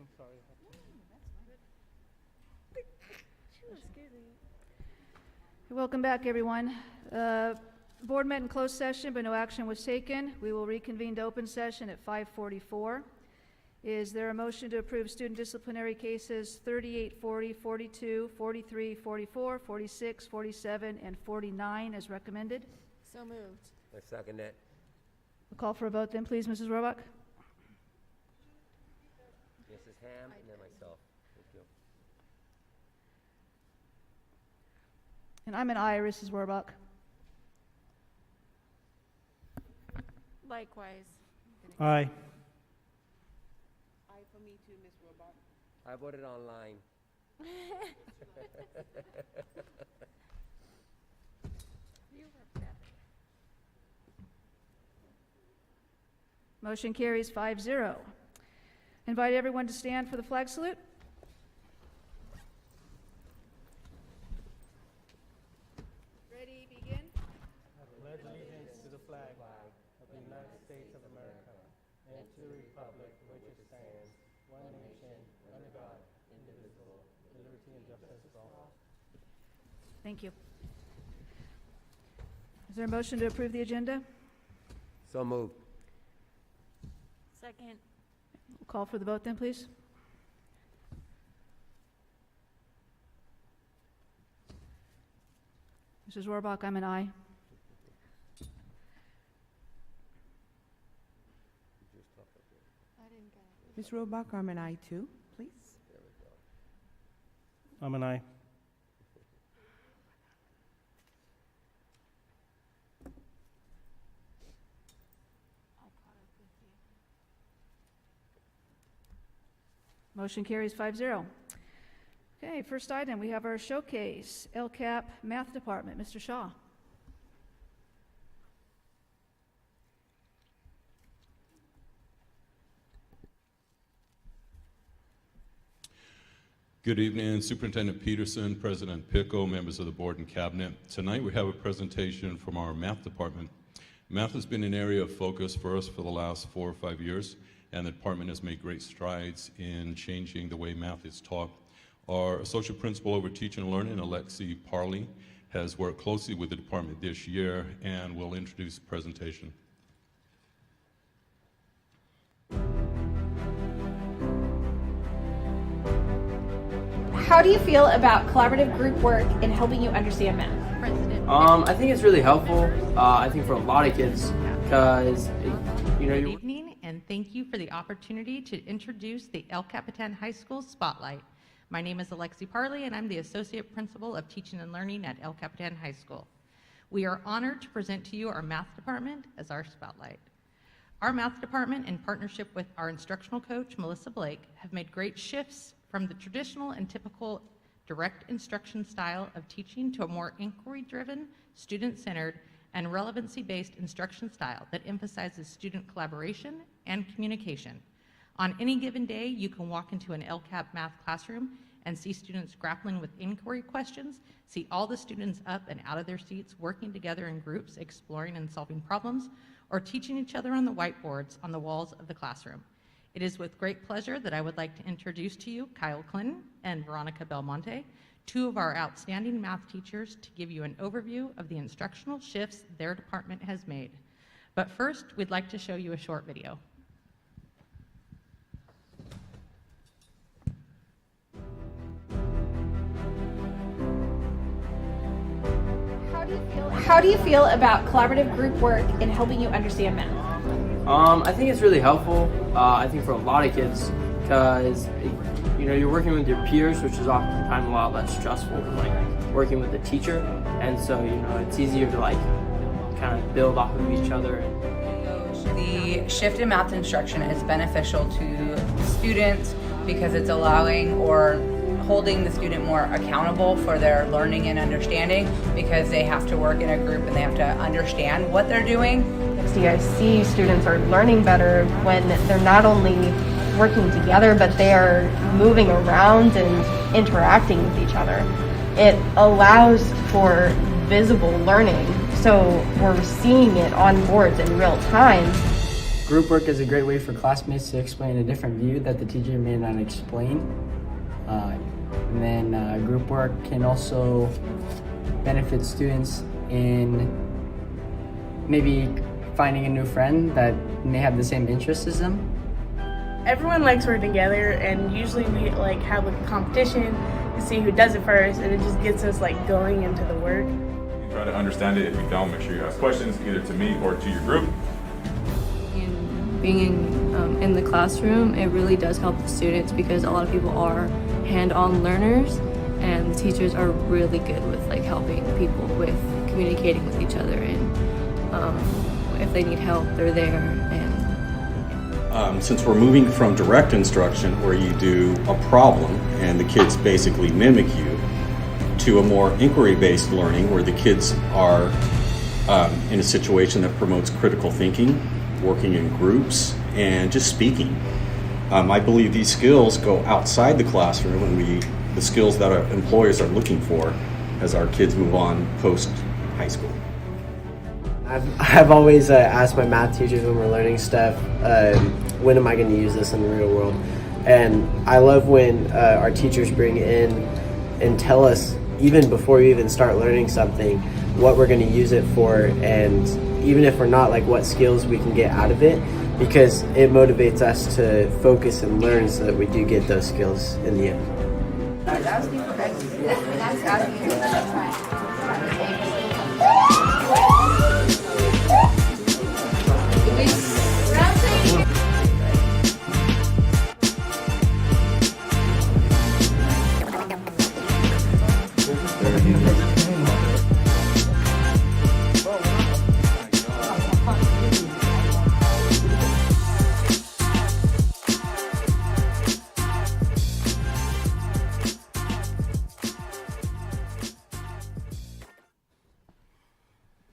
I'm sorry. Welcome back, everyone. Board met in closed session, but no action was taken. We will reconvene to open session at 5:44. Is there a motion to approve student disciplinary cases 38, 40, 42, 43, 44, 46, 47, and 49 as recommended? So moved. I second it. We'll call for a vote then, please, Mrs. Roebuck. Mrs. Ham and then myself. Thank you. And I'm an aye, Mrs. Roebuck. Likewise. Aye. Aye for me too, Ms. Robach. I voted online. You were better. Motion carries 5-0. Invite everyone to stand for the flag salute. Ready, begin. I pledge allegiance to the flag of the United States of America and to the republic for which it stands, one nation, under God, indivisible, with liberty and justice for all. Thank you. Is there a motion to approve the agenda? So moved. Second. We'll call for the vote then, please. Mrs. Rohrbach, I'm an aye. I didn't get it. Ms. Robach, I'm an aye too, please. I'm an aye. I caught up with you. Motion carries 5-0. Okay, first item, we have our showcase, LCAP Math Department. Mr. Shaw. Good evening, Superintendent Peterson, President Pico, members of the board and cabinet. Tonight we have a presentation from our math department. Math has been an area of focus for us for the last 4 or 5 years, and the department has made great strides in changing the way math is taught. Our Associate Principal over Teaching and Learning, Alexi Parley, has worked closely with the department this year and will introduce the presentation. How do you feel about collaborative group work in helping you understand math? President. I think it's really helpful. I think for a lot of kids, because Good you're evening, and thank you for the opportunity to introduce the El Capitan High School Spotlight. My name is Alexi Parley, and I'm the Associate Principal of Teaching and Learning at El Capitan High School. We are honored to present to you our math department as our spotlight. Our math department, in partnership with our instructional coach, Melissa Blake, have made great shifts from the traditional and typical direct instruction style of teaching to a more inquiry-driven, student-centered, and relevancy-based instruction style that emphasizes student collaboration and communication. On any given day, you can walk into an LCAP math classroom and see students grappling with inquiry questions, see all the students up and out of their seats working together in groups, exploring and solving problems, or teaching each other on the whiteboards on the walls of the classroom. It is with great pleasure that I would like to introduce to you Kyle Clinton and Veronica Belmonte, two of our outstanding math teachers, to give you an overview of the instructional shifts their department has made. But first, we'd like to show you a short video. How do you feel about collaborative group work in helping you understand math? I think it's really helpful. I think for a lot of kids, because you're working with your peers, which is oftentimes a lot less stressful than like working with a teacher, and so it's easier to like kind of build off of each other. The shift in math instruction is beneficial to students because it's allowing or holding the student more accountable for their learning and understanding, because they have to work in a group and they have to understand what they're doing. CIC students are learning better when they're not only working together, but they are moving around and interacting with each other. It allows for visible learning, so we're seeing it on boards in real time. Group work is a great way for classmates to explain a different view that the teacher may not explain. And then group work can also benefit students in maybe finding a new friend that may have the same interests as them. Everyone likes working together, and usually we like have a competition to see who does it first, and it just gets us like going into the work. You try to understand it. If you don't, make sure you ask questions either to me or to your group. And being in the classroom, it really does help the students because a lot of people are hand-on learners, and the teachers are really good with like helping people with communicating with each other, and if they need help, they're there. Since we're moving from direct instruction, where you do a problem and the kids basically mimic you, to a more inquiry-based learning where the kids are in a situation that promotes critical thinking, working in groups, and just speaking. I believe these skills go outside the classroom, and the skills that our employers are looking for as our kids move on post-high school. I've always asked my math teachers when we're learning stuff, when am I going to use this in the real world? And I love when our teachers bring in and tell us, even before we even start learning something, what we're going to use it for, and even if we're not, like what skills we can get out of it, because it motivates us to focus and learn so that we do get those skills in the end.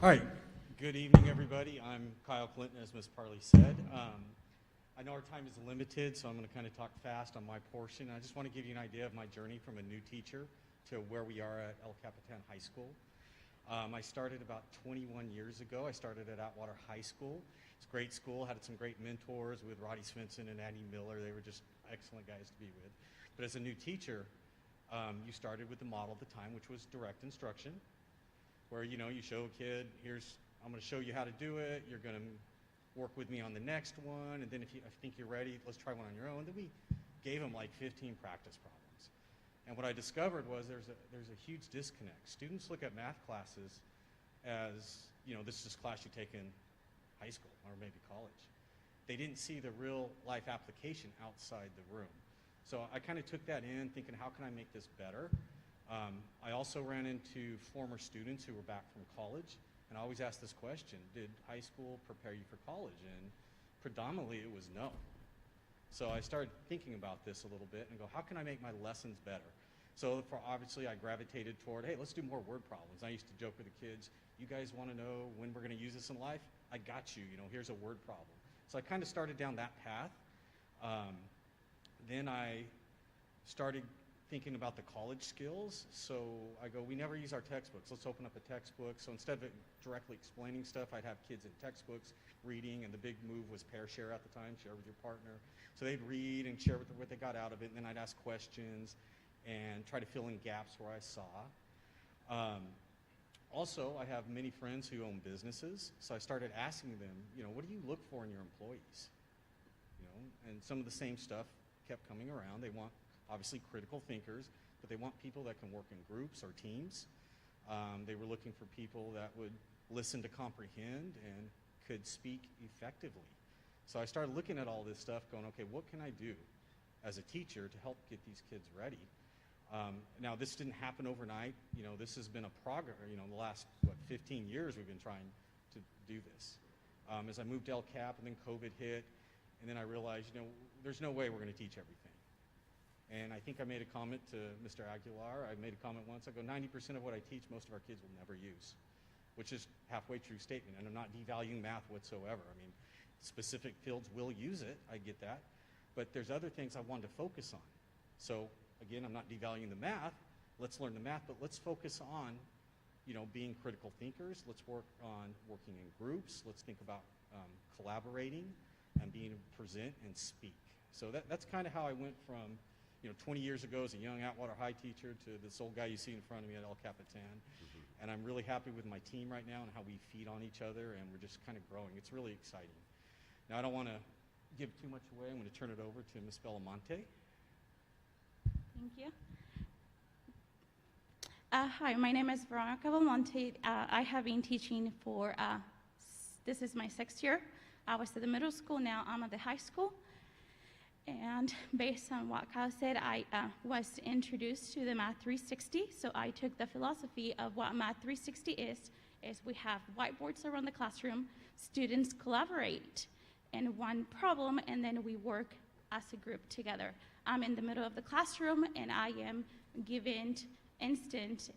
All right, good evening, everybody. I'm Kyle Clinton, as Ms. Parley said. I know our time is limited, so I'm going to kind of talk fast on my portion. I just want to give you an idea of my journey from a new teacher to where we are at El Capitan High School. I started about 21 years ago. I started at Atwater High School. It's a great school, had some great mentors with Roddy Svensson and Annie Miller. They were just excellent guys to be with. But as a new teacher, you started with the model at the time, which was direct instruction, where you show a kid, I'm going to show you how to do it, you're going to work with me on the next one, and then if I think you're ready, let's try one on your own. Then we gave them like 15 practice problems. And what I discovered was there's a huge disconnect. Students look at math classes as, this is class you take in high school or maybe college. They didn't see the real life application outside the room. So I kind of took that in, thinking, how can I make this better? I also ran into former students who were back from college, and I always asked this question: did high school prepare you for college? And predominantly it was no. So I started thinking about this a little bit and go, how can I make my lessons better? So obviously I gravitated toward, hey, let's do more word problems. I used to joke with the kids, you guys want to know when we're going to use this in life? I got you, here's a word problem. So I kind of started down that path. Then I started thinking about the college skills. So I go, we never use our textbooks. Let's open up a textbook. So instead of it directly explaining stuff, I'd have kids in textbooks reading, and the big move was pair share at the time, share with your partner. So they'd read and share what they got out of it, and then I'd ask questions and try to fill in gaps where I saw. Also, I have many friends who own businesses, so I started asking them, what do you look for in your employees? And some of the same stuff kept coming around. They want obviously critical thinkers, but they want people that can work in groups or teams. They were looking for people that would listen to comprehend and could speak effectively. So I started looking at all this stuff going, okay, what can I do as a teacher to help get these kids ready? Now, this didn't happen overnight. This has been a progress. The last, 15 years we've been trying to do this. As I moved to El Cap, and then COVID hit, and then I realized, there's no way we're going to teach everything. And I think I made a comment to Mr. Aguilar. I made a comment once. I go, 90% of what I teach, most of our kids will never use, which is halfway true statement. And I'm not devaluing math whatsoever. I mean, specific fields will use it. I get that. But there's other things I wanted to focus on. So again, I'm not devaluing the math. Let's learn the math, but let's focus on, being critical thinkers. Let's work on working in groups. Let's think about collaborating present and speak. So that's kind of how I went from, 20 years ago as a young Atwater High teacher to this old guy you see in front of me at El Capitan. And I'm really happy with my team right now and how we feed on each other, and we're just kind of growing. It's really exciting. Now, I don't want to give too much away. I'm going to turn it over to Ms. Belamonte. Thank you. Hi, my name is Veronica Belmonte. I have been teaching for, this is my 6th year. I was at the middle school, now I'm at the high school. And based on what Kyle said, I was introduced to the Math 360. So I took the philosophy of what Math 360 is we have whiteboards around the classroom, students collaborate in one problem, and then we work as a group together. I'm in the middle of the classroom, and I am giving instant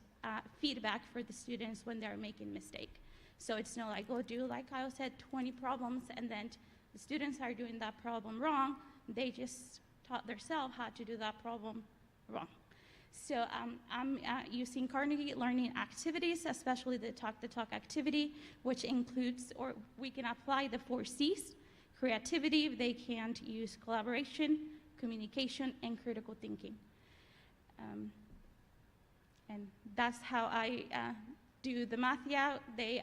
feedback for the students when they're making mistake. So it's not like, go do, like Kyle said, 20 problems, and then the students are doing that problem wrong. They just taught themselves how to do that problem wrong. So I'm using Carnegie learning activities, especially the talk activity, which includes, or we can apply the 4 C's. Creativity, they can use collaboration, communication, and critical thinking. And that's how I do the math out. They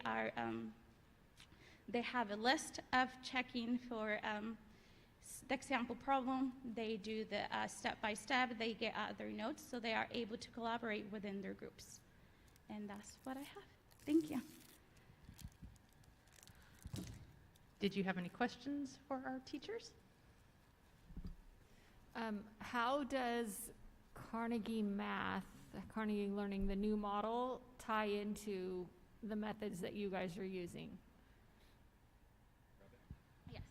have a list of checking for the example problem. They do the step-by-step. They get out their notes, so they are able to collaborate within their groups. And that's what I have. Thank you. Did you have any questions for our teachers? How does Carnegie Math, Carnegie Learning, the new model, tie into the methods that you guys are using? Yes.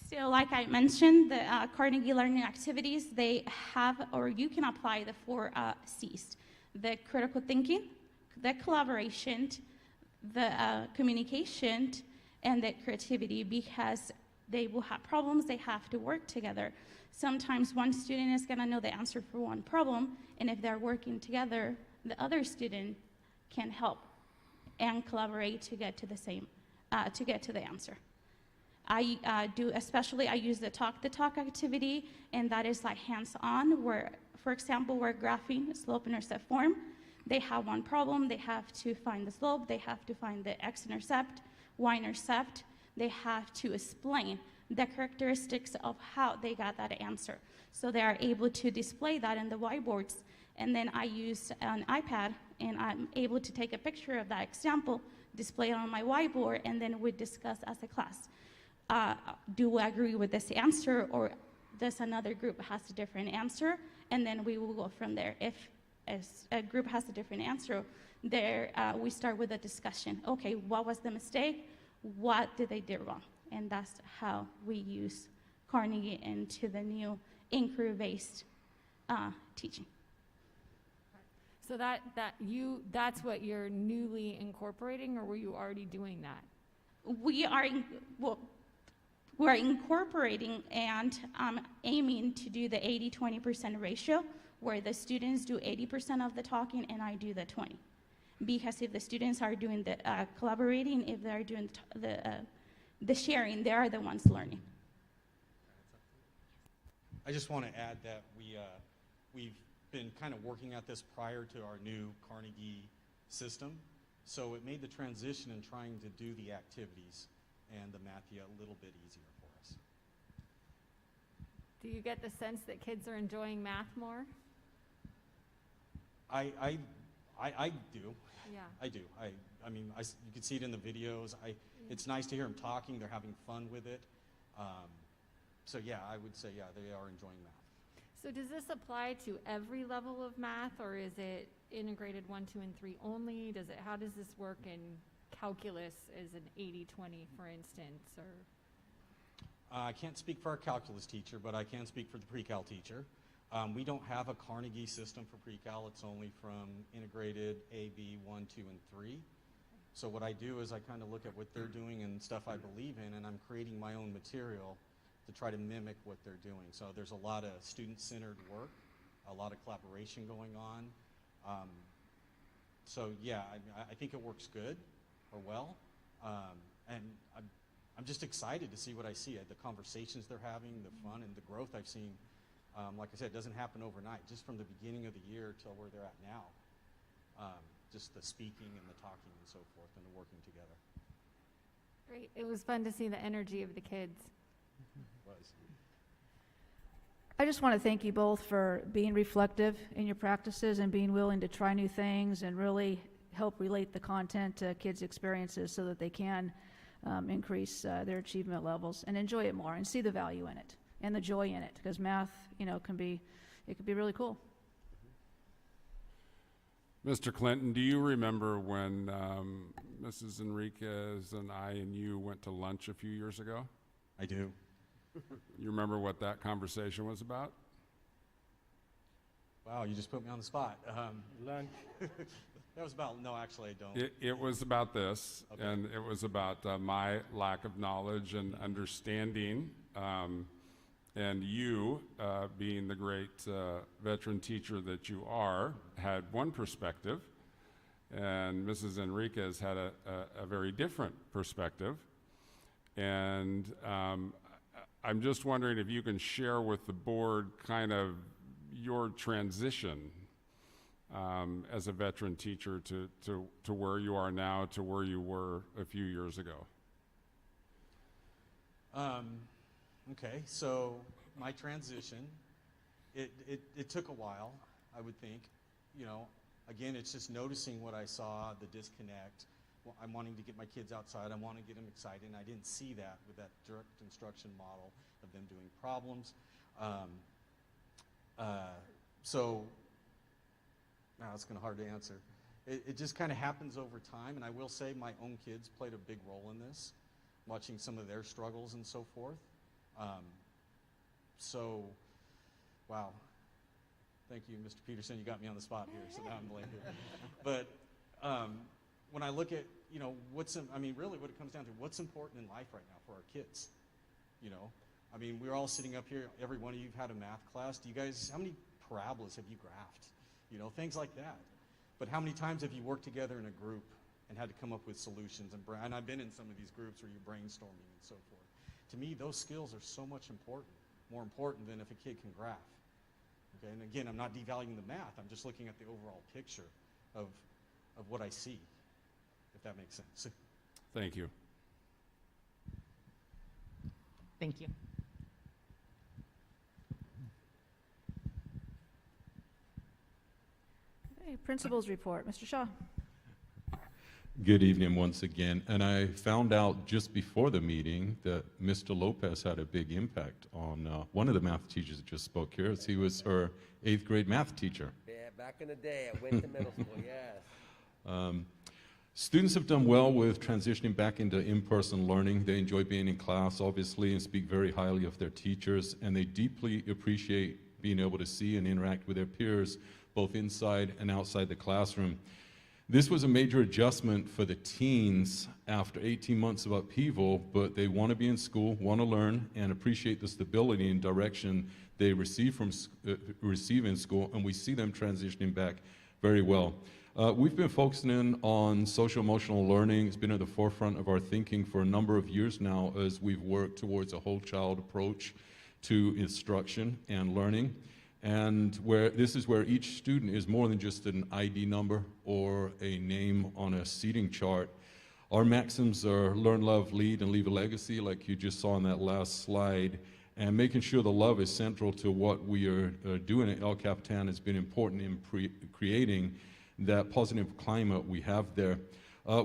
So like I mentioned, the Carnegie Learning activities, they have, or you can apply the 4 C's. The critical thinking, the collaboration, the communication, and the creativity, because they will have problems, they have to work together. Sometimes one student is going to know the answer for one problem, and if they're working together, the other student can help and collaborate to get to the same, to get to the answer. I use the talk activity, and that is like hands-on, where, for example, we're graphing slope-intercept form. They have one problem, they have to find the slope, they have to find the x-intercept, y-intercept. They have to explain the characteristics of how they got that answer. So they are able to display that in the whiteboards. And then I use an iPad, and I'm able to take a picture of that example, display it on my whiteboard, and then we discuss as a class. Do we agree with this answer, or does another group has a different answer? And then we will go from there. If a group has a different answer, there we start with a discussion. Okay, what was the mistake? What did they do wrong? And that's how we use Carnegie into the new inquiry-based teaching. So that's what you're newly incorporating, or were you already doing that? We're incorporating and aiming to do the 80-20% ratio, where the students do 80% of the talking and I do the 20%. Because if the students are doing the collaborating, if they're doing the sharing, they are the ones learning. I just want to add that we've been kind of working at this prior to our new Carnegie system, so it made the transition in trying to do the activities and the math a little bit easier for us. Do you get the sense that kids are enjoying math more? I do. Yeah. I do. I mean, you can see it in the videos. It's nice to hear them talking. They're having fun with it. So yeah, I would say, yeah, they are enjoying math. So does this apply to every level of math, or is it integrated 1, 2, and 3 only? How does this work in calculus as an 80-20, for instance? Or I can't speak for our calculus teacher, but I can speak for the pre-cal teacher. We don't have a Carnegie system for pre-cal. It's only from integrated A, B, 1, 2, and 3. So what I do is I kind of look at what they're doing and stuff I believe in, and I'm creating my own material to try to mimic what they're doing. So there's a lot of student-centered work, a lot of collaboration going on. So yeah, I think it works good or well. And I'm just excited to see what I see, the conversations they're having, the fun, and the growth I've seen. Like I said, it doesn't happen overnight, just from the beginning of the year till where they're at now. Just the speaking and the talking and so forth and the working together. Great. It was fun to see the energy of the kids. I just want to thank you both for being reflective in your practices and being willing to try new things and really help relate the content to kids' experiences so that they can increase their achievement levels and enjoy it more and see the value in it and the joy in it, because math, can be really cool. Mr. Clinton, do you remember when Mrs. Enriquez and I and you went to lunch a few years ago? I do. You remember what that conversation was about? Wow, you just put me on the spot. Lunch. That was about, no, actually I don't. It was about this, okay. And it was about my lack of knowledge and understanding, and you, being the great veteran teacher that you are, had one perspective, and Mrs. Enriquez had a very different perspective. And I'm just wondering if you can share with the board kind of your transition as a veteran teacher to where you are now to where you were a few years ago. Okay, so my transition, it took a while, I would think. Again, it's just noticing what I saw, the disconnect. Well, I'm wanting to get my kids outside. I want to get them excited, and I didn't see that with that direct instruction model of them doing problems. So, now it's kind of hard to answer. It just kind of happens over time, and I will say my own kids played a big role in this, watching some of their struggles and so forth. So, wow. Thank you, Mr. Peterson. You got me on the spot here, so now I'm blamed here. But when I look at, really what it comes down to, what's important in life right now for our kids? We're all sitting up here, every one of you have had a math class. Do you guys, how many parabolas have you graphed? Things like that. But how many times have you worked together in a group and had to come up with solutions? And I've been in some of these groups where you're brainstorming and so forth. To me, those skills are so much more important than if a kid can graph. Okay, and again, I'm not devaluing the math. I'm just looking at the overall picture of what I see, if that makes sense. Thank you. Thank you. Okay, principal's report. Mr. Shaw. Good evening once again. And I found out just before the meeting that Mr. Lopez had a big impact on one of the math teachers that just spoke here. He was her 8th grade math teacher. Yeah, back in the day, I went to middle school, yes. Students have done well with transitioning back into in-person learning. They enjoy being in class, obviously, and speak very highly of their teachers, and they deeply appreciate being able to see and interact with their peers, both inside and outside the classroom. This was a major adjustment for the teens after 18 months of upheaval, but they want to be in school, want to learn, and appreciate the stability and direction they receive in school, and we see them transitioning back very well. We've been focusing in on social-emotional learning. It's been at the forefront of our thinking for a number of years now as we've worked towards a whole child approach to instruction and learning. And this is where each student is more than just an ID number or a name on a seating chart. Our maxims are learn, love, lead, and leave a legacy, like you just saw on that last slide. And making sure the love is central to what we are doing at El Capitan has been important in creating that positive climate we have there.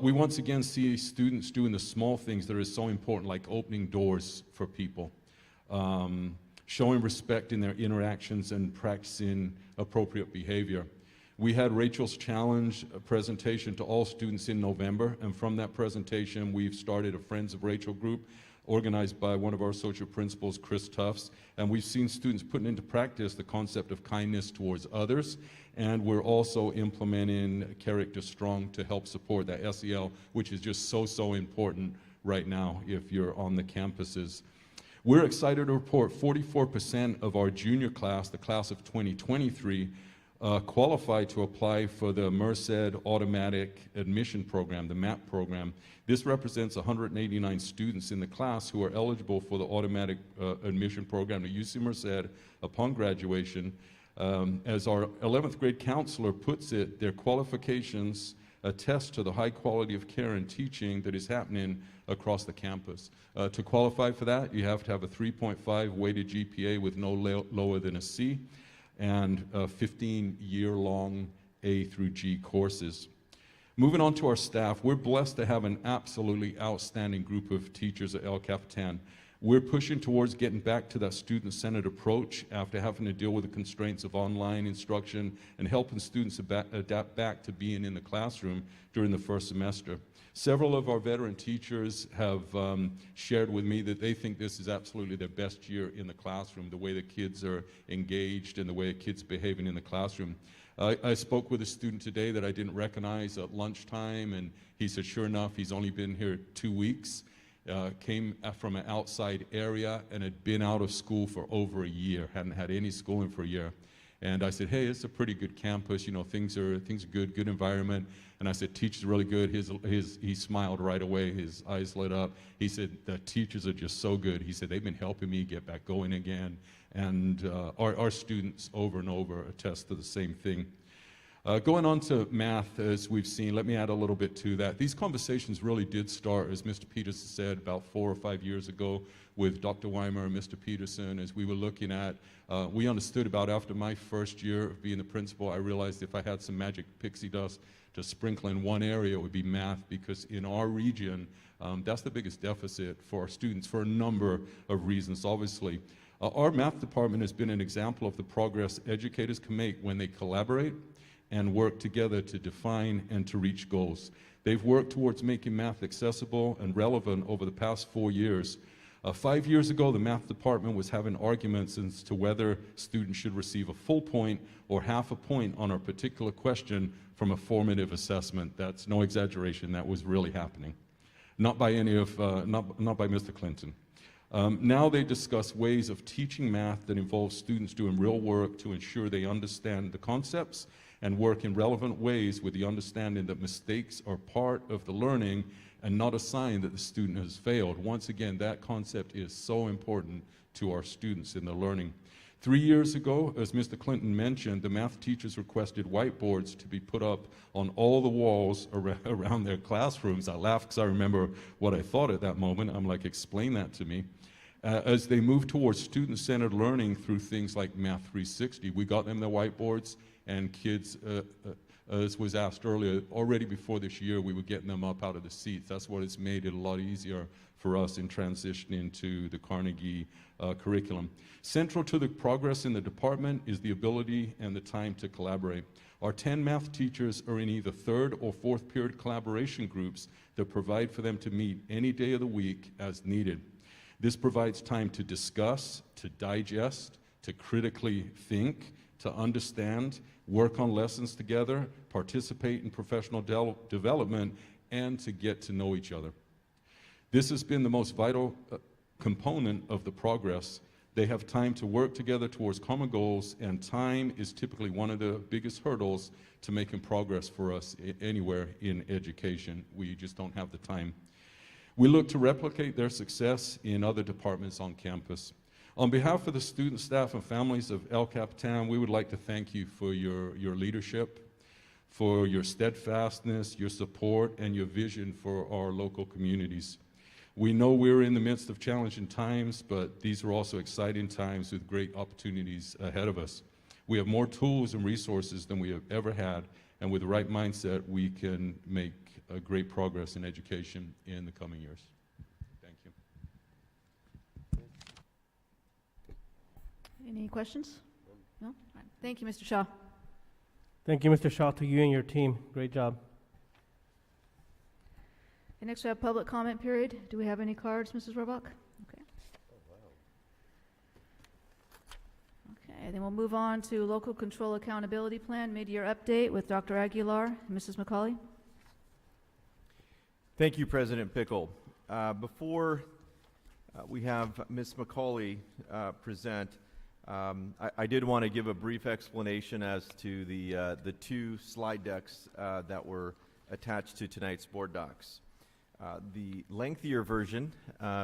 We once again see students doing the small things that are so important, like opening doors for people, showing respect in their interactions and practicing appropriate behavior. We had Rachel's Challenge presentation to all students in November, and from that presentation we've started a Friends of Rachel group organized by one of our associate principals, Chris Tufts, and we've seen students putting into practice the concept of kindness towards others, and we're also implementing Character Strong to help support that SEL, which is just so important right now if you're on the campuses. We're excited to report 44% of our junior class, the class of 2023, qualify to apply for the MUHSD Automatic Admission Program, the MAP program. This represents 189 students in the class who are eligible for the automatic admission program to UC Merced upon graduation. As our 11th grade counselor puts it, their qualifications attest to the high quality of care and teaching that is happening across the campus. To qualify for that, you have to have a 3.5 weighted GPA with no lower than a C, and 15-year-long A through G courses. Moving on to our staff, we're blessed to have an absolutely outstanding group of teachers at El Capitan. We're pushing towards getting back to that student-centered approach after having to deal with the constraints of online instruction and helping students adapt back to being in the classroom during the first semester. Several of our veteran teachers have shared with me that they think this is absolutely their best year in the classroom, the way the kids are engaged and the way the kids are behaving in the classroom. I spoke with a student today that I didn't recognize at lunchtime, and he said, sure enough, he's only been here 2 weeks, came from an outside area and had been out of school for over a year, hadn't had any schooling for a year. And I said, hey, it's a pretty good campus, you know, things are good environment. And I said, teachers are really good. He smiled right away, his eyes lit up. He said, the teachers are just so good. He said, they've been helping me get back going again. And our students over and over attest to the same thing. Going on to math, as we've seen, let me add a little bit to that. These conversations really did start, as Mr. Peterson said, about 4 or 5 years ago with Dr. Weimer and Mr. Peterson, as we were looking at, we understood about after my first year of being the principal, I realized if I had some magic pixie dust to sprinkle in one area, it would be math, because in our region, that's the biggest deficit for our students for a number of reasons, obviously. Our math department has been an example of the progress educators can make when they collaborate and work together to define and to reach goals. They've worked towards making math accessible and relevant over the past 4 years. 5 years ago, the math department was having arguments as to whether students should receive a full point or half a point on a particular question from a formative assessment. That's no exaggeration, that was really happening. Not by Mr. Clinton. Now they discuss ways of teaching math that involve students doing real work to ensure they understand the concepts and work in relevant ways with the understanding that mistakes are part of the learning and not a sign that the student has failed. Once again, that concept is so important to our students in their learning. 3 years ago, as Mr. Clinton mentioned, the math teachers requested whiteboards to be put up on all the walls around their classrooms. I laughed because I remember what I thought at that moment. I'm like, explain that to me. As they move towards student-centered learning through things like Math 360, we got them their whiteboards, and kids, as was asked earlier, already before this year, we were getting them up out of the seats. That's what has made it a lot easier for us in transitioning to the Carnegie curriculum. Central to the progress in the department is the ability and the time to collaborate. Our 10 math teachers are in either 3rd or 4th period collaboration groups that provide for them to meet any day of the week as needed. This provides time to discuss, to digest, to critically think, to understand, work on lessons together, participate in professional development, and to get to know each other. This has been the most vital component of the progress. They have time to work together towards common goals, and time is typically one of the biggest hurdles to making progress for us anywhere in education. We just don't have the time. We look to replicate their success in other departments on campus. On behalf of the student, staff, and families of El Capitan, we would like to thank you for your leadership, for your steadfastness, your support, and your vision for our local communities. We know we're in the midst of challenging times, but these are also exciting times with great opportunities ahead of us. We have more tools and resources than we have ever had, and with the right mindset, we can make great progress in education in the coming years. Thank you. Any questions? No? All right. Thank you, Mr. Shaw. Thank you, Mr. Shaw, to you and your team. Great job. Okay, next we have public comment period. Do we have any cards, Mrs. Robach? Okay. Okay, then we'll move on to Local Control Accountability Plan mid-year update with Dr. Aguilar and Mrs. McCauley. Thank you, President Pickle. Before we have Ms. McCauley present, I did want to give a brief explanation as to the two slide decks that were attached to tonight's board docs. The lengthier version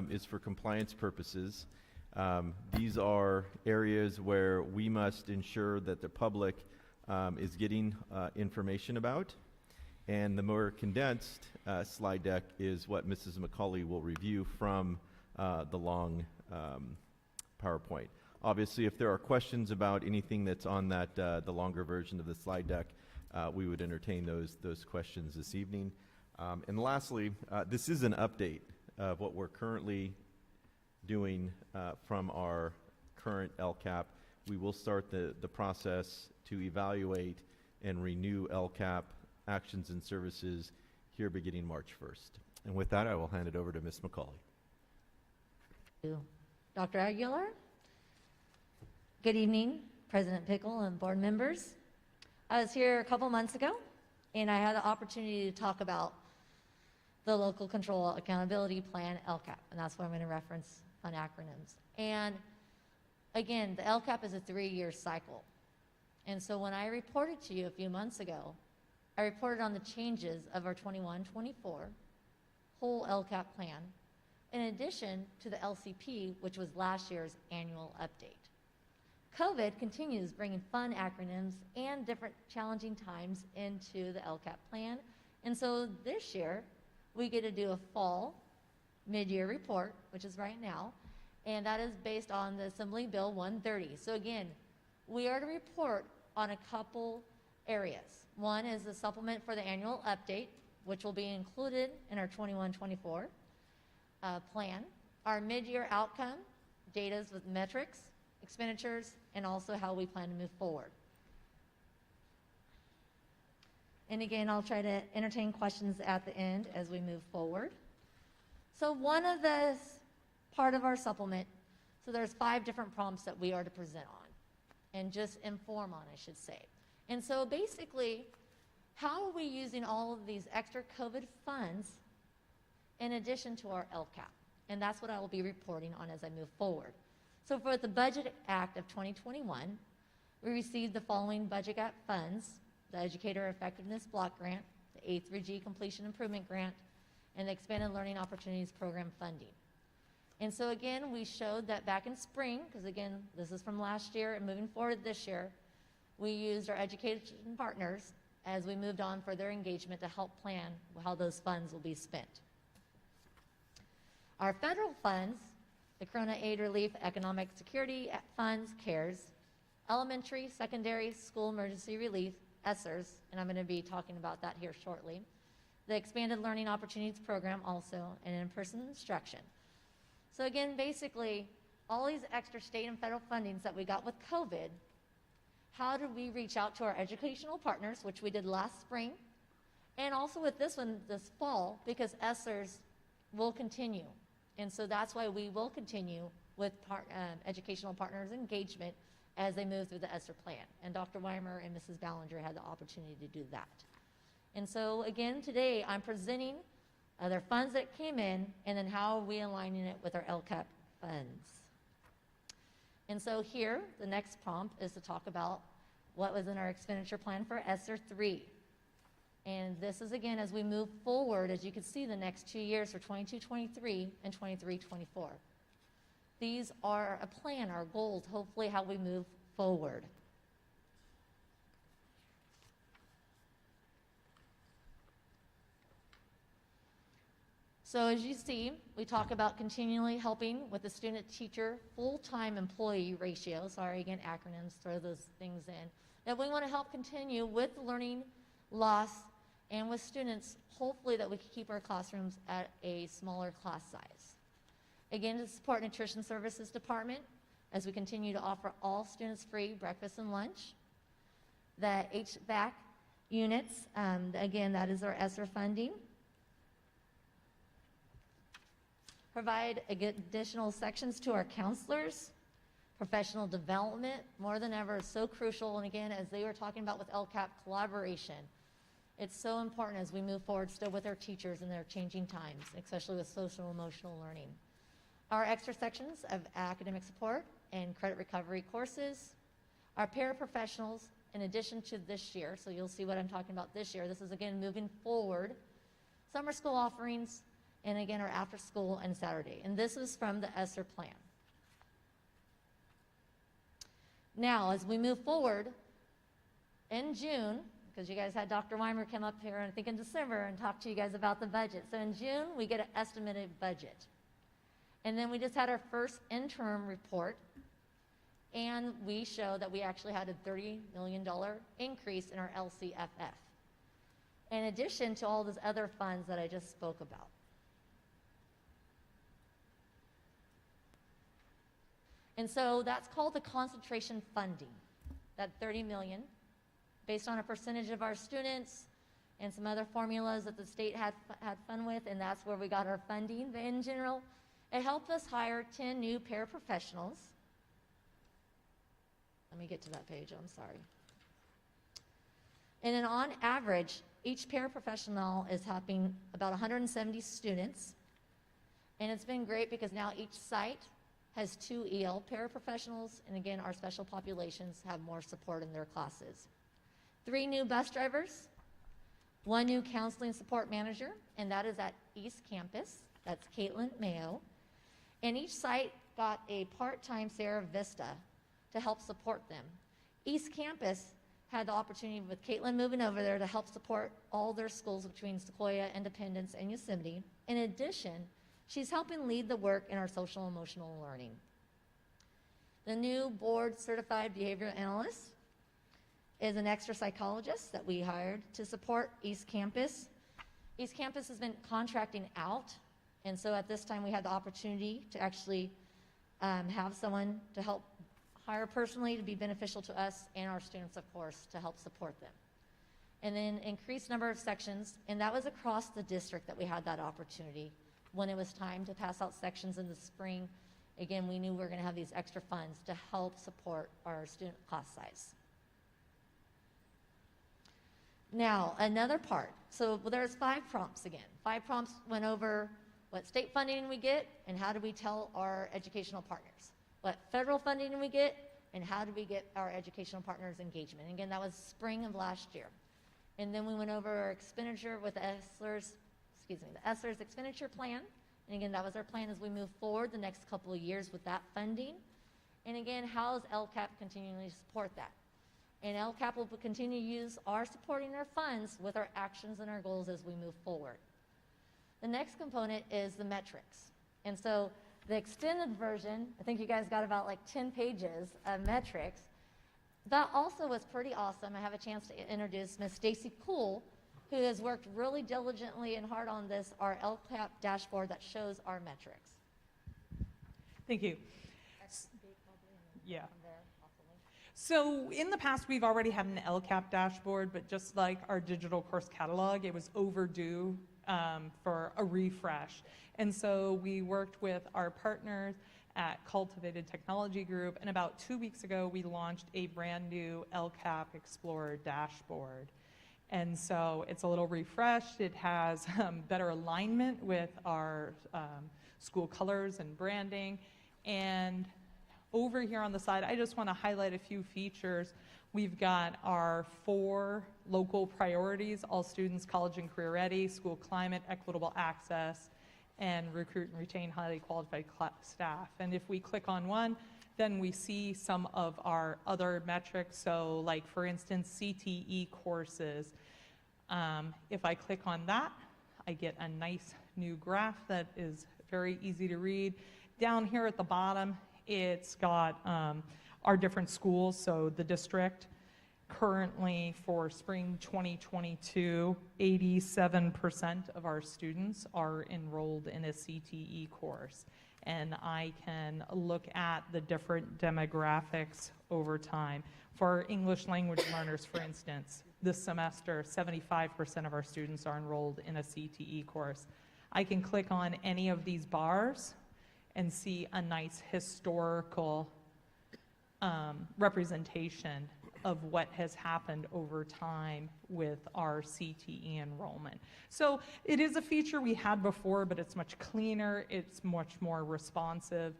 is for compliance purposes. These are areas where we must ensure that the public is getting information about. And the more condensed slide deck is what Mrs. McCauley will review from the long PowerPoint. Obviously, if there are questions about anything that's on that the longer version of the slide deck, we would entertain those questions this evening. And lastly, this is an update of what we're currently doing from our current LCAP. We will start the process to evaluate and renew LCAP actions and services here beginning March 1st. And with that, I will hand it over to Ms. McCauley. Dr. Aguilar. Good evening, President Pickle and board members. I was here a couple months ago, and I had the opportunity to talk about the Local Control Accountability Plan, LCAP, and that's what I'm going to reference on acronyms. And again, the LCAP is a 3-year cycle. And so when I reported to you a few months ago, I reported on the changes of our 21-24 whole LCAP plan, in addition to the LCP, which was last year's annual update. COVID continues bringing fun acronyms and different challenging times into the LCAP plan. And so this year, we get to do a fall mid-year report, which is right now, and that is based on the Assembly Bill 130. So again, we are to report on a couple areas. One is the supplement for the annual update, which will be included in our 21-24 plan. Our mid-year outcome, data with metrics, expenditures, and also how we plan to move forward. And again, I'll try to entertain questions at the end as we move forward. So one of the part of our supplement, so there's 5 different prompts that we are to present on and just inform on, I should say. And so basically, how are we using all of these extra COVID funds in addition to our LCAP? And that's what I will be reporting on as I move forward. So for the Budget Act of 2021, we received the following Budget Act funds: the Educator Effectiveness Block Grant, the A through G Completion Improvement Grant, and the Expanded Learning Opportunities Program funding. And so again, we showed that back in spring, because again, this is from last year and moving forward this year, we used our education partners as we moved on for their engagement to help plan how those funds will be spent. Our federal funds, the Corona Aid Relief Economic Security Funds, CARES, Elementary, Secondary, School Emergency Relief, ESSERS, and I'm going to be talking about that here shortly, the Expanded Learning Opportunities Program also, and in-person instruction. So again, basically, all these extra state and federal fundings that we got with COVID, how did we reach out to our educational partners, which we did last spring, and also with this one this fall, because ESSERS will continue. And so that's why we will continue with educational partners engagement as they move through the ESSER plan. And Dr. Weimer and Mrs. Ballinger had the opportunity to do that. And so again, today I'm presenting their funds that came in, and then how are we aligning it with our LCAP funds. And so here, the next prompt is to talk about what was in our expenditure plan for ESSER 3. And this is, again, as we move forward, as you can see, the next 2 years for 22-23 and 23-24. These are a plan, our goals, hopefully how we move forward. So as you see, we talk about continually helping with the student-teacher full-time employee ratio. Sorry, again, acronyms, throw those things in. That we want to help continue with learning loss and with students, hopefully that we can keep our classrooms at a smaller class size. Again, to support Nutrition Services Department as we continue to offer all students free breakfast and lunch. The HVAC units, again, that is our ESSER funding. Provide additional sections to our counselors. Professional development, more than ever, is so crucial. And again, as they were talking about with LCAP, collaboration. It's so important as we move forward still with our teachers in their changing times, especially with social emotional learning. Our extra sections of academic support, and credit recovery courses. Our paraprofessionals, in addition to this year, so you'll see what I'm talking about this year, this is again moving forward, summer school offerings, and again our after school and Saturday. And this is from the ESSER plan. Now, as we move forward, in June, because you guys had Dr. Weimer come up here, I think in December, and talk to you guys about the budget. So in June, we get an estimated budget. And then we just had our first interim report, and we show that we actually had a $30 million increase in our LCFF, in addition to all those other funds that I just spoke about. And so that's called the concentration funding, that $30 million, based on a percentage of our students and some other formulas that the state had fun with, and that's where we got our funding. But in general, it helped us hire 10 new paraprofessionals. Let me get to that page, I'm sorry. And then on average, each paraprofessional is helping about 170 students. And it's been great because now each site has 2 EL paraprofessionals, and again, our special populations have more support in their classes. 3 new bus drivers, 1 new counseling support manager, and that is at East Campus. That's Caitlin Mayo. And each site got a part-time Sarah Vista to help support them. East Campus had the opportunity with Caitlin moving over there to help support all their schools between Sequoia, Independence, and Yosemite. In addition, she's helping lead the work in our social emotional learning. The new board certified behavioral analyst is an extra psychologist that we hired to support East Campus. East Campus has been contracting out, and so at this time we had the opportunity to actually have someone to help hire personally to be beneficial to us and our students, of course, to help support them. And then increased number of sections, and that was across the district that we had that opportunity. When it was time to pass out sections in the spring, again, we knew we were going to have these extra funds to help support our student class size. Now, another part. So there's 5 prompts again. 5 prompts went over what state funding we get and how do we tell our educational partners. What federal funding do we get and how do we get our educational partners engagement. And again, that was spring of last year. And then we went over our expenditure with the ESSER's expenditure plan. And again, that was our plan as we move forward the next couple of years with that funding. And again, how is LCAP continuing to support that? And LCAP will continue to use our supporting our funds with our actions and our goals as we move forward. The next component is the metrics. And so the extended version, I think you guys got about like 10 pages of metrics. That also was pretty awesome. I have a chance to introduce Ms. Stacy Cool, who has worked really diligently and hard on this, our LCAP dashboard that shows our metrics. Thank you. Yeah. So in the past, we've already had an LCAP dashboard, but just like our digital course catalog, it was overdue for a refresh. And so we worked with our partners at Cultivated Technology Group, and about 2 weeks ago, we launched a brand new LCAP Explorer dashboard. And so it's a little refreshed. It has better alignment with our school colors and branding. And over here on the side, I just want to highlight a few features. We've got our 4 local priorities: all students, college and career ready, school climate, equitable access, and recruit and retain highly qualified staff. And if we click on one, then we see some of our other metrics. So like, for instance, CTE courses. If I click on that, I get a nice new graph that is very easy to read. Down here at the bottom, it's got our different schools. So the district currently for spring 2022, 87% of our students are enrolled in a CTE course. And I can look at the different demographics over time. For English language learners, for instance, this semester, 75% of our students are enrolled in a CTE course. I can click on any of these bars and see a nice historical representation of what has happened over time with our CTE enrollment. So it is a feature we had before, but it's much cleaner, it's much more responsive.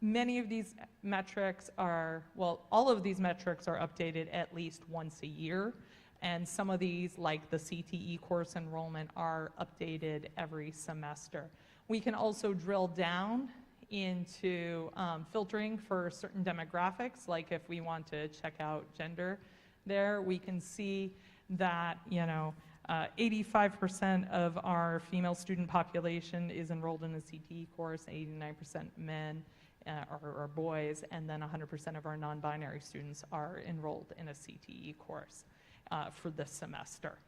Many of these metrics are, well, all of these metrics are updated at least once a year, and some of these, like the CTE course enrollment, are updated every semester. We can also drill down into filtering for certain demographics, like if we want to check out gender there, we can see that, 85% of our female student population is enrolled in the CTE course, 89% men or boys, and then 100% of our non-binary students are enrolled in a CTE course for this semester.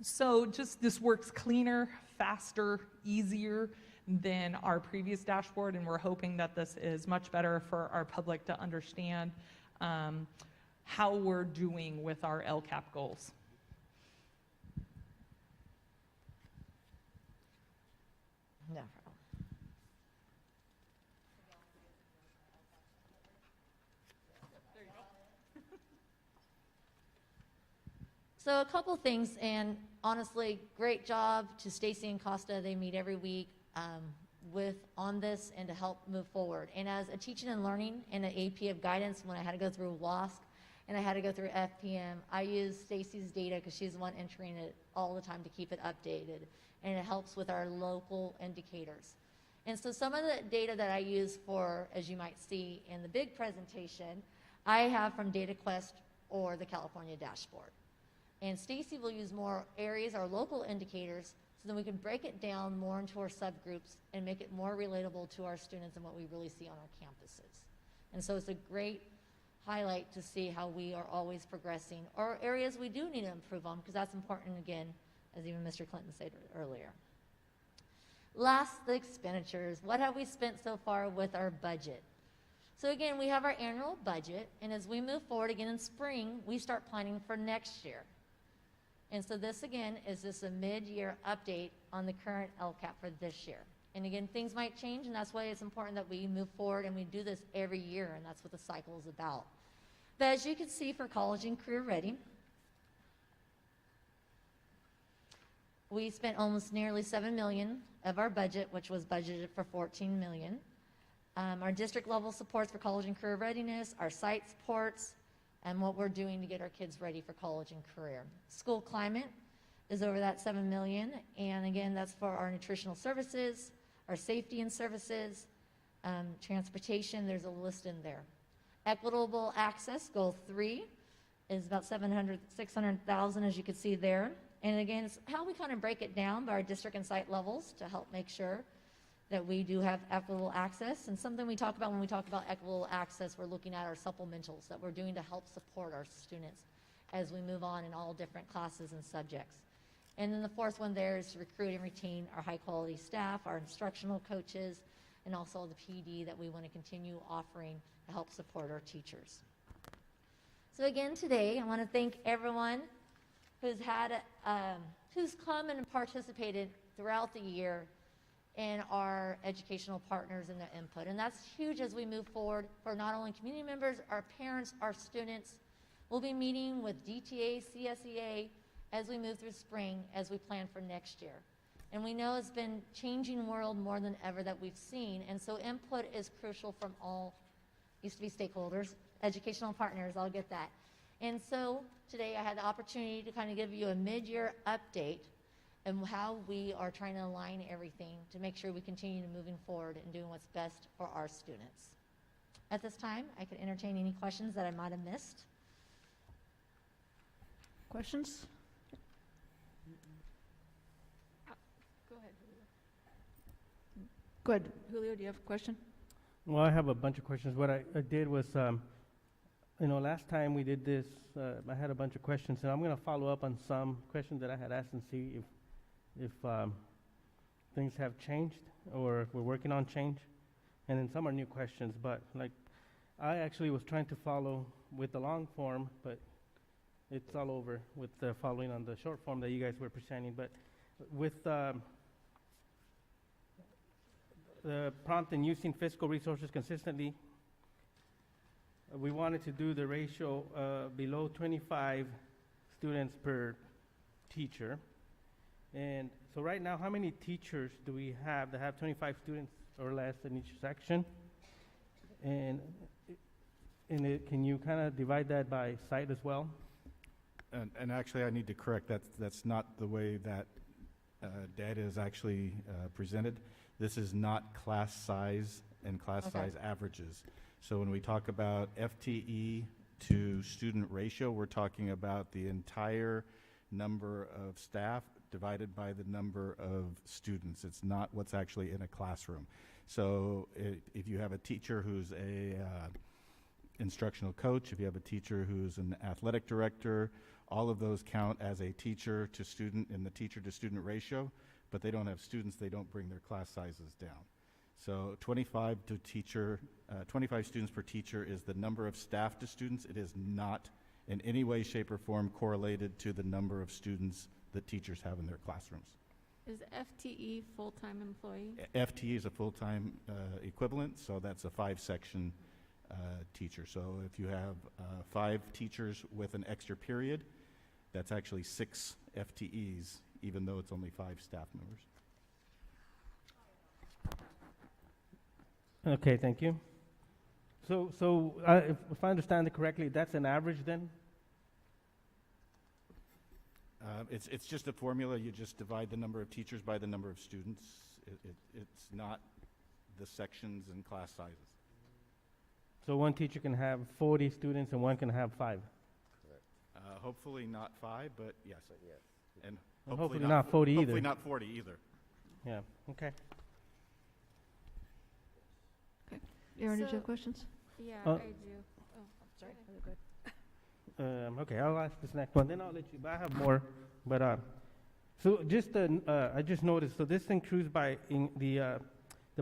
So just this works cleaner, faster, easier than our previous dashboard, and we're hoping that this is much better for our public to understand how we're doing with our LCAP goals. No. So a couple things, and honestly, great job to Stacy and Costa. They meet every week on this and to help move forward. And as a teaching and learning and an AP of guidance, when I had to go through WASC and I had to go through FPM, I use Stacy's data because she's the one entering it all the time to keep it updated. And it helps with our local indicators. And so some of the data that I use for, as you might see in the big presentation, I have from DataQuest or the California dashboard. And Stacy will use more areas, our local indicators, so then we can break it down more into our subgroups and make it more relatable to our students and what we really see on our campuses. And so it's a great highlight to see how we are always progressing, or areas we do need to improve on, because that's important, again, as even Mr. Clinton said earlier. Last, the expenditures. What have we spent so far with our budget? So again, we have our annual budget, and as we move forward again in spring, we start planning for next year. And so this again is just a mid-year update on the current LCAP for this year. And again, things might change, and that's why it's important that we move forward and we do this every year, and that's what the cycle is about. But as you can see for College and Career Ready, we spent almost nearly $7 million of our budget, which was budgeted for $14 million. Our district level supports for college and career readiness, our site supports, and what we're doing to get our kids ready for college and career. School climate is over that $7 million, and again, that's for our nutritional services, our safety and services, transportation, there's a list in there. Equitable access, goal 3, is about $600,000, as you can see there. And again, it's how we kind of break it down by our district and site levels to help make sure that we do have equitable access. And something we talk about when we talk about equitable access, we're looking at our supplementals that we're doing to help support our students as we move on in all different classes and subjects. And then the fourth one there is to recruit and retain our high quality staff, our instructional coaches, and also the PD that we want to continue offering to help support our teachers. So again, today, I want to thank everyone who's come and participated throughout the year, and our educational partners and their input. And that's huge as we move forward for not only community members, our parents, our students. We'll be meeting with DTA, CSEA as we move through spring, as we plan for next year. And we know it's been changing world more than ever that we've seen, and so input is crucial from all, used to be stakeholders, educational partners, I'll get that. And so today I had the opportunity to kind of give you a mid-year update and how we are trying to align everything to make sure we continue to moving forward and doing what's best for our students. At this time, I could entertain any questions that I might have missed. Questions? Go ahead, Julio. Go ahead, Julio, do you have a question? Well, I have a bunch of questions. What I did was, last time we did this, I had a bunch of questions, and I'm going to follow up on some questions that I had asked and see if things have changed or if we're working on change. And then some are new questions, but like I actually was trying to follow with the long form, but it's all over with the following on the short form that you guys were presenting. But with the prompt and using fiscal resources consistently, we wanted to do the ratio below 25 students per teacher. And so right now, how many teachers do we have that have 25 students or less in each section? And can you kind of divide that by site as well? And actually, I need to correct, that's not the way that data is actually presented. This is not class size and class size averages. So when we talk about FTE to student ratio, we're talking about the entire number of staff divided by the number of students. It's not what's actually in a classroom. So if you have a teacher who's a instructional coach, if you have a teacher who's an athletic director, all of those count as a teacher to student in the teacher to student ratio, but they don't have students, they don't bring their class sizes down. So 25 students per teacher is the number of staff to students. It is not in any way, shape, or form correlated to the number of students that teachers have in their classrooms. Is FTE full-time employee? FTE is a full-time equivalent, so that's a 5-section teacher. So if you have 5 teachers with an extra period, that's actually 6 FTEs, even though it's only 5 staff members. Okay, thank you. So if I understand it correctly, that's an average then? It's just a formula. You just divide the number of teachers by the number of students. It's not the sections and class sizes. So one teacher can have 40 students and one can have 5? Hopefully not 5, but yes. And hopefully not 40 either. Hopefully not 40 either. Yeah, okay. Aaron, did you have questions? Yeah, I do. Oh, sorry. Good. Okay, I'll ask this next one, then I'll let you, but I have more. But so just I just noticed, so this increased by the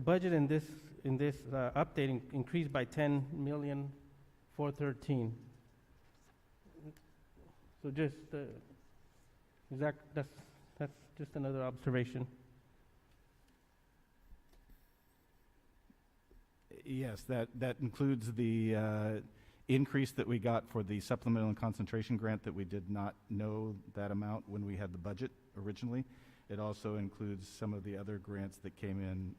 budget in this updating increased by $10,413,000. So just that's just another observation. Yes, that includes the increase that we got for the supplemental and concentration grant that we did not know that amount when we had the budget originally. It also includes some of the other grants that came in.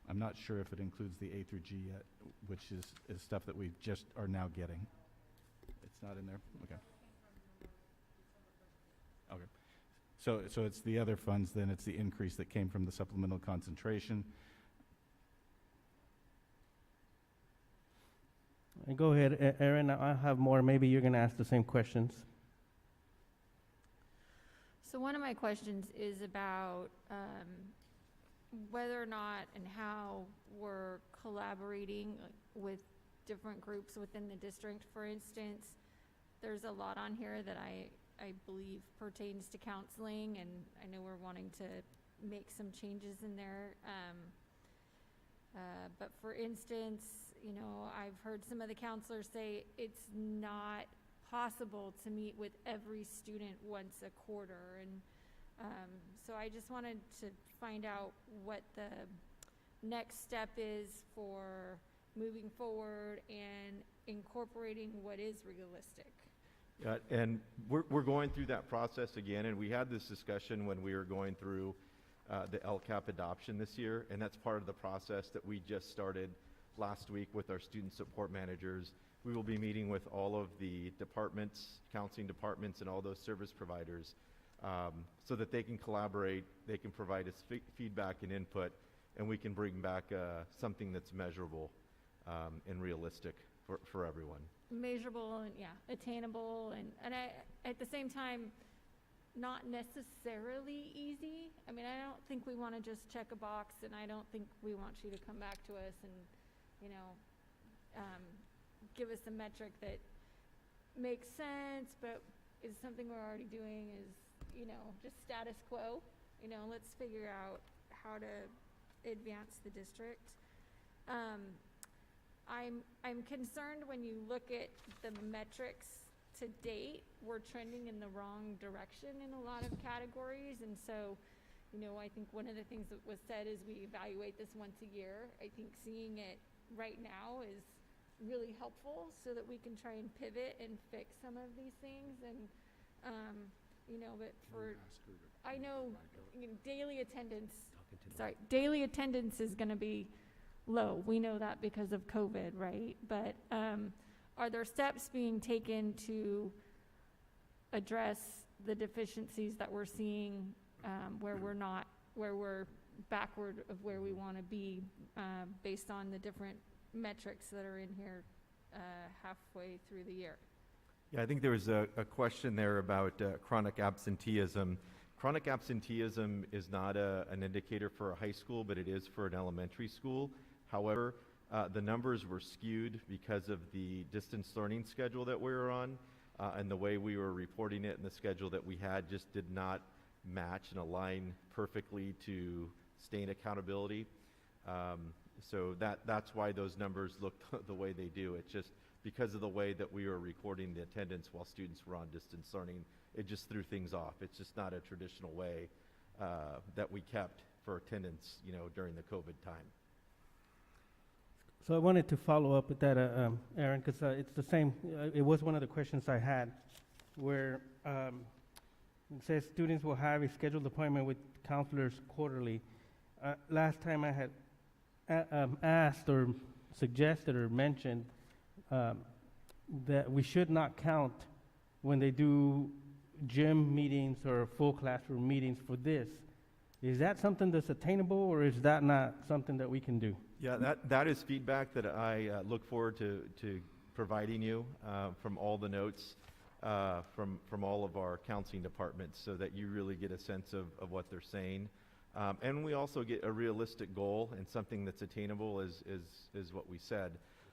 I'm not sure if it includes the A through G yet, which is stuff that we just are now getting. It's not in there? Okay. Okay. So it's the other funds, then it's the increase that came from the supplemental concentration. Go ahead, Aaron. I have more. Maybe you're going to ask the same questions. So one of my questions is about whether or not and how we're collaborating with different groups within the district. For instance, there's a lot on here that I believe pertains to counseling, and I know we're wanting to make some changes in there. But for instance, you know, I've heard some of the counselors say it's not possible to meet with every student once a quarter, and so I just wanted to find out what the next step is for moving forward and incorporating what is realistic. Yeah, and we're going through that process again, and we had this discussion when we were going through the LCAP adoption this year, and that's part of the process that we just started last week with our student support managers. We will be meeting with all of the departments, counseling departments, and all those service providers so that they can collaborate, they can provide us feedback and input, and we can bring back something that's measurable and realistic for everyone. Measurable and, yeah, attainable, and I, at the same time, not necessarily easy. I mean, I don't think we want to just check a box, and I don't think we want you to come back to us and, you know, give us a metric that makes sense, but is something we're already doing, is, you know, just status quo. You know, let's figure out how to advance the district. I'm concerned when you look at the metrics to date, we're trending in the wrong direction in a lot of categories, and so, you know, I think one of the things that was said is we evaluate this once a year. I think seeing it right now is really helpful so that we can try and pivot and fix some of these things, and you know, but for, I know, daily attendance is going to be low. We know that because of COVID, right? But are there steps being taken to address the deficiencies that we're seeing where we're backward of where we want to be based on the different metrics that are in here halfway through the year? Yeah, I think there was a question there about chronic absenteeism. Chronic absenteeism is not an indicator for a high school, but it is for an elementary school. However, the numbers were skewed because of the distance learning schedule that we were on, and the way we were reporting it and the schedule that we had just did not match and align perfectly to state accountability. So that's why those numbers look the way they do. It's just because of the way that we were recording the attendance while students were on distance learning, it just threw things off. It's just not a traditional way that we kept for attendance, during the COVID time. So I wanted to follow up with that, Aaron, because it's the same. It was one of the questions I had, where it says students will have a scheduled appointment with counselors quarterly. Last time I had asked or suggested or mentioned that we should not count when they do gym meetings or full classroom meetings for this. Is that something that's attainable, or is that not something that we can do? Yeah, that is feedback that I look forward to providing you from all the notes from all of our counseling departments, so that you really get a sense of what they're saying. And we also get a realistic goal and something that's attainable is what we said.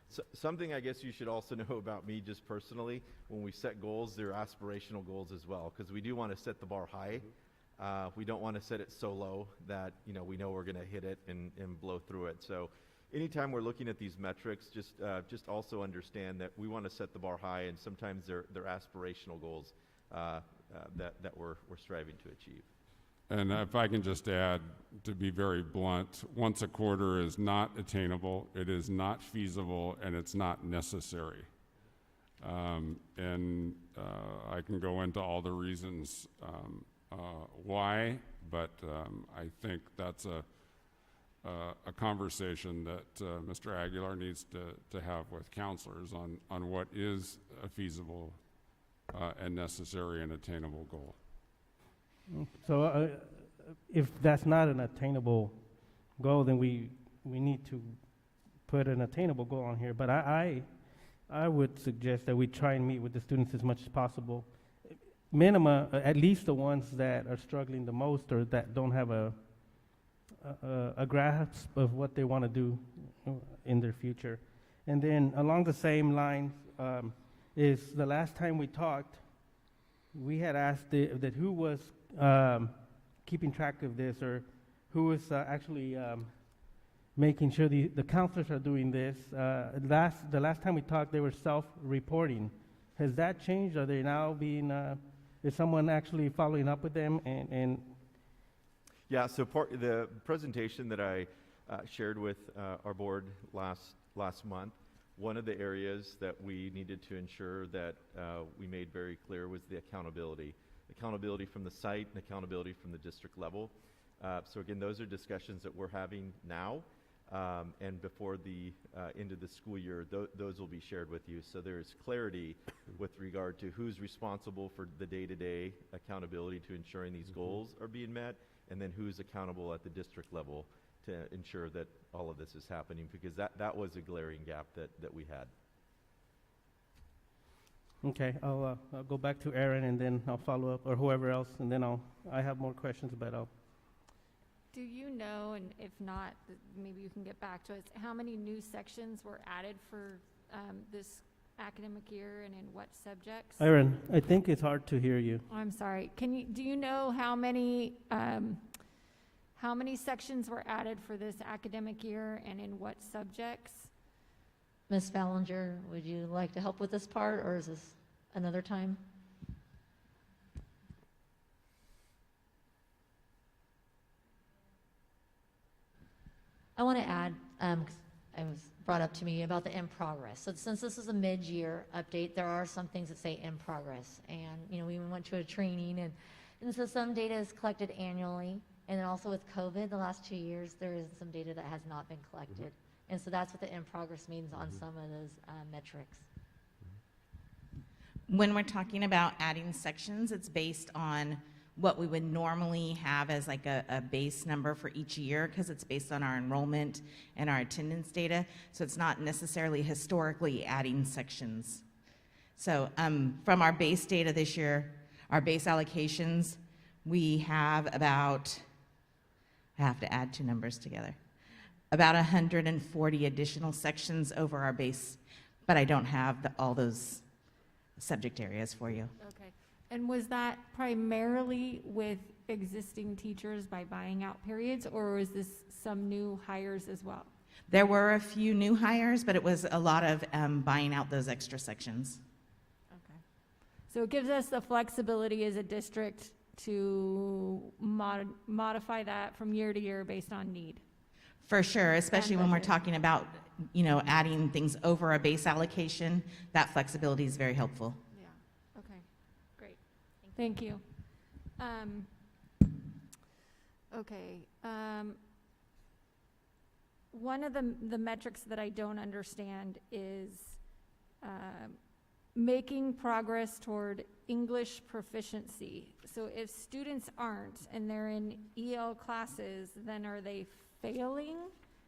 So, something I guess you should also know about me just personally, when we set goals, they're aspirational goals as well, because we do want to set the bar high. We don't want to set it so low that we know we're going to hit it and blow through it. So anytime we're looking at these metrics, just also understand that we want to set the bar high, and sometimes they're aspirational goals that we're striving to achieve. And if I can just add, to be very blunt, once a quarter is not attainable, it is not feasible, and it's not necessary. And I can go into all the reasons why, but I think that's a conversation that Mr. Aguilar needs to have with counselors on what is a feasible and necessary and attainable goal. So if that's not an attainable goal, then we need to put an attainable goal on here. But I would suggest that we try and meet with the students as much as possible. Minima, at least the ones that are struggling the most or that don't have a grasp of what they want to do in their future. And then along the same lines is the last time we talked, we had asked that who was keeping track of this, or who was actually making sure the counselors are doing this. The last time we talked, they were self-reporting. Has that changed? Are they now being, is someone actually following up with them? And Yeah, so the presentation that I shared with our board last month, one of the areas that we needed to ensure that we made very clear was the accountability. Accountability from the site and accountability from the district level. So again, those are discussions that we're having now, and before the end of the school year, those will be shared with you. So there is clarity with regard to who's responsible for the day-to-day accountability to ensuring these goals are being met, and then who's accountable at the district level to ensure that all of this is happening, because that was a glaring gap that we had. okay, I'll go back to Aaron, and then I'll follow up, or whoever else, and then I have more questions, but I'll. Do you know, and if not, maybe you can get back to us, how many new sections were added for this academic year, and in what subjects? Aaron, I think it's hard to hear you. I'm sorry. Do you know how many sections were added for this academic year, and in what subjects? Ms. Ballinger, would you like to help with this part, or is this another time? I want to add, 'cause it was brought up to me about the in progress. So since this is a mid-year update, there are some things that say in progress. And, we went to a training, and so some data is collected annually. And then also with COVID, the last 2 years, there is some data that has not been collected. And so that's what the in progress means on some of those metrics. When we're talking about adding sections, it's based on what we would normally have as like a base number for each year, because it's based on our enrollment and our attendance data. So it's not necessarily historically adding sections. So from our base data this year, our base allocations, we have about, I have to add two numbers together, about 140 additional sections over our base, but I don't have all those subject areas for you. Okay. And was that primarily with existing teachers by buying out periods, or was this some new hires as well? There were a few new hires, but it was a lot of buying out those extra sections. Okay. So it gives us the flexibility as a district to modify that from year to year based on need. For sure, especially when we're talking about, adding things over a base allocation, that flexibility is very helpful. Yeah, okay, great. Thank you. One of the metrics that I don't understand is making progress toward English proficiency. So if students aren't and they're in EL classes, then are they failing?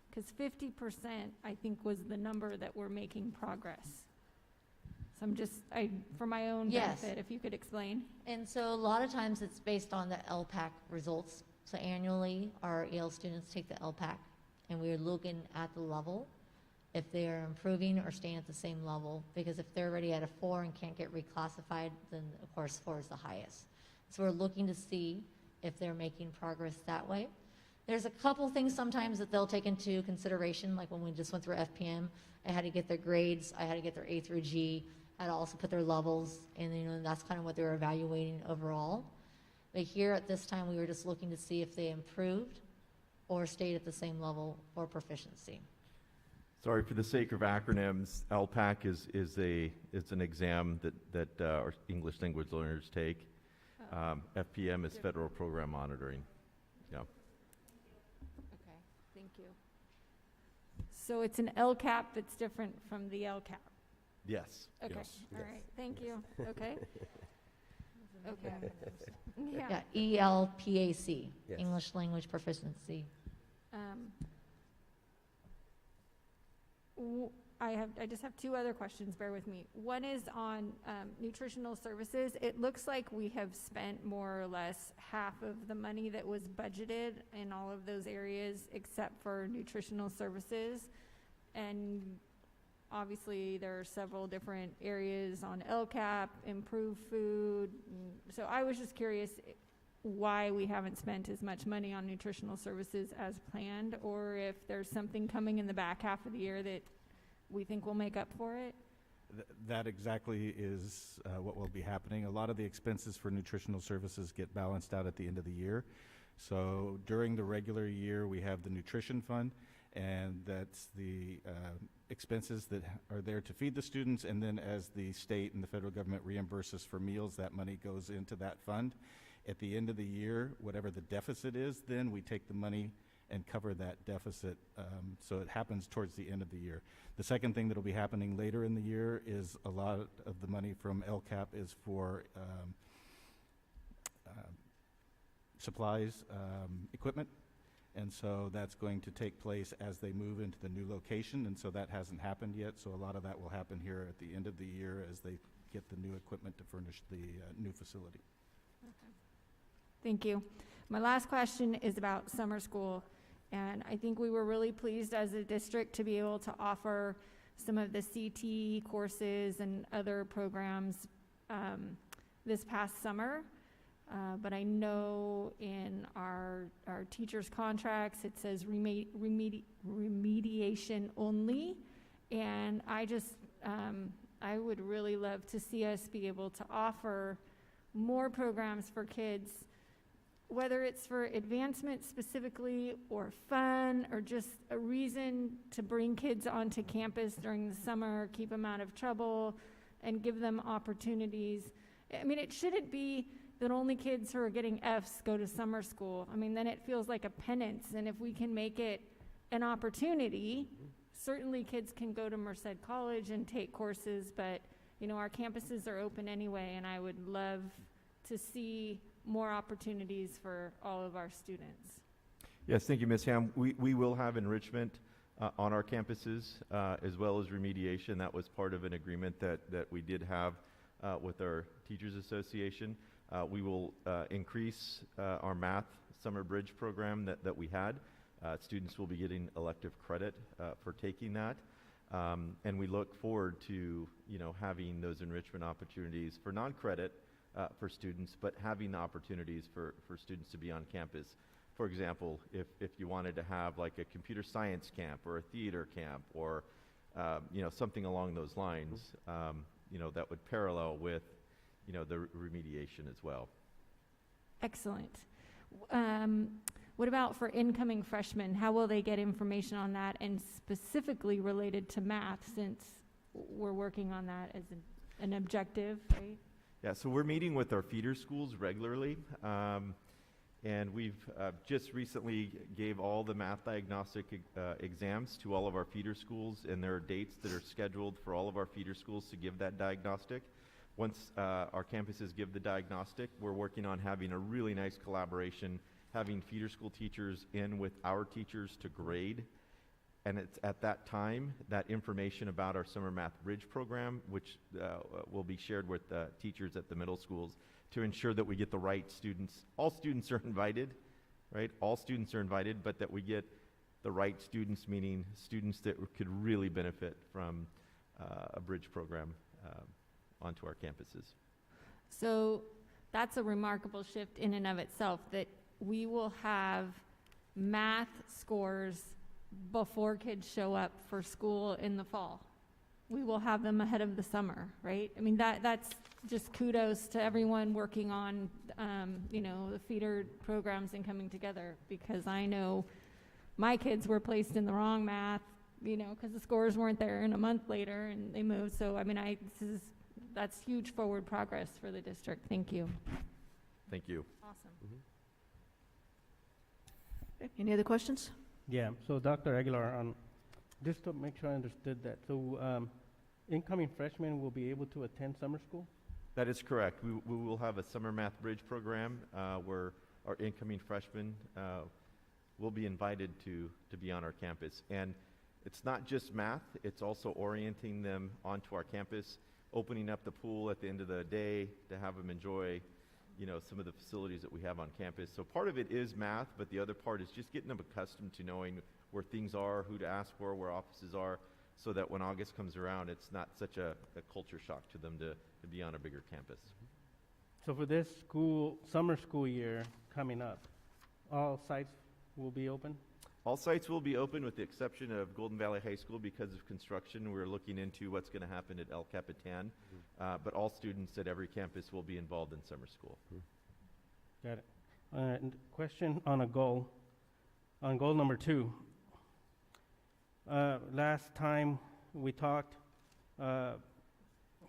Because 50%, I think, was the number that we're making progress. So I'm just, for my own benefit, if you could explain. And so a lot of times it's based on the LPAC results. So annually, our EL students take the LPAC, and we're looking at the level, if they are improving or staying at the same level. Because if they're already at a 4 and can't get reclassified, then of course 4 is the highest. So we're looking to see if they're making progress that way. There's a couple things sometimes that they'll take into consideration, like when we just went through FPM, I had to get their grades, I had to get their A through G, I had to also put their levels, and that's kind of what they were evaluating overall. But here at this time, we were just looking to see if they improved or stayed at the same level for proficiency. Sorry, for the sake of acronyms, LPAC is an exam that our English language learners take. FPM is Federal Program Monitoring. Yeah. Okay, thank you. So it's an LCAP that's different from the LCAP? Yes. Okay, Yes. all right, thank you. Okay. Okay. Yeah, ELPAC, Yes. English Language Proficiency. I just have two other questions, bear with me. One is on nutritional services. It looks like we have spent more or less half of the money that was budgeted in all of those areas except for nutritional services. And obviously there are several different areas on LCAP, improve food. So I was just curious why we haven't spent as much money on nutritional services as planned, or if there's something coming in the back half of the year that we think will make up for it. That exactly is what will be happening. A lot of the expenses for nutritional services get balanced out at the end of the year. So during the regular year, we have the nutrition fund, and that's the expenses that are there to feed the students, and then as the state and the federal government reimburses for meals, that money goes into that fund. At the end of the year, whatever the deficit is, then we take the money and cover that deficit, so it happens towards the end of the year. The second thing that will be happening later in the year is a lot of the money from LCAP is for supplies, equipment, and so that's going to take place as they move into the new location, and so that hasn't happened yet, so a lot of that will happen here at the end of the year as they get the new equipment to furnish the new facility. Okay. Thank you. My last question is about summer school, and I think we were really pleased as a district to be able to offer some of the CT courses and other programs this past summer. But I know in our teachers' contracts it says remediation only, and I would really love to see us be able to offer more programs for kids, whether it's for advancement specifically or fun or just a reason to bring kids onto campus during the summer, keep them out of trouble, and give them opportunities. I mean, it shouldn't be that only kids who are getting Fs go to summer school. I mean, then it feels like a penance, and if we can make it an opportunity certainly kids can go to Merced College and take courses, but, you know, our campuses are open anyway, and I would love to see more opportunities for all of our students. Yes, thank you, Ms. Ham. We will have enrichment on our campuses as well as remediation. That was part of an agreement that we did have with our Teachers Association. We will increase our math summer bridge program that we had. Students will be getting elective credit for taking that. And we look forward to, you know, having those enrichment opportunities for non-credit for students, but having the opportunities for students to be on campus. For example, if you wanted to have like a computer science camp or a theater camp or, you know, something along those lines, you know, that would parallel with, you know, the remediation as well. Excellent. What about for incoming freshmen? How will they get information on that, and specifically related to math, since we're working on that as an objective, right? Yeah, so we're meeting with our feeder schools regularly, and we've just recently gave all the math diagnostic exams to all of our feeder schools, and there are dates that are scheduled for all of our feeder schools to give that diagnostic. Once our campuses give the diagnostic, we're working on having a really nice collaboration, having feeder school teachers in with our teachers to grade. And it's at that time, that information about our summer math bridge program, which will be shared with teachers at the middle schools to ensure that we get the right students. All students are invited, right? All students are invited, but that we get the right students, meaning students that could really benefit from a bridge program onto our campuses. So that's a remarkable shift in and of itself, that we will have math scores before kids show up for school in the fall. We will have them ahead of the summer, right? I mean, that's just kudos to everyone working on, you know, the feeder programs and coming together, because I know my kids were placed in the wrong math, you know, because the scores weren't there, and a month later and they moved. So, I mean, that's huge forward progress for the district. Thank you. Thank you. Awesome. Any other questions? Yeah, so Dr. Aguilar, just to make sure I understood that, so incoming freshmen will be able to attend summer school? That is correct. We will have a summer math bridge program where our incoming freshmen will be invited to be on our campus. And it's not just math, it's also orienting them onto our campus, opening up the pool at the end of the day to have them enjoy, you know, some of the facilities that we have on campus. So part of it is math, but the other part is just getting them accustomed to knowing where things are, who to ask for, where offices are, so that when August comes around, it's not such a culture shock to them to be on a bigger campus. So for this summer school year coming up, all sites will be open? All sites will be open with the exception of Golden Valley High School because of construction. We're looking into what's going to happen at El Capitan, but all students at every campus will be involved in summer school. Got it. And question on goal number 2. Last time we talked,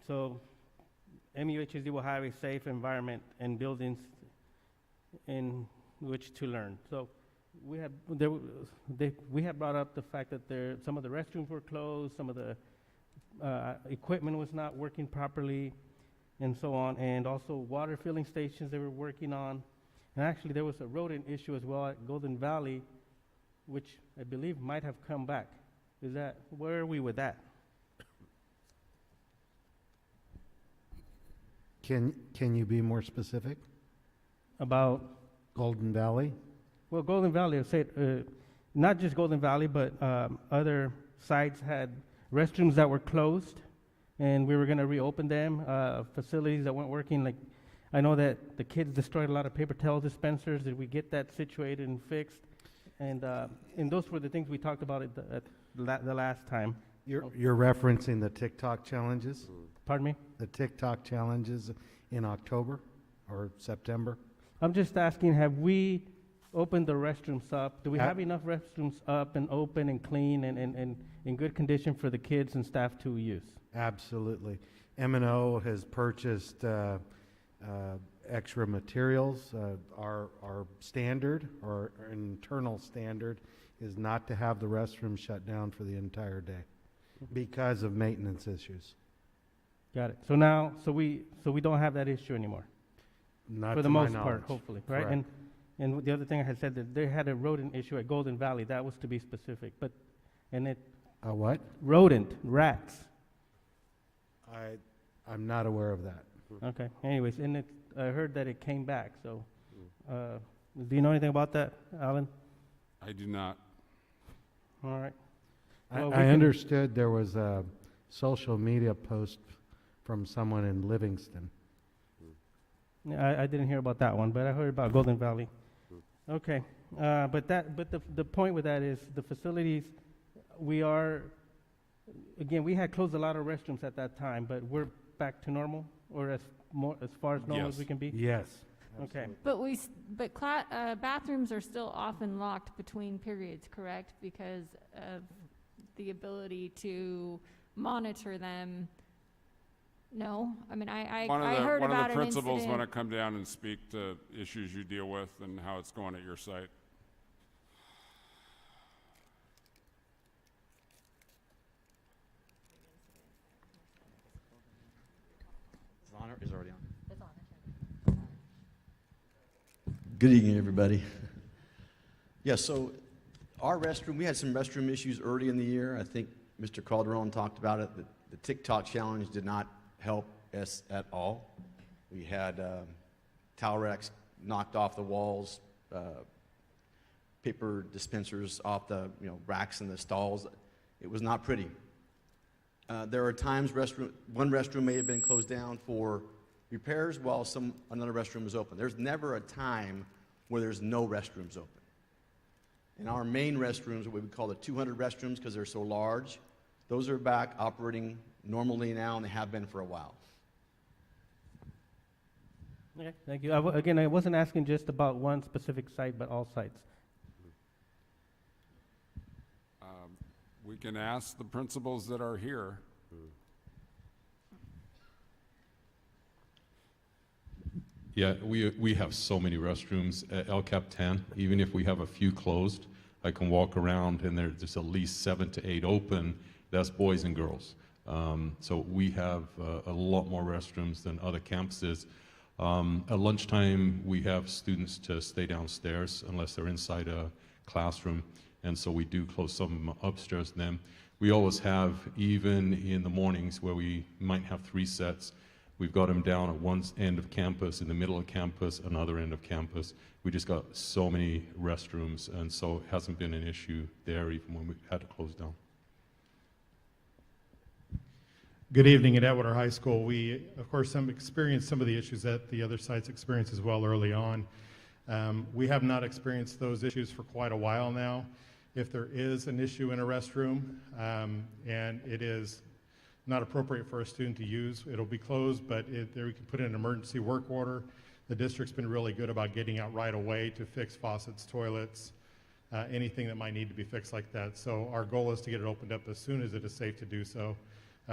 so MUHSD will have a safe environment and buildings in which to learn. So we had brought up the fact that some of the restrooms were closed, some of the equipment was not working properly, and so on, and also water filling stations they were working on. And actually there was a rodent issue as well at Golden Valley, which I believe might have come back. Where are we with that? Can you be more specific? About? Golden Valley? Well, Golden Valley, I said, not just Golden Valley, but other sites had restrooms that were closed, and we were going to reopen them, facilities that weren't working. Like, I know that the kids destroyed a lot of paper towel dispensers. Did we get that situated and fixed? And those were the things we talked about at the last time. You're referencing the TikTok challenges? Pardon me? The TikTok challenges in October or September? I'm just asking, have we opened the restrooms up? Do we have enough restrooms up and open and clean and in good condition for the kids and staff to use? Absolutely. M&O has purchased extra materials. Our standard, our internal standard, is not to have the restroom shut down for the entire day because of maintenance issues. Got it. So now, so we don't have that issue anymore? Not for to the my most part, knowledge. hopefully, right? Correct. And the other thing I had said that they had a rodent issue at Golden Valley. That was to be specific, but A what? rodent, rats. I'm not aware of that. Okay. Anyways, and I heard that it came back. So, do you know anything about that, Alan? I do not. All right. I Well, we I can- understood there was a social media post from someone in Livingston. Yeah, I didn't hear about that one, but I heard about Golden Valley. Okay, but the point with that is the facilities, we had closed a lot of restrooms at that time, but we're back to normal, or as far as normal as Yes. we can be? Yes. Okay. But bathrooms are still often locked between periods, correct? Because of the ability to monitor them. No? I mean, I heard One about of an the principals incident. want to come down and speak to issues you deal with and how it's going at your site. Is already on. It's on. Good evening, everybody. Yeah, so our restroom, we had some restroom issues early in the year. I think Mr. Calderon talked about it. The TikTok challenge did not help us at all. We had towel racks knocked off the walls, paper dispensers off the racks in the stalls. It was not pretty. There are times one restroom may have been closed down for repairs while another restroom is open. There's never a time where there's no restrooms open. And our main restrooms, what we call the 200 restrooms because they're so large, those are back operating normally now, and they have been for a while. Okay, thank you. Again, I wasn't asking just about one specific site, but all sites. We can ask the principals that are here. Yeah, we have so many restrooms at LCAP 10. Even if we have a few closed, I can walk around and there's at least 7 to 8 open. That's boys and girls. So we have a lot more restrooms than other campuses. At lunchtime, we have students to stay downstairs unless they're inside a classroom. And so we do close some of them upstairs. And then we always have, even in the mornings where we might have 3 sets, we've got them down at one end of campus, in the middle of campus, another end of campus. We just got so many restrooms, and so it hasn't been an issue there even when we had to close down. Good evening at Atwater High School. We, of course, experienced some of the issues that the other sites experienced as well early on. We have not experienced those issues for quite a while now. If there is an issue in a restroom and it is not appropriate for a student to use, it'll be closed, but there we can put in an emergency work order. The district's been really good about getting out right away to fix faucets, toilets, anything that might need to be fixed like that. So our goal is to get it opened up as soon as it is safe to do so.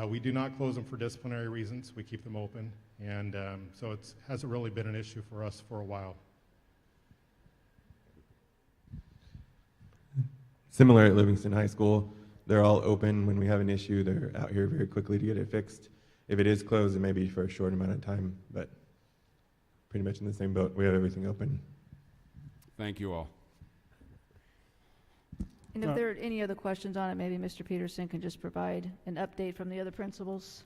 We do not close them for disciplinary reasons. We keep them open, and so it hasn't really been an issue for us for a while. Similar at Livingston High School, they're all open. When we have an issue, they're out here very quickly to get it fixed. If it is closed, it may be for a short amount of time, but pretty much in the same boat. We have everything open. Thank you all. And if there are any other questions on it, maybe Mr. Peterson can just provide an update from the other principals.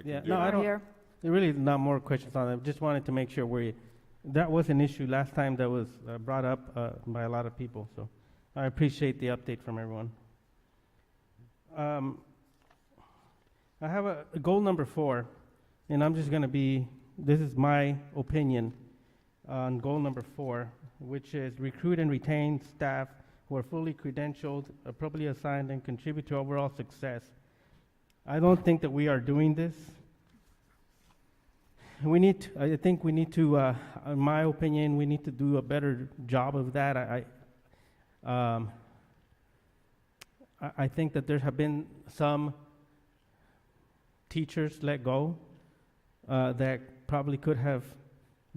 Yeah, no, I don't. Here. There really is not more questions on it. Just wanted to make sure that was an issue last time that was brought up by a lot of people. So I appreciate the update from everyone. I have a goal number 4, and I'm just going to this is my opinion on goal number 4, which is recruit and retain staff who are fully credentialed, appropriately assigned, and contribute to overall success. I don't think that we are doing this. I think we need to, in my opinion, we need to do a better job of that. I think that there have been some teachers let go that probably could have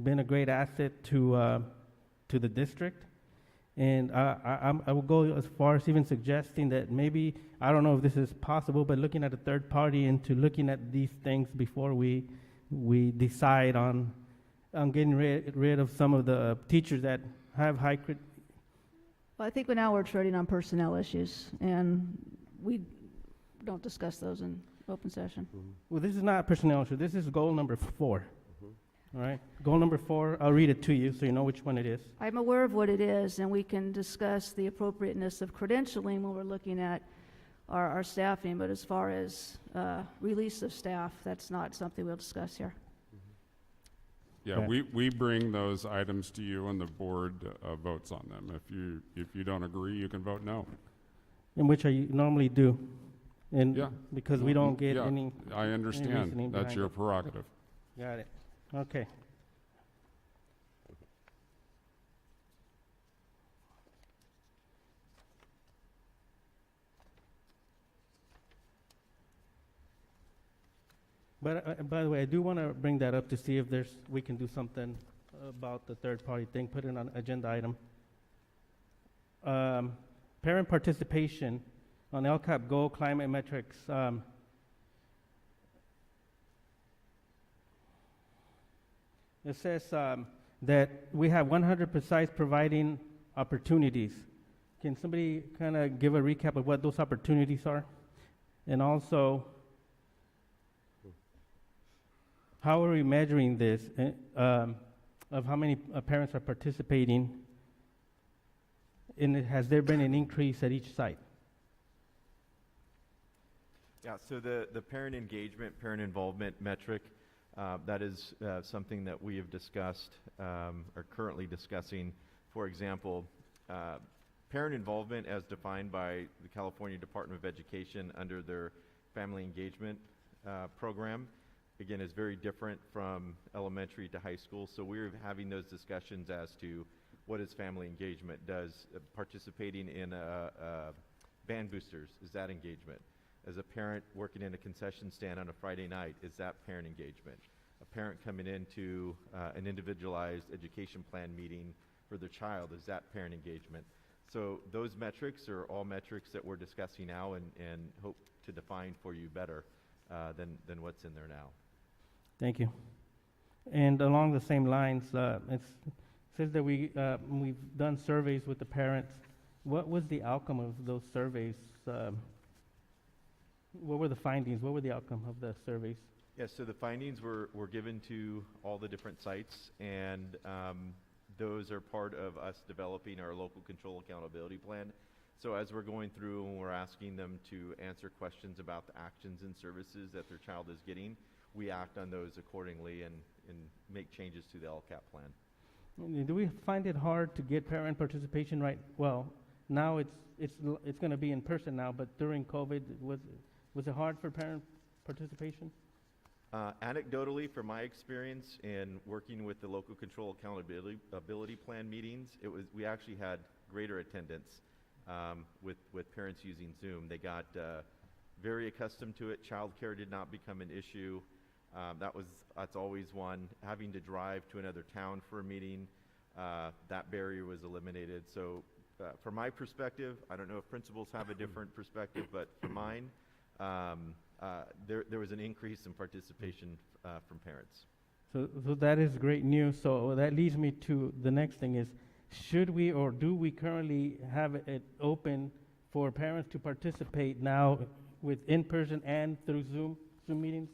been a great asset to the district. And I will go as far as even suggesting that maybe, I don't know if this is possible, but looking at a third party into looking at these things before we decide on getting rid of some of the teachers that have high Well, I think now we're treading on personnel issues, and we don't discuss those in open session. Well, this is not a personnel issue. This is goal number 4. All right? Goal number 4, I'll read it to you so you know which one it is. I'm aware of what it is, and we can discuss the appropriateness of credentialing when we're looking at our staffing, but as far as release of staff, that's not something we'll discuss here. Yeah, we bring those items to you and the board votes on them. If you don't agree, you can vote no. In which I normally do. And Yeah. because we don't get Yeah, any. I any understand. reasoning That's behind your it. prerogative. Got it. Okay. But by the way, I do want to bring that up to see if we can do something about the third-party thing, put it on an agenda item. Parent participation on LCAP Go climate metrics. It says that we have 100 precise providing opportunities. Can somebody kind of give a recap of what those opportunities are? And also, how are we measuring this, of how many parents are participating? And has there been an increase at each site? Yeah, so the parent engagement, parent involvement metric, that is something that we have discussed, or currently discussing. For example, parent involvement as defined by the California Department of Education under their family engagement program, again, is very different from elementary to high school. So we're having those discussions as to what is family engagement. Does participating in band boosters, is that engagement? As a parent working in a concession stand on a Friday night, is that parent engagement? A parent coming into an individualized education plan meeting for their child, is that parent engagement? So those metrics are all metrics that we're discussing now and hope to define for you better than what's in there now. Thank you. And along the same lines, it says that we've done surveys with the parents. What was the outcome of those surveys? What were the findings? What were the outcome of the surveys? Yes, so the findings were given to all the different sites, and those are part of us developing our local control accountability plan. So as we're going through and we're asking them to answer questions about the actions and services that their child is getting, we act on those accordingly and make changes to the LCAP plan. Do we find it hard to get parent participation right? Well, now it's going to be in person now, but during COVID, was it hard for parent participation? Anecdotally, from my experience in working with the local control accountability plan meetings, we actually had greater attendance with parents using Zoom. They got very accustomed to it. Childcare did not become an issue. That's always one. Having to drive to another town for a meeting, that barrier was eliminated. So from my perspective, I don't know if principals have a different perspective, but from mine, there was an increase in participation from parents. So that is great news. So that leads me to the next thing is, should we or do we currently have it open for parents to participate now with in-person and through Zoom meetings?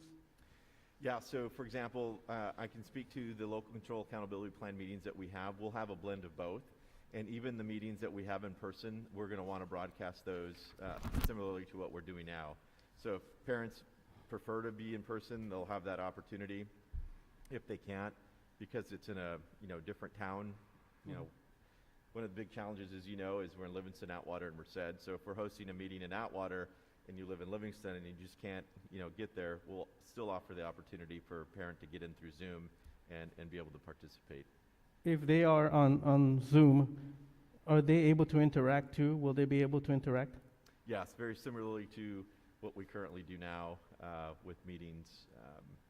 Yeah, so for example, I can speak to the local control accountability plan meetings that we have. We'll have a blend of both. And even the meetings that we have in person, we're going to want to broadcast those similarly to what we're doing now. So if parents prefer to be in person, they'll have that opportunity. If they can't, because it's in a different town, one of the big challenges, as you know, is we're in Livingston, Atwater, and Merced. So if we're hosting a meeting in Atwater and you live in Livingston and you just can't get there, we'll still offer the opportunity for a parent to get in through Zoom and be able to participate. If they are on Zoom, are they able to interact too? Will they be able to interact? Yes, very similarly to what we currently do now with meetings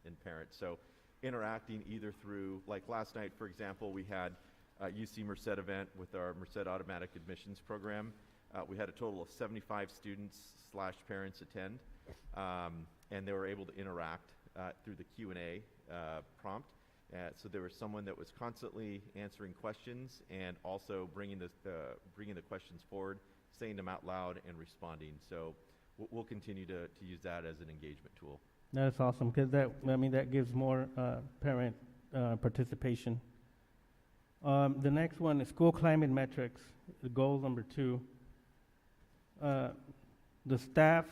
and parents. So interacting either through, like last night, for example, we had UC Merced event with our Merced Automatic Admissions Program. We had a total of 75 students/parents attend, and they were able to interact through the Q&A prompt. So there was someone that was constantly answering questions and also bringing the questions forward, saying them out loud and responding. So we'll continue to use that as an engagement tool. That's awesome, because that gives more parent participation. The next one is school climate metrics, goal number 2. The staff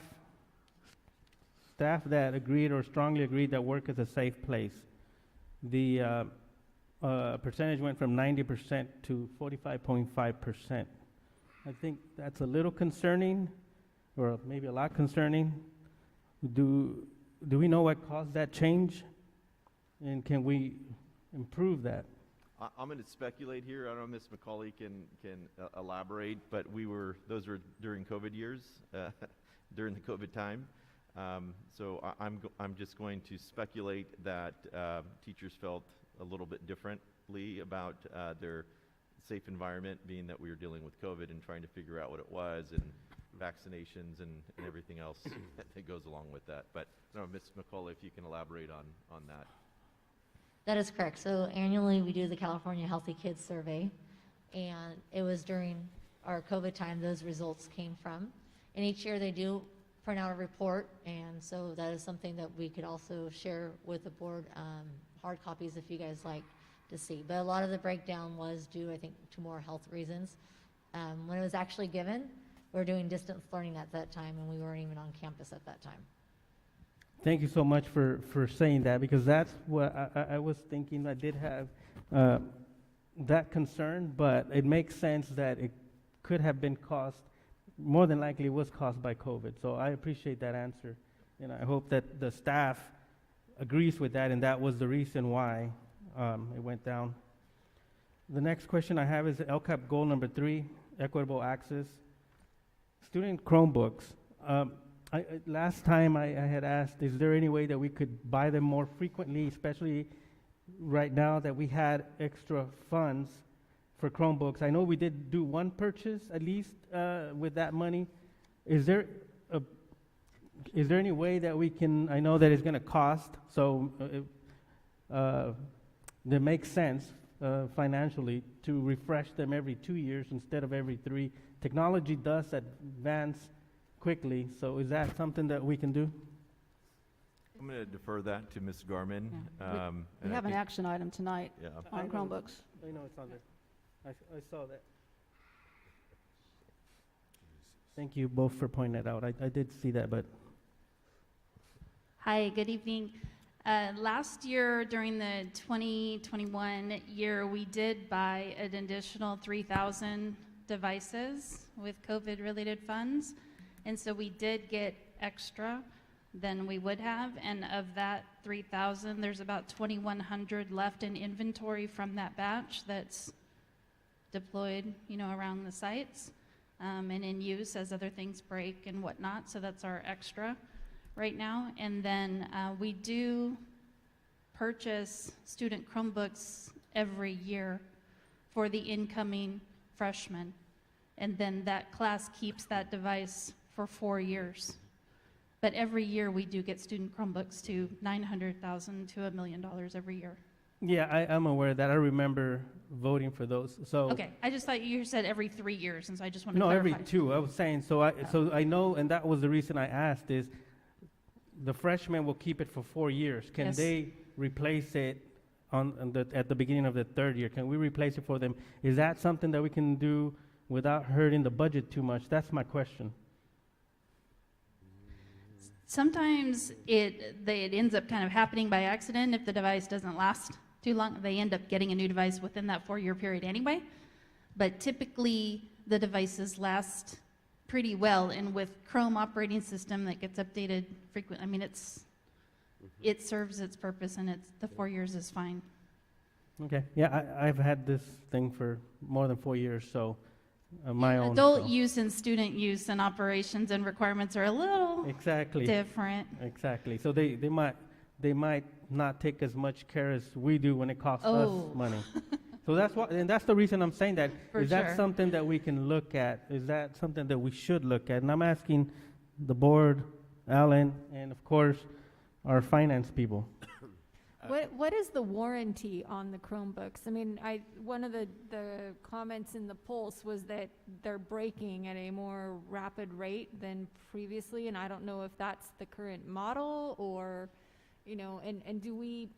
that agreed or strongly agreed that work is a safe place. The percentage went from 90% to 45.5%. I think that's a little concerning, or maybe a lot concerning. Do we know what caused that change? And can we improve that? I'm going to speculate here. I don't know if Ms. McCauley can elaborate, but those were during COVID years, during the COVID time. So I'm just going to speculate that teachers felt a little bit differently about their safe environment, being that we were dealing with COVID and trying to figure out what it was, and vaccinations and everything else that goes along with that. But I don't know, Ms. McCauley, if you can elaborate on that. That is correct. So annually, we do the California Healthy Kids Survey, and it was during our COVID time those results came from. And each year they do print out a report, and so that is something that we could also share with the board, hard copies if you guys like to see. But a lot of the breakdown was due, I think, to more health reasons. When it was actually given, we were doing distance learning at that time, and we weren't even on campus at that time. Thank you so much for saying that, because that's what I was thinking. I did have that concern, but it makes sense that it could have been caused, more than likely it was caused by COVID. So I appreciate that answer, and I hope that the staff agrees with that, and that was the reason why it went down. The next question I have is LCAP goal number 3, equitable access. Student Chromebooks. Last time I had asked, is there any way that we could buy them more frequently, especially right now that we had extra funds for Chromebooks? I know we did do one purchase at least with that money. Is there any way that we can, I know that it's going to cost, so that makes sense financially to refresh them every 2 years instead of every 3. Technology does advance quickly, so is that something that we can do? I'm going to defer that to Ms. Garman. Yeah. We have an action item tonight on Chromebooks. I know it's on there. I saw that. Thank you both for pointing that out. I did see that, but. Hi, good evening. Last year, during the 2021 year, we did buy an additional 3,000 devices with COVID-related funds. And so we did get extra than we would have. And of that 3,000, there's about 2,100 left in inventory from that batch that's deployed, around the sites and in use as other things break and whatnot. So that's our extra right now. And then we do purchase student Chromebooks every year for the incoming freshmen. And then that class keeps that device for 4 years. But every year we do get student Chromebooks to $900,000 to $1 million every year. Yeah, I'm aware of that. I remember voting for those. So okay, I just thought you said every 3 years, and so I just wanted to no, clarify. every 2. I was saying so. I know, and that was the reason I asked. Is the freshmen will keep it for 4 years? Can Yes. they replace it at the beginning of the 3rd year? Can we replace it for them? Is that something that we can do without hurting the budget too much? That's my question. Sometimes it ends up kind of happening by accident. If the device doesn't last too long, they end up getting a new device within that 4-year period anyway. But typically, the devices last pretty well. And with Chrome operating system that gets updated frequently, I mean, it serves its purpose, and the 4 years is fine. Okay. Yeah, I've had this thing for more than 4 years, so my own. Adult use and student use and operations and requirements are a little different. Exactly. So they might not take as much care as we do when it costs us money. So that's what, and that's the reason I'm saying that. For Is that sure. something that we can look at? Is that something that we should look at? And I'm asking the board, Alan, and of course, our finance people. What is the warranty on the Chromebooks? I mean, one of the comments in the Pulse was that they're breaking at a more rapid rate than previously, and I don't know if that's the current model or, you know, and do we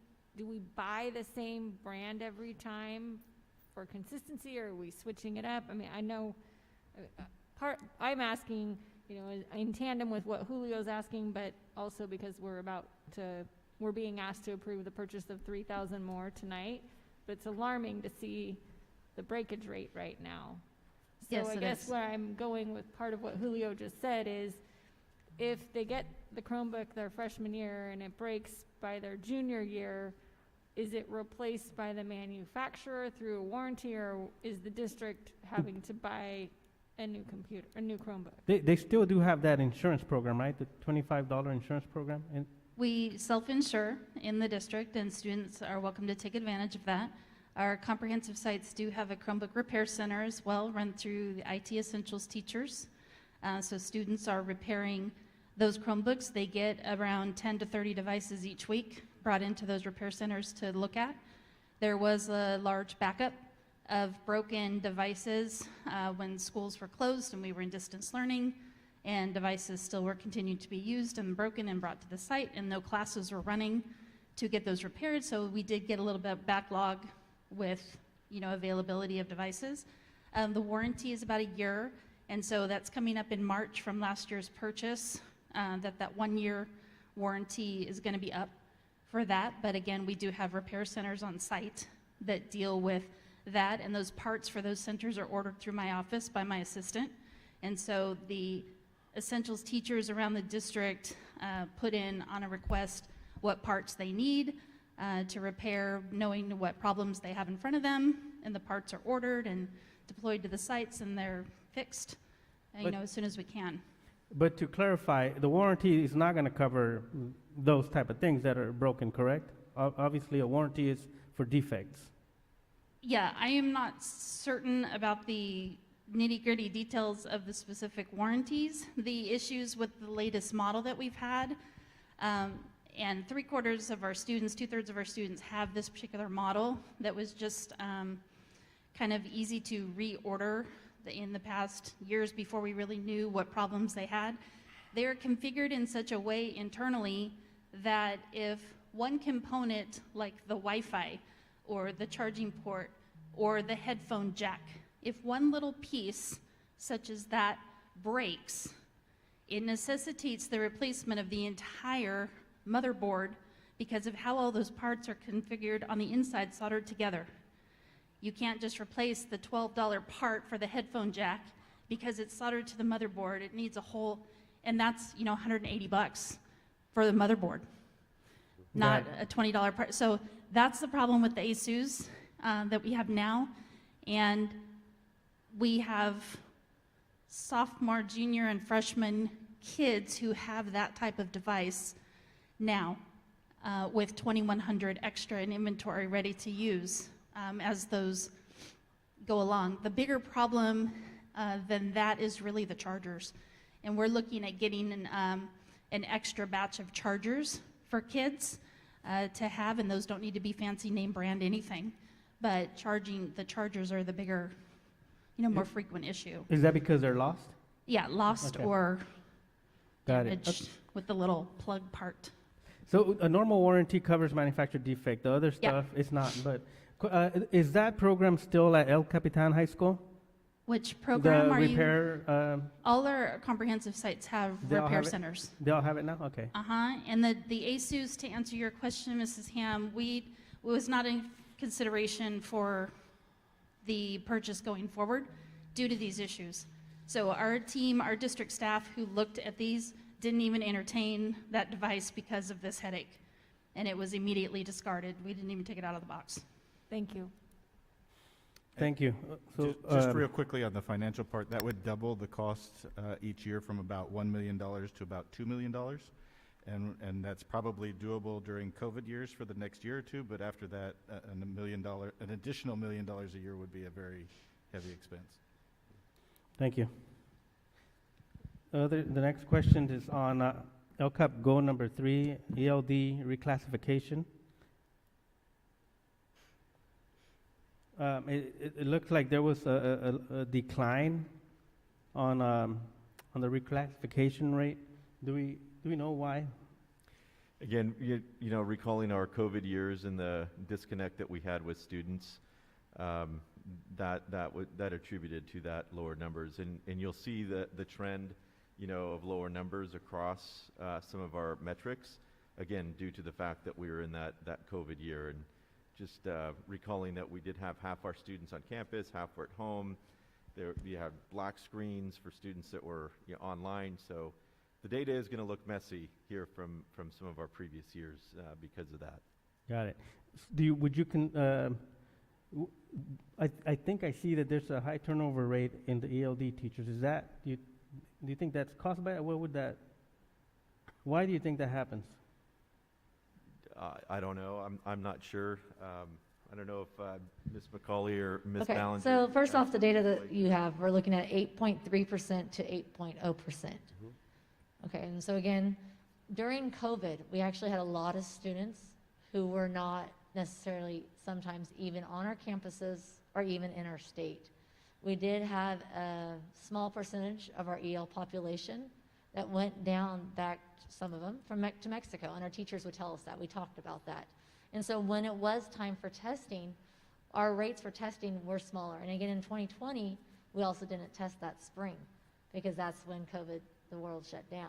buy the same brand every time for consistency, or are we switching it up? I mean, I know I'm asking, you know, in tandem with what Julio's asking, but also because we're being asked to approve the purchase of 3,000 more tonight, but it's alarming to see the breakage rate right now. So Yes, I it guess is. where I'm going with part of what Julio just said is, if they get the Chromebook their freshman year and it breaks by their junior year, is it replaced by the manufacturer through a warranty, or is the district having to buy a new Chromebook? They still do have that insurance program, right? The $25 insurance program? And We self-insure in the district, and students are welcome to take advantage of that. Our comprehensive sites do have a Chromebook repair center as well, run through the IT Essentials teachers. So students are repairing those Chromebooks. They get around 10 to 30 devices each week brought into those repair centers to look at. There was a large backup of broken devices when schools were closed and we were in distance learning, and devices still were continuing to be used and broken and brought to the site, and no classes were running to get those repaired. So we did get a little bit of backlog with, you know, availability of devices. The warranty is about a year, and so that's coming up in March from last year's purchase, that 1 year warranty is going to be up for that. But again, we do have repair centers on site that deal with that, and those parts for those centers are ordered through my office by my assistant. And so the Essentials teachers around the district put in on a request what parts they need to repair, knowing what problems they have in front of them, and the parts are ordered and deployed to the sites, and they're fixed, you know, as soon as we can. But to clarify, the warranty is not going to cover those type of things that are broken, correct? Obviously, a warranty is for defects. Yeah, I am not certain about the nitty-gritty details of the specific warranties. The issues with the latest model that we've had, and 3/4 of our students, 2/3 of our students have this particular model that was just kind of easy to reorder in the past years before we really knew what problems they had. They're configured in such a way internally that if one component, like the Wi-Fi or the charging port or the headphone jack, if one little piece such as that breaks, it necessitates the replacement of the entire motherboard because of how all those parts are configured on the inside, soldered together. You can't just replace the $12 part for the headphone jack because it's soldered to the motherboard. It needs a whole, and that's, you know, $180 for the motherboard, not a $20 part. So that's the problem with the ASUS that we have now. And we have sophomore, junior, and freshman kids who have that type of device now with 2,100 extra in inventory ready to use as those go along. The bigger problem than that is really the chargers. And we're looking at getting an extra batch of chargers for kids to have, and those don't need to be fancy name brand anything. But the chargers are the bigger, you know, more frequent issue. Is that because they're lost? Yeah, lost Okay. or Got it. damaged with the little plug part. So a normal warranty covers manufacturer defect. The other Yeah. stuff it's not. But is that program still at El Capitan High School? Which program the are repair, all our comprehensive sites have they all repair have it? centers. They all have it now? Okay. And the ASUS, to answer your question, Mrs. Ham, it was not in consideration for the purchase going forward due to these issues. So our team, our district staff who looked at these didn't even entertain that device because of this headache. And it was immediately discarded. We didn't even take it out of the box. Thank you. Thank you. So, Just real quickly on the financial part, that would double the cost each year from about $1 million to about $2 million. and that's probably doable during COVID years for the next year or two, but after that, an additional $1 million a year would be a very heavy expense. Thank you. The next question is on LCAP goal number 3, ELD reclassification. It looks like there was a decline on the reclassification rate. Do we know why? Again, you know, recalling our COVID years and the disconnect that we had with students, that attributed to that lower numbers, and you'll see the trend, you know, of lower numbers across some of our metrics, again, due to the fact that we were in that COVID year. And just recalling that we did have half our students on campus, half were at home. You have black screens for students that were, you know, online. So the data is going to look messy here from some of our previous years because of that. Got it. I think I see that there's a high turnover rate in the ELD teachers. Is that, do you think that's caused by it? Why do you think that happens? I don't know. I'm not sure. I don't know if Ms. McCauley or Ms. Okay, Ballinger. so first off, the data that you have, we're looking at 8.3% to 8.0%. Okay, and so again, during COVID, we actually had a lot of students who were not necessarily sometimes even on our campuses or even in our state. We did have a small percentage of our EL population that went down back, some of them, to Mexico, and our teachers would tell us that. We talked about that. And so when it was time for testing, our rates for testing were smaller. And again, in 2020, we also didn't test that spring because that's when COVID, the world shut down.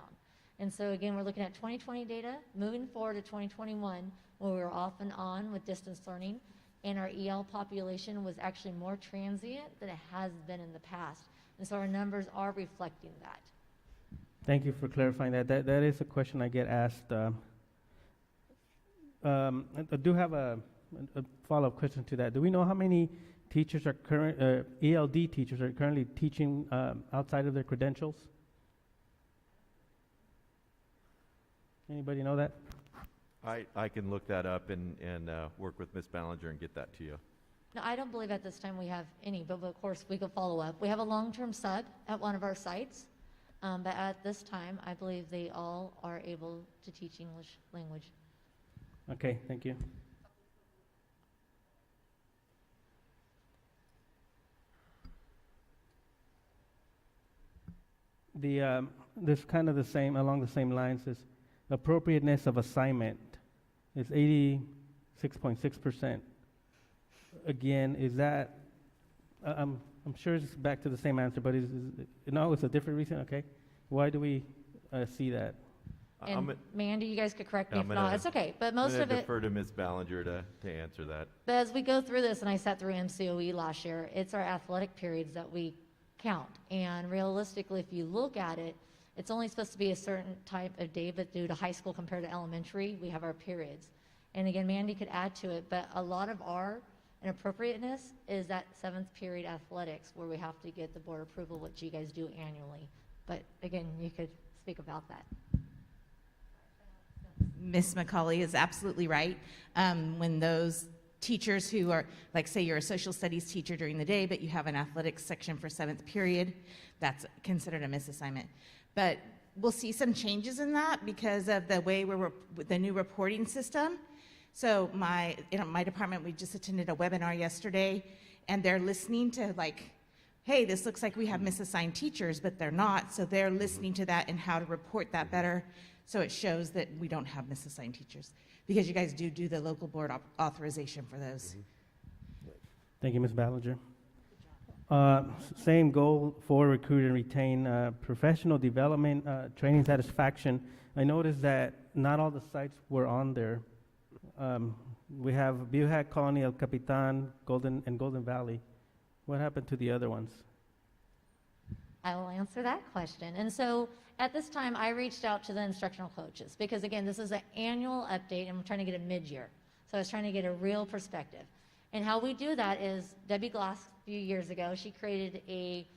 And so again, we're looking at 2020 data, moving forward to 2021, when we were off and on with distance learning, and our EL population was actually more transient than it has been in the past. And so our numbers are reflecting that. Thank you for clarifying that. That is a question I get asked. I do have a follow-up question to that. Do we know how many teachers are ELD teachers are currently teaching outside of their credentials? Anybody know that? I can look that up and work with Ms. Ballinger and get that to you. No, I don't believe at this time we have any, but of course we could follow up. We have a long-term sub at one of our sites, but at this time, I believe they all are able to teach English language. Okay, thank you. This kind of along the same lines is appropriateness of assignment. It's 86.6%. Again, is that, I'm sure it's back to the same answer, but it's a different reason, okay? Why do we see that? And Mandy, you guys could correct me if not. It's okay, but most of it. Defer to Ms. Ballinger to answer that. But as we go through this, and I sat through MCOE last year, it's our athletic periods that we count. And realistically, if you look at it, it's only supposed to be a certain type of day, but due to high school compared to elementary, we have our periods. And again, Mandy could add to it, but a lot of our inappropriateness is that 7th period athletics where we have to get the board approval, which you guys do annually. But again, you could speak about that. Ms. McCauley is absolutely right. When those teachers who are, like say you're a social studies teacher during the day, but you have an athletics section for 7th period, that's considered a misassignment. But we'll see some changes in that because of the way the new reporting system. So my department, we just attended a webinar yesterday, and they're listening to like, hey, this looks like we have misassigned teachers, but they're not. So they're listening to that and how to report that better. So it shows that we don't have misassigned teachers because you guys do the local board authorization for those. Thank you, Ms. Ballinger. Same goal for recruit and retain professional development, training satisfaction. I noticed that not all the sites were on there. We have Buhac, Colony, El Capitan, Golden Valley. What happened to the other ones? I will answer that question. And so at this time, I reached out to the instructional coaches because, again, this is an annual update, and I'm trying to get a mid-year. So I was trying to get a real perspective. And how we do that is Debbie Glass, a few years ago, she created a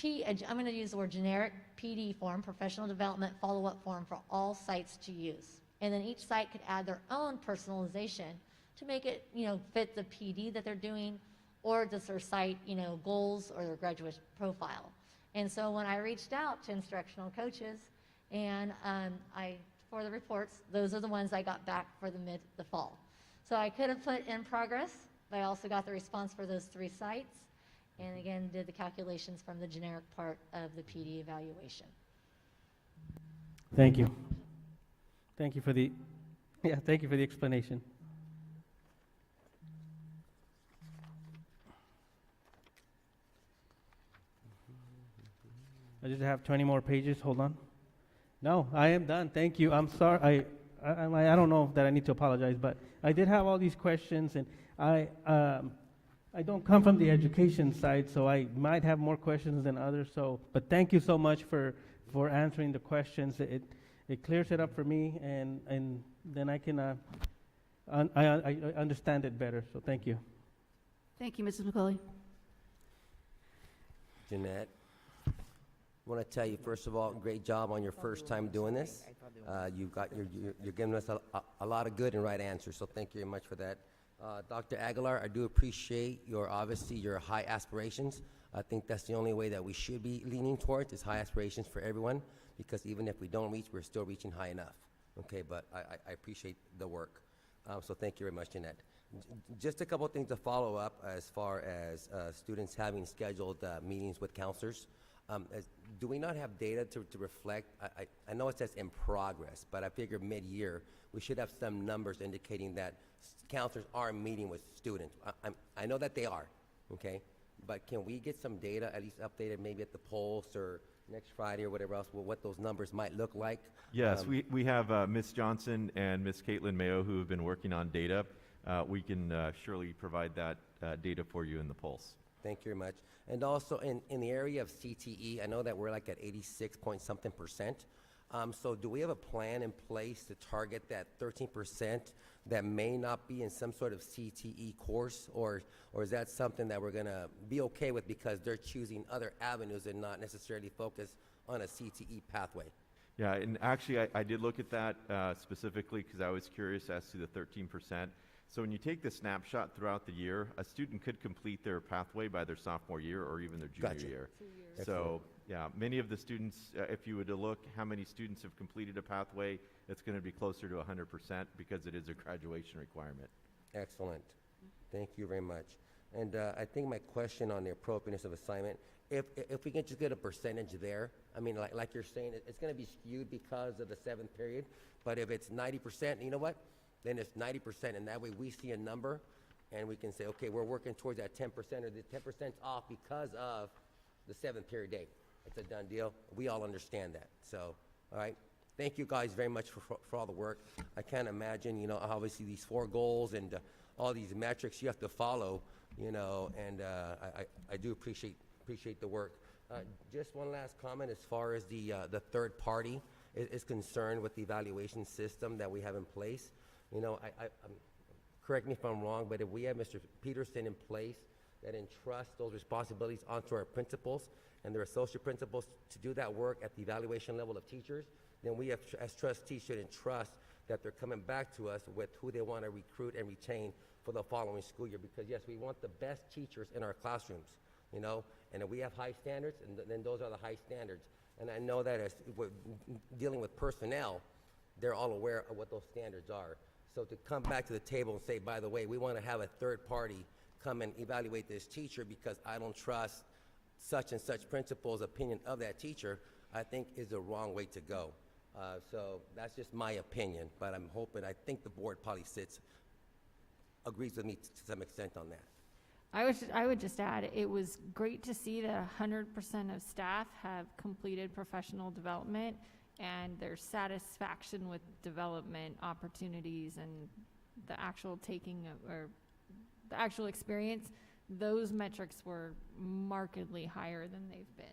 I'm going to use the word generic PD form, professional development follow-up form for all sites to use. And then each site could add their own personalization to make it, fit the PD that they're doing, or does their site, goals or their graduate profile. And so when I reached out to instructional coaches and for the reports, those are the ones I got back for the fall. So I could have put in progress, but I also got the response for those 3 sites. And again, did the calculations from the generic part of the PD evaluation. Thank you. Thank you for the explanation. I just have 20 more pages. Hold on. No, I am done. Thank you. I'm sorry. I don't know that I need to apologize, but I did have all these questions, and I don't come from the education side, so I might have more questions than others. But thank you so much for answering the questions. It clears it up for me, and then I can I understand it better. So thank you. Thank you, Mrs. McCauley. Jeanette, I want to tell you, first of all, great job on your first time doing this. You're giving us a lot of good and right answers, so thank you very much for that. Dr. Aguilar, I do appreciate your high aspirations. I think that's the only way that we should be leaning towards is high aspirations for everyone, because even if we don't reach, we're still reaching high enough. Okay, but I appreciate the work. So thank you very much, Jeanette. Just a couple of things to follow up as far as students having scheduled meetings with counselors. Do we not have data to reflect? I know it says in progress, but I figure mid-year we should have some numbers indicating that counselors are meeting with students. I know that they are, okay? But can we get some data, at least updated maybe at the Pulse or next Friday or whatever else, what those numbers might look like? Yes, we have Ms. Johnson and Ms. Caitlin Mayo who have been working on data. We can surely provide that data for you in the Pulse. Thank you very much. And also in the area of CTE, I know that we're like at 86-point-something%. So do we have a plan in place to target that 13% that may not be in some sort of CTE course, or is that something that we're going to be okay with because they're choosing other avenues and not necessarily focus on a CTE pathway? Yeah, and actually I did look at that specifically because I was curious as to the 13%. So when you take the snapshot throughout the year, a student could complete their pathway by their sophomore year or even their junior year. So yeah, many of the students, if you were to look how many students have completed a pathway, it's going to be closer to 100% because it is a graduation requirement. Excellent. Thank you very much. And I think my question on the appropriateness of assignment, if we can just get a percentage there, I mean, like you're saying, it's going to be skewed because of the 7th period, but if it's 90%, you know what? Then it's 90%, and that way we see a number, and we can say, okay, we're working towards that 10%, or the 10%'s off because of the 7th period date. It's a done deal. We all understand that. So, all right. Thank you guys very much for all the work. I can't imagine, obviously these 4 goals and all these metrics you have to follow, and I do appreciate the work. Just one last comment as far as the third party is concerned with the evaluation system that we have in place. Correct me if I'm wrong, but if we have Mr. Peterson in place that entrusts those responsibilities onto our principals and their associate principals to do that work at the evaluation level of teachers, then we have, as trustees, should entrust that they're coming back to us with who they want to recruit and retain for the following school year. Because yes, we want the best teachers in our classrooms, and if we have high standards, and then those are the high standards. And I know that as we're dealing with personnel, they're all aware of what those standards are. So to come back to the table and say, by the way, we want to have a third party come and evaluate this teacher because I don't trust such and such principal's opinion of that teacher, I think is the wrong way to go. So that's just my opinion, but I think the board probably agrees with me to some extent on that. I would just add, it was great to see that 100% of staff have completed professional development and their satisfaction with development opportunities and the actual or the actual experience. Those metrics were markedly higher than they've been.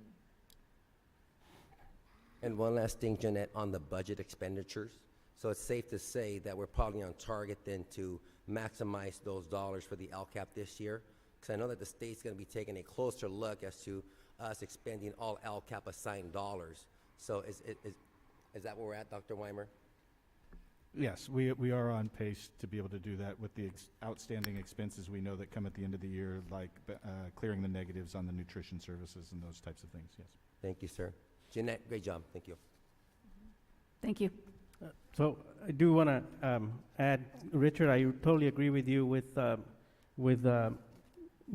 And one last thing, Jeanette, on the budget expenditures. So it's safe to say that we're probably on target then to maximize those dollars for the LCAP this year, because I know that the state's going to be taking a closer look as to us expending all LCAP assigned dollars. So is that where we're at, Dr. Weimer? Yes, we are on pace to be able to do that with the outstanding expenses we know that come at the end of the year, like clearing the negatives on the nutrition services and those types of things, yes. Thank you, sir. Jeanette, great job. Thank you. Thank you. So I do want to add, Richard, I totally agree with you with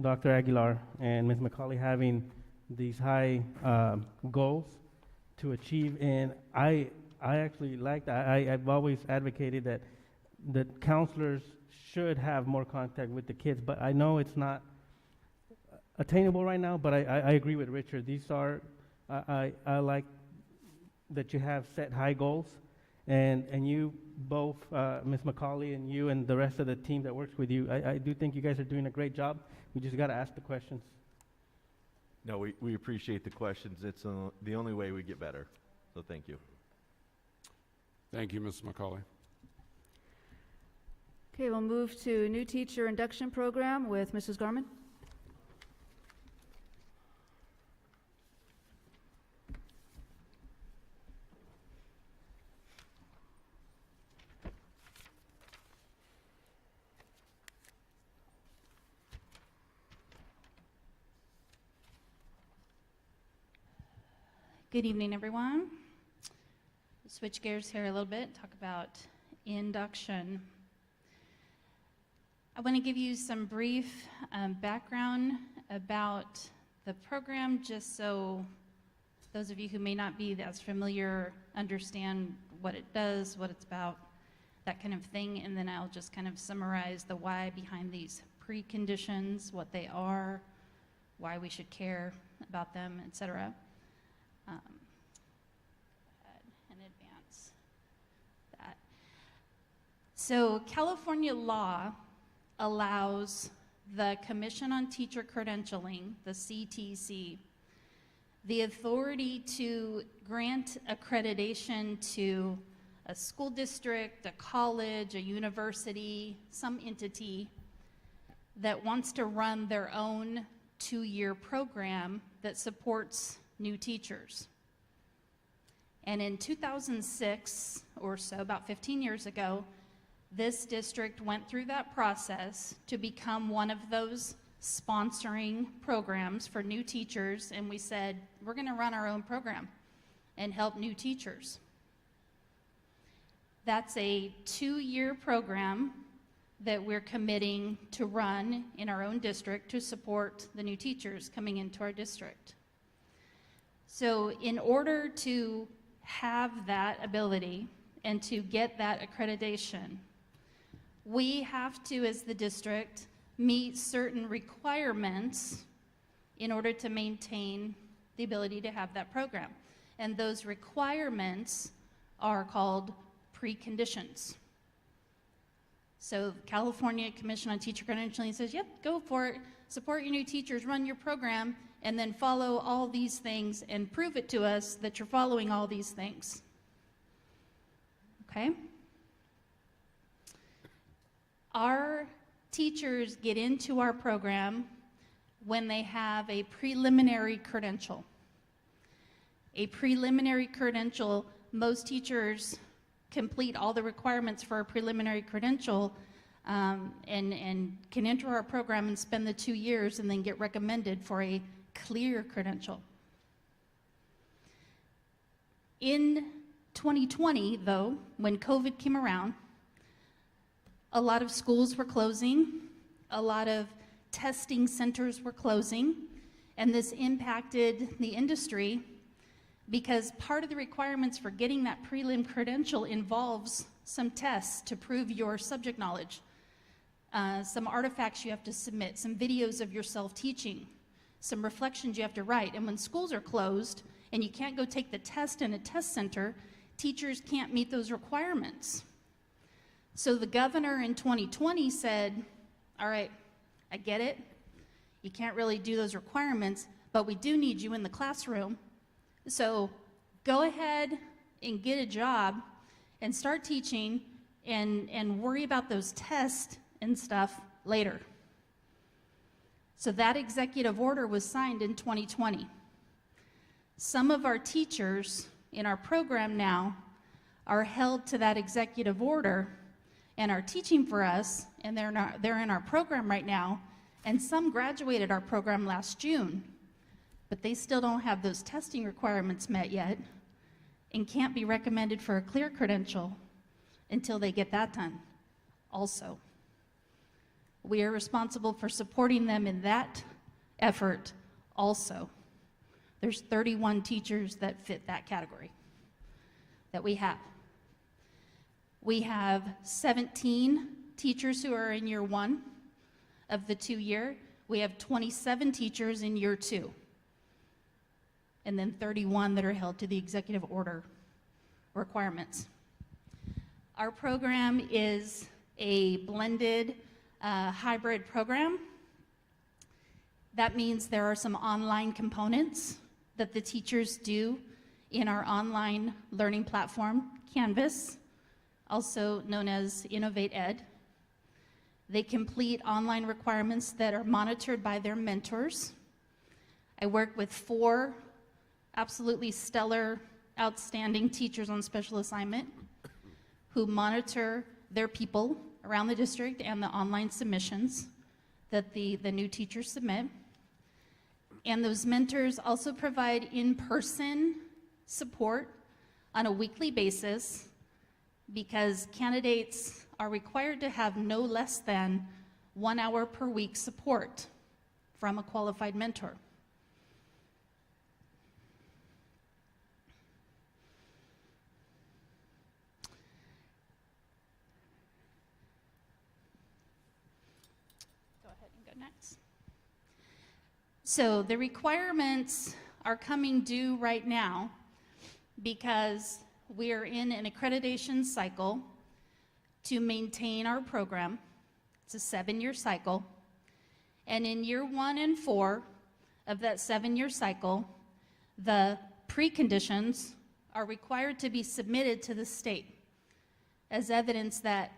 Dr. Aguilar and Ms. McCauley having these high goals to achieve, and I actually like that. I've always advocated that counselors should have more contact with the kids, but I know it's not attainable right now, but I agree with Richard. These are, I like that you have set high goals, and you both, Ms. McCauley and you and the rest of the team that works with you, I do think you guys are doing a great job. We just got to ask the questions. No, we appreciate the questions. It's the only way we get better. So thank you. Thank you, Ms. McCauley. Okay, we'll move to new teacher induction program with Mrs. Garman. Good evening, everyone. Switch gears here a little bit, talk about induction. I want to give you some brief background about the program, just so those of you who may not be as familiar understand what it does, what it's about, that kind of thing, and then I'll just kind of summarize the why behind these preconditions, what they are, why we should care about them, etc. And advance that. So California law allows the Commission on Teacher Credentialing, the CTC, the authority to grant accreditation to a school district, a college, a university, some entity that wants to run their own 2-year program that supports new teachers. And in 2006 or so, about 15 years ago, this district went through that process to become one of those sponsoring programs for new teachers, and we said, we're going to run our own program and help new teachers. That's a 2-year program that we're committing to run in our own district to support the new teachers coming into our district. So in order to have that ability and to get that accreditation, we have to, as the district, meet certain requirements in order to maintain the ability to have that program. And those requirements are called preconditions. So California Commission on Teacher Credentialing says, yep, go for it, support your new teachers, run your program, and then follow all these things and prove it to us that you're following all these things. Okay? Our teachers get into our program when they have a preliminary credential. A preliminary credential, most teachers complete all the requirements for a preliminary credential and can enter our program and spend the 2 years and then get recommended for a clear credential. In 2020, though, when COVID came around, a lot of schools were closing, a lot of testing centers were closing, and this impacted the industry because part of the requirements for getting that prelim credential involves some tests to prove your subject knowledge, some artifacts you have to submit, some videos of yourself teaching, some reflections you have to write. And when schools are closed and you can't go take the test in a test center, teachers can't meet those requirements. So the governor in 2020 said, all right, I get it. You can't really do those requirements, but we do need you in the classroom. So go ahead and get a job and start teaching and worry about those tests and stuff later. So that executive order was signed in 2020. Some of our teachers in our program now are held to that executive order and are teaching for us, and they're in our program right now, and some graduated our program last June, but they still don't have those testing requirements met yet and can't be recommended for a clear credential until they get that done also. We are responsible for supporting them in that effort also. There's 31 teachers that fit that category that we have. We have 17 teachers who are in year 1 of the 2-year. We have 27 teachers in year 2. And then 31 that are held to the executive order requirements. Our program is a blended hybrid program. That means there are some online components that the teachers do in our online learning platform, Canvas, also known as Innovate Ed. They complete online requirements that are monitored by their mentors. I work with 4 absolutely stellar, outstanding teachers on special assignment who monitor their people around the district and the online submissions that the new teachers submit. And those mentors also provide in-person support on a weekly basis, because candidates are required to have no less than 1 hour per week support from a qualified mentor. Go ahead and go next. So the requirements are coming due right now because we are in an accreditation cycle to maintain our program. It's a 7-year cycle. And in year 1 and 4 of that 7-year cycle, the preconditions are required to be submitted to the state as evidence that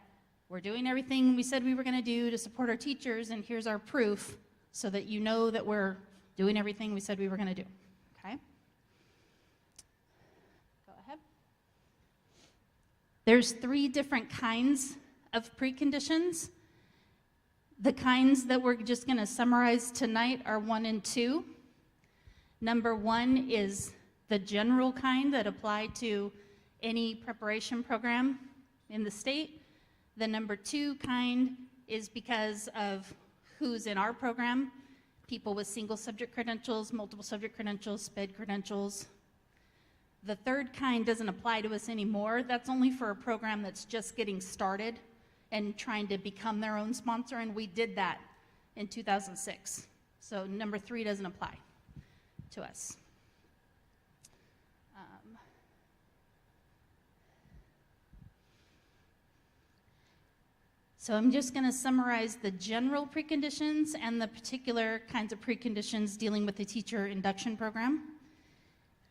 we're doing everything we said we were going to do to support our teachers, and here's our proof so that you know that we're doing everything we said we were going to do. Okay? Go ahead. There's 3 different kinds of preconditions. The kinds that we're just going to summarize tonight are 1 and 2. Number 1 is the general kind that apply to any preparation program in the state. The number 2 kind is because of who's in our program, people with single subject credentials, multiple subject credentials, SPED credentials. The 3rd kind doesn't apply to us anymore. That's only for a program that's just getting started and trying to become their own sponsor, and we did that in 2006. So number 3 doesn't apply to us. So I'm just going to summarize the general preconditions and the particular kinds of preconditions dealing with the teacher induction program.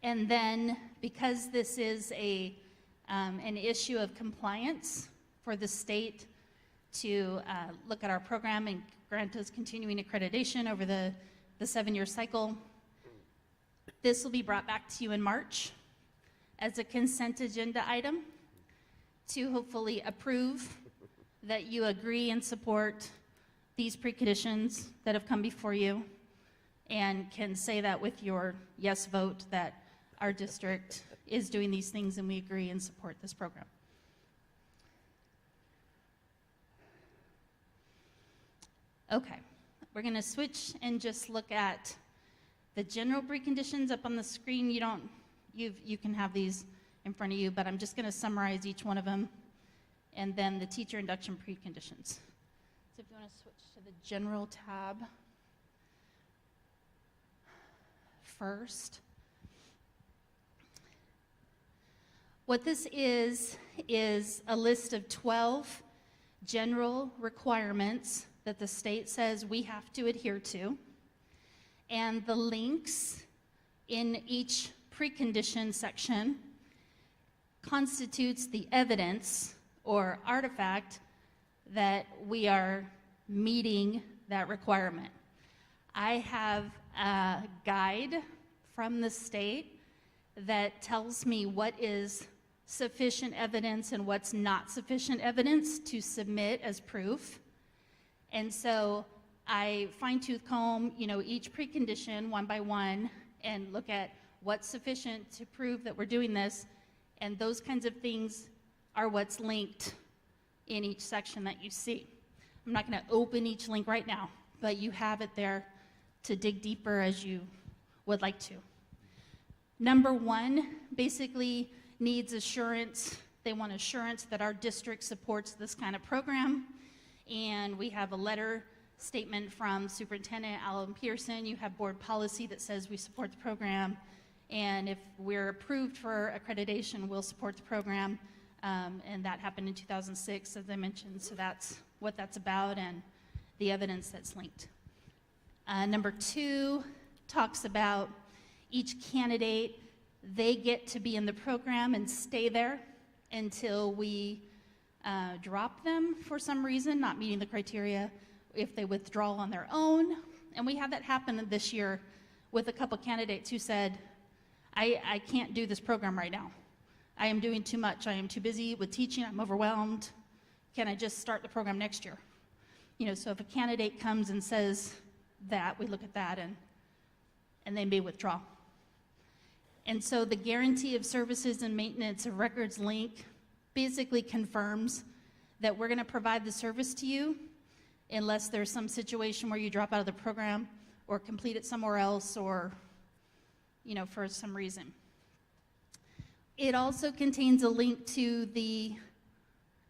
And then, because this is an issue of compliance for the state to look at our program and grant us continuing accreditation over the 7-year cycle, this will be brought back to you in March as a consent agenda item to hopefully approve that you agree and support these preconditions that have come before you, and can say that with your yes vote that our district is doing these things and we agree and support this program. Okay, we're going to switch and just look at the general preconditions up on the screen. You can have these in front of you, but I'm just going to summarize each one of them, and then the teacher induction preconditions. So if you want to switch to the general tab first. What this is a list of 12 general requirements that the state says we have to adhere to, and the links in each precondition section constitutes the evidence or artifact that we are meeting that requirement. I have a guide from the state that tells me what is sufficient evidence and what's not sufficient evidence to submit as proof. And so I fine-tooth comb, each precondition one by one and look at what's sufficient to prove that we're doing this. And those kinds of things are what's linked in each section that you see. I'm not going to open each link right now, but you have it there to dig deeper as you would like to. Number one basically needs assurance. They want assurance that our district supports this kind of program. And we have a letter statement from Superintendent Alan Pearson. You have board policy that says we support the program. And if we're approved for accreditation, we'll support the program. And that happened in 2006, as I mentioned. So that's what that's about and the evidence that's linked. Number two talks about each candidate. They get to be in the program and stay there until we drop them for some reason, not meeting the criteria, if they withdraw on their own. And we had that happen this year with a couple candidates who said, I can't do this program right now. I am doing too much. I am too busy with teaching. I'm overwhelmed. Can I just start the program next year? So if a candidate comes and says that, we look at that and they may withdraw. And so the guarantee of services and maintenance of records link basically confirms that we're going to provide the service to you unless there's some situation where you drop out of the program or complete it somewhere else or, for some reason. It also contains a link to the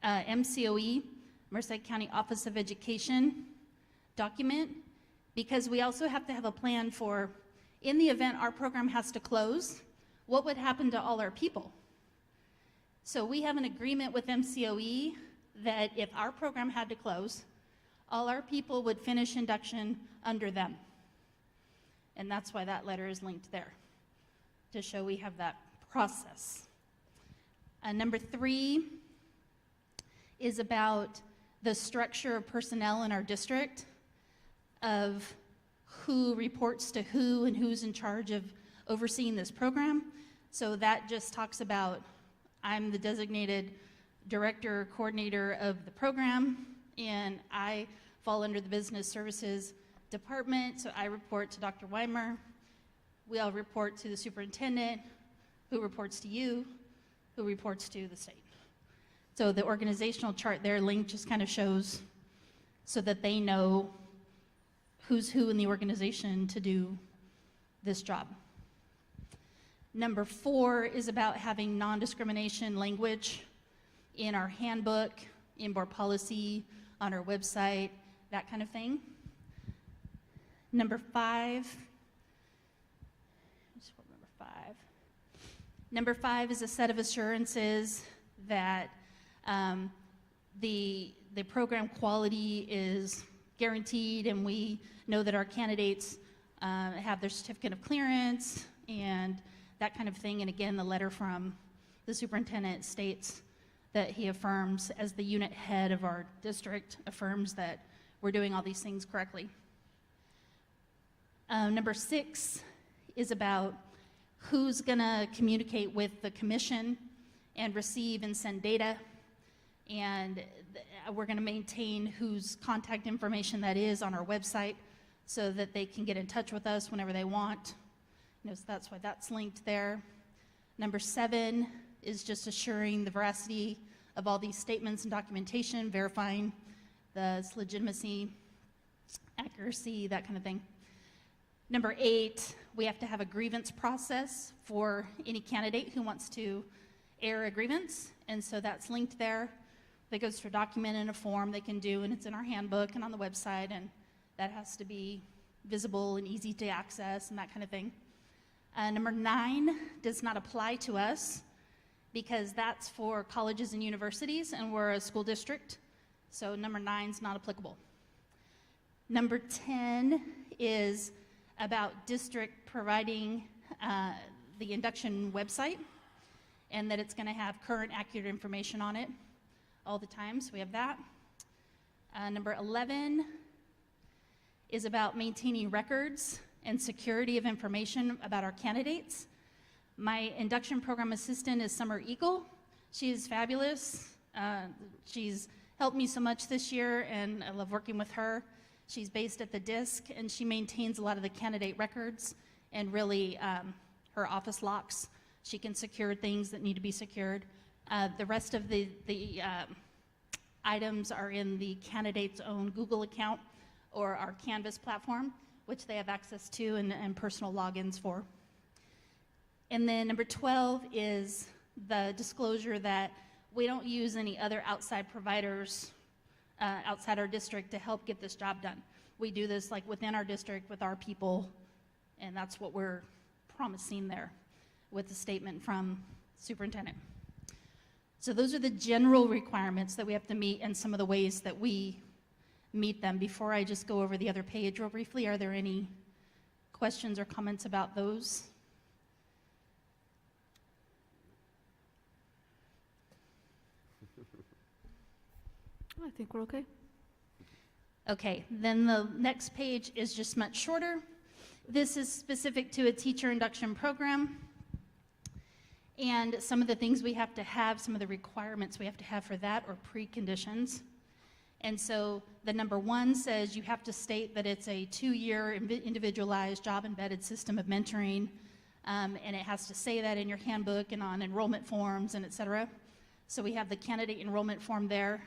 MCOE, Merced County Office of Education document, because we also have to have a plan for, in the event our program has to close, what would happen to all our people? So we have an agreement with MCOE that if our program had to close, all our people would finish induction under them. And that's why that letter is linked there, to show we have that process. Number three is about the structure of personnel in our district, of who reports to who and who's in charge of overseeing this program. So that just talks about, I'm the designated director, coordinator of the program, and I fall under the business services department, so I report to Dr. Weimer. We all report to the superintendent, who reports to you, who reports to the state. So the organizational chart there linked just kind of shows so that they know who's who in the organization to do this job. Number four is about having non-discrimination language in our handbook, in board policy, on our website, that kind of thing. Number five, Number five is a set of assurances that the program quality is guaranteed, and we know that our candidates have their certificate of clearance and that kind of thing. And again, the letter from the superintendent states that he affirms, as the unit head of our district, affirms that we're doing all these things correctly. Number six is about who's going to communicate with the commission and receive and send data. And we're going to maintain whose contact information that is on our website so that they can get in touch with us whenever they want. So that's why that's linked there. Number seven is just assuring the veracity of all these statements and documentation, verifying the legitimacy, accuracy, that kind of thing. Number eight, we have to have a grievance process for any candidate who wants to air a grievance, and so that's linked there. That goes to a document in a form they can do, and it's in our handbook and on the website, and that has to be visible and easy to access and that kind of thing. Number nine does not apply to us because that's for colleges and universities, and we're a school district, so number 9 is not applicable. Number 10 is about district providing the induction website, and that it's going to have current, accurate information on it all the time, so we have that. Number 11 is about maintaining records and security of information about our candidates. My induction program assistant is Summer Eagle. She is fabulous. She's helped me so much this year, and I love working with her. She's based at the DISC, and she maintains a lot of the candidate records and really her office locks. She can secure things that need to be secured. The rest of the items are in the candidate's own Google account or our Canvas platform, which they have access to and personal logins for. And then number 12 is the disclosure that we don't use any other outside providers outside our district to help get this job done. We do this like within our district with our people, and that's what we're promising there with the statement from superintendent. So those are the general requirements that we have to meet and some of the ways that we meet them. Before I just go over the other page real briefly, are there any questions or comments about those? I think we're okay. Okay, then the next page is just much shorter. This is specific to a teacher induction program. And some of the things we have to have, some of the requirements we have to have for that are preconditions. And so the number 1 says you have to state that it's a 2-year individualized job-embedded system of mentoring, and it has to say that in your handbook and on enrollment forms and et cetera. So we have the candidate enrollment form there,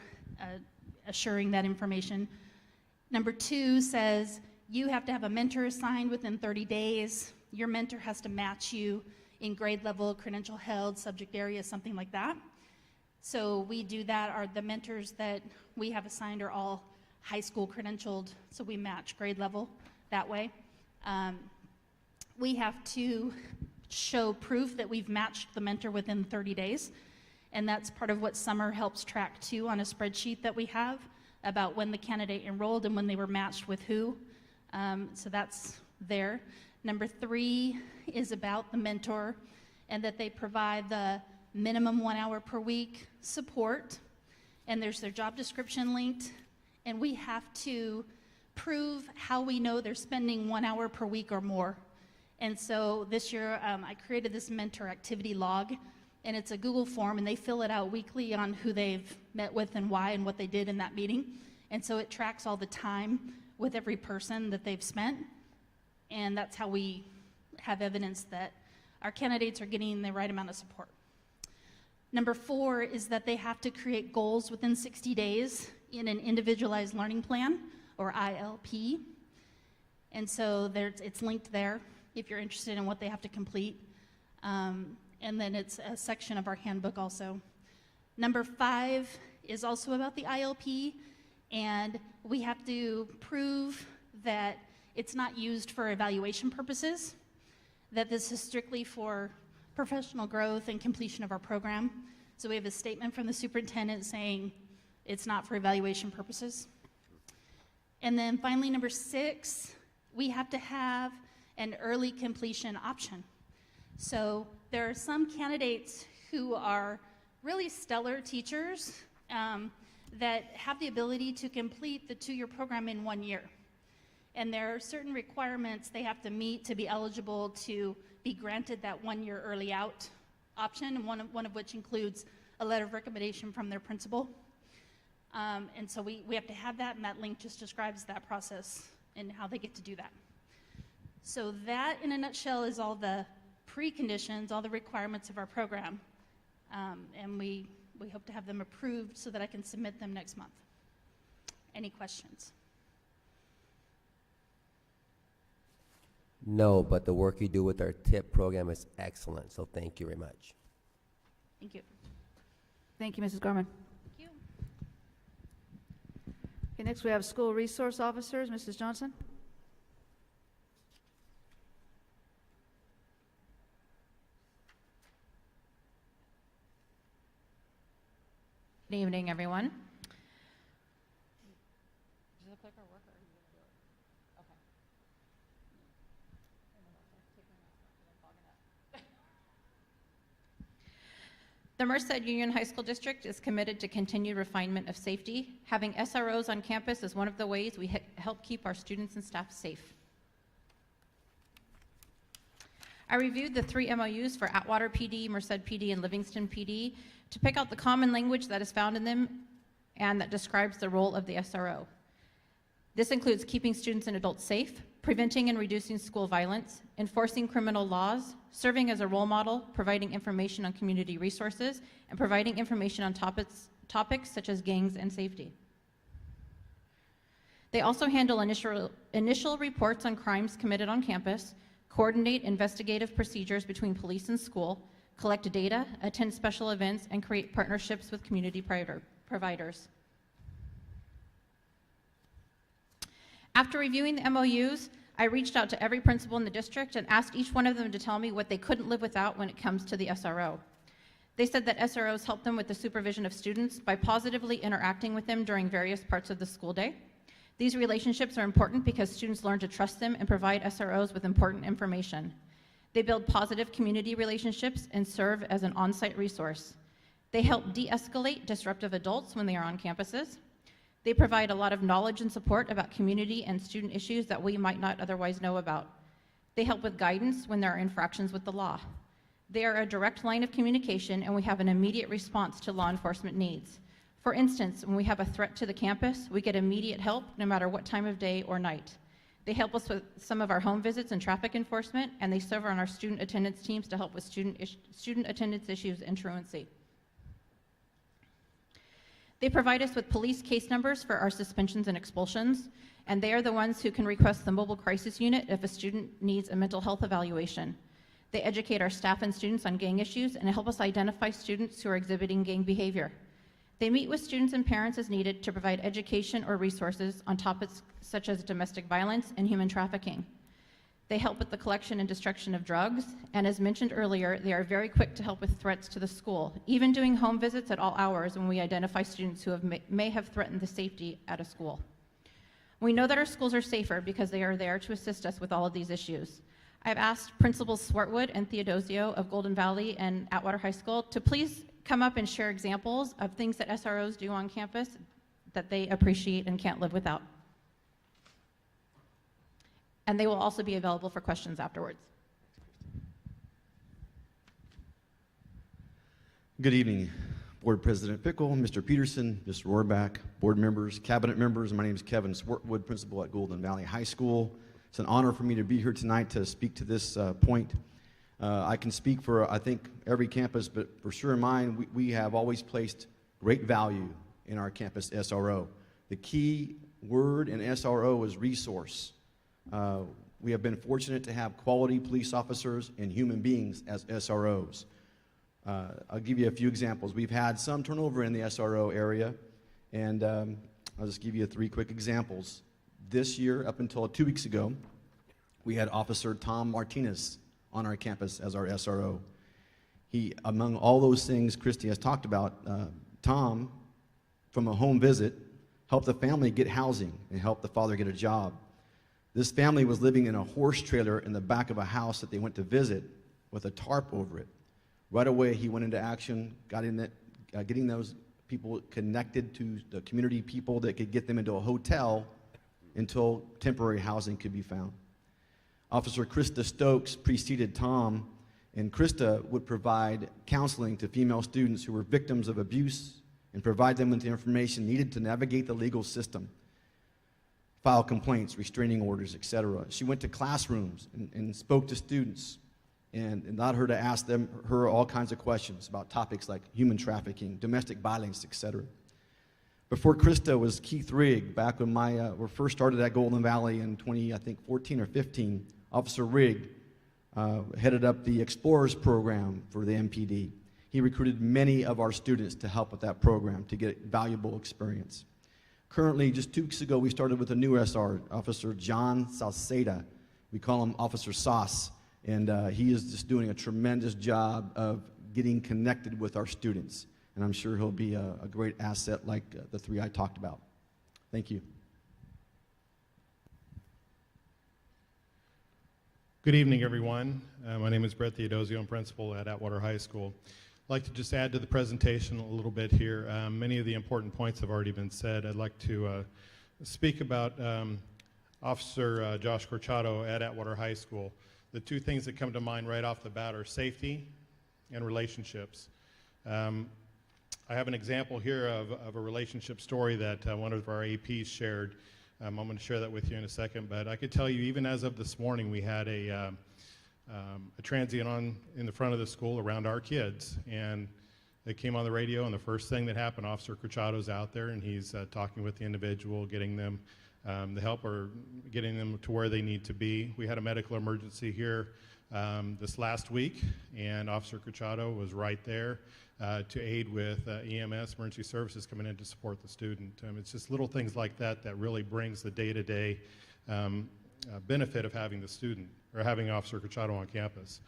assuring that information. Number 2 says you have to have a mentor assigned within 30 days. Your mentor has to match you in grade level, credential held, subject area, something like that. So we do that. The mentors that we have assigned are all high school credentialed, so we match grade level that way. We have to show proof that we've matched the mentor within 30 days, and that's part of what Summer helps track too on a spreadsheet that we have about when the candidate enrolled and when they were matched with who. So that's there. Number 3 is about the mentor and that they provide the minimum 1 hour per week support, and there's their job description linked, and we have to prove how we know they're spending 1 hour per week or more. And so this year I created this mentor activity log, and it's a Google form, and they fill it out weekly on who they've met with and why and what they did in that meeting. And so it tracks all the time with every person that they've spent. And that's how we have evidence that our candidates are getting the right amount of support. Number 4 is that they have to create goals within 60 days in an individualized learning plan, or ILP. And so it's linked there if you're interested in what they have to complete. And then it's a section of our handbook also. Number 5 is also about the ILP, and we have to prove that it's not used for evaluation purposes, that this is strictly for professional growth and completion of our program. So we have a statement from the superintendent saying it's not for evaluation purposes. And then finally, number 6, we have to have an early completion option. So there are some candidates who are really stellar teachers that have the ability to complete the 2-year program in 1 year. And there are certain requirements they have to meet to be eligible to be granted that 1-year early out option, and one of which includes a letter of recommendation from their principal. And so we have to have that, and that link just describes that process and how they get to do that. So that, in a nutshell, is all the preconditions, all the requirements of our program. And we hope to have them approved so that I can submit them next month. Any questions? No, but the work you do with our TIP program is excellent, so thank you very much. Thank you. Thank you, Mrs. Garman. Thank you. Okay, next we have school resource officers. Mrs. Johnson. Good evening, everyone. The Merced Union High School District is committed to continued refinement of safety. Having SROs on campus is one of the ways we help keep our students and staff safe. I reviewed the 3 MOUs for Atwater PD, Merced PD, and Livingston PD to pick out the common language that is found in them and that describes the role of the SRO. This includes keeping students and adults safe, preventing and reducing school violence, enforcing criminal laws, serving as a role model, providing information on community resources, and providing information on topics such as gangs and safety. They also handle initial reports on crimes committed on campus, coordinate investigative procedures between police and school, collect data, attend special events, and create partnerships with community providers. After reviewing the MOUs, I reached out to every principal in the district and asked each one of them to tell me what they couldn't live without when it comes to the SRO. They said that SROs help them with the supervision of students by positively interacting with them during various parts of the school day. These relationships are important because students learn to trust them and provide SROs with important information. They build positive community relationships and serve as an on-site resource. They help de-escalate disruptive adults when they are on campuses. They provide a lot of knowledge and support about community and student issues that we might not otherwise know about. They help with guidance when there are infractions with the law. They are a direct line of communication, and we have an immediate response to law enforcement needs. For instance, when we have a threat to the campus, we get immediate help no matter what time of day or night. They help us with some of our home visits and traffic enforcement, and they serve on our student attendance teams to help with student attendance issues and truancy. They provide us with police case numbers for our suspensions and expulsions, and they are the ones who can request the mobile crisis unit if a student needs a mental health evaluation. They educate our staff and students on gang issues and help us identify students who are exhibiting gang behavior. They meet with students and parents as needed to provide education or resources on topics such as domestic violence and human trafficking. They help with the collection and destruction of drugs, and as mentioned earlier, they are very quick to help with threats to the school, even doing home visits at all hours when we identify students who may have threatened the safety at a school. We know that our schools are safer because they are there to assist us with all of these issues. I've asked Principals Swartwood and Theodosio of Golden Valley and Atwater High School to please come up and share examples of things that SROs do on campus that they appreciate and can't live without. And they will also be available for questions afterwards. Good evening, Board President Pickle, Mr. Peterson, Mr. Rohrbach, board members, cabinet members. My name is Kevin Swartwood, principal at Golden Valley High School. It's an honor for me to be here tonight to speak to this point. I can speak for, I think, every campus, but for sure in mine, we have always placed great value in our campus SRO. The key word in SRO is resource. We have been fortunate to have quality police officers and human beings as SROs. I'll give you a few examples. We've had some turnover in the SRO area, and I'll just give you 3 quick examples. This year, up until 2 weeks ago, we had Officer Tom Martinez on our campus as our SRO. He, among all those things Christy has talked about, Tom, from a home visit, helped the family get housing and helped the father get a job. This family was living in a horse trailer in the back of a house that they went to visit with a tarp over it. Right away, he went into action, getting those people connected to the community people that could get them into a hotel until temporary housing could be found. Officer Krista Stokes preceded Tom, and Krista would provide counseling to female students who were victims of abuse and provide them with the information needed to navigate the legal system, file complaints, restraining orders, etc. She went to classrooms and spoke to students and allowed her to ask her all kinds of questions about topics like human trafficking, domestic violence, etc. Before Krista was Keith Rigg, back when we first started at Golden Valley in 2014 or 15. Officer Rigg headed up the Explorers program for the MPD. He recruited many of our students to help with that program to get valuable experience. Currently, just 2 weeks ago, we started with a new SR, Officer John Salceda. We call him Officer Sauce, and he is just doing a tremendous job of getting connected with our students. And I'm sure he'll be a great asset like the 3 I talked about. Thank you. Good evening, everyone. My name is Brett Theodosio. I'm principal at Atwater High School. I'd like to just add to the presentation a little bit here. Many of the important points have already been said. I'd like to speak about Officer Josh Corchado at Atwater High School. the two things that come to mind right off the bat are safety and relationships. I have an example here of a relationship story that one of our APs shared. I'm going to share that with you in a second, but I could tell you, even as of this morning, we had a transient on in the front of the school around our kids, and it came on the radio, and the first thing that happened, Officer Cruchado's out there, and he's talking with the individual, getting them the help or getting them to where they need to be. We had a medical emergency here this last week, and Officer Cruchado was right there to aid with EMS, emergency services, coming in to support the student. It's just little things like that that really brings the day-to-day benefit of having the student, or having Officer Cruchado on campus.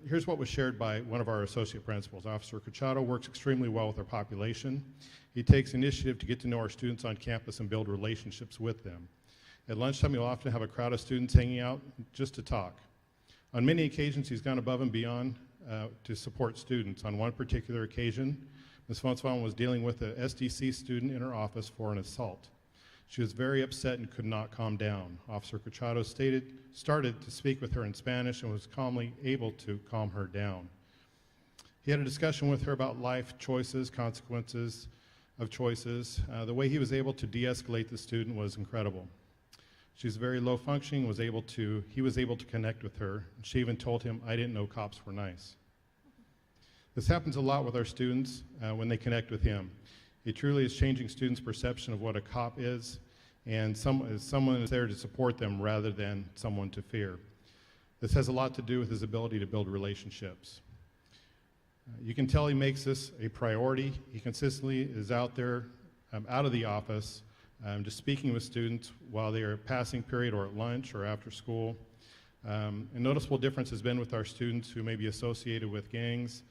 Here's what was shared by one of our associate principals. Officer Cruchado works extremely well with our population. He takes initiative to get to know our students on campus and build relationships with them. At lunchtime, he'll often have a crowd of students hanging out just to talk. On many occasions, he's gone above and beyond to support students. On one particular occasion, Ms. Fonsfon was dealing with a SDC student in her office for an assault. She was very upset and could not calm down. Officer Cruchado started to speak with her in Spanish and was calmly able to calm her down. He had a discussion with her about life choices, consequences of choices. The way he was able to de-escalate the student was incredible. She's very low functioning, he was able to connect with her. She even told him, "I didn't know cops were nice." This happens a lot with our students when they connect with him. It truly is changing students' perception of what a cop is, and someone is there to support them rather than someone to fear. This has a lot to do with his ability to build relationships. You can tell he makes this a priority. He consistently is out there, out of the office, just speaking with students while they are at passing period or at lunch or after school. A noticeable difference has been with our students who may be associated with gangs.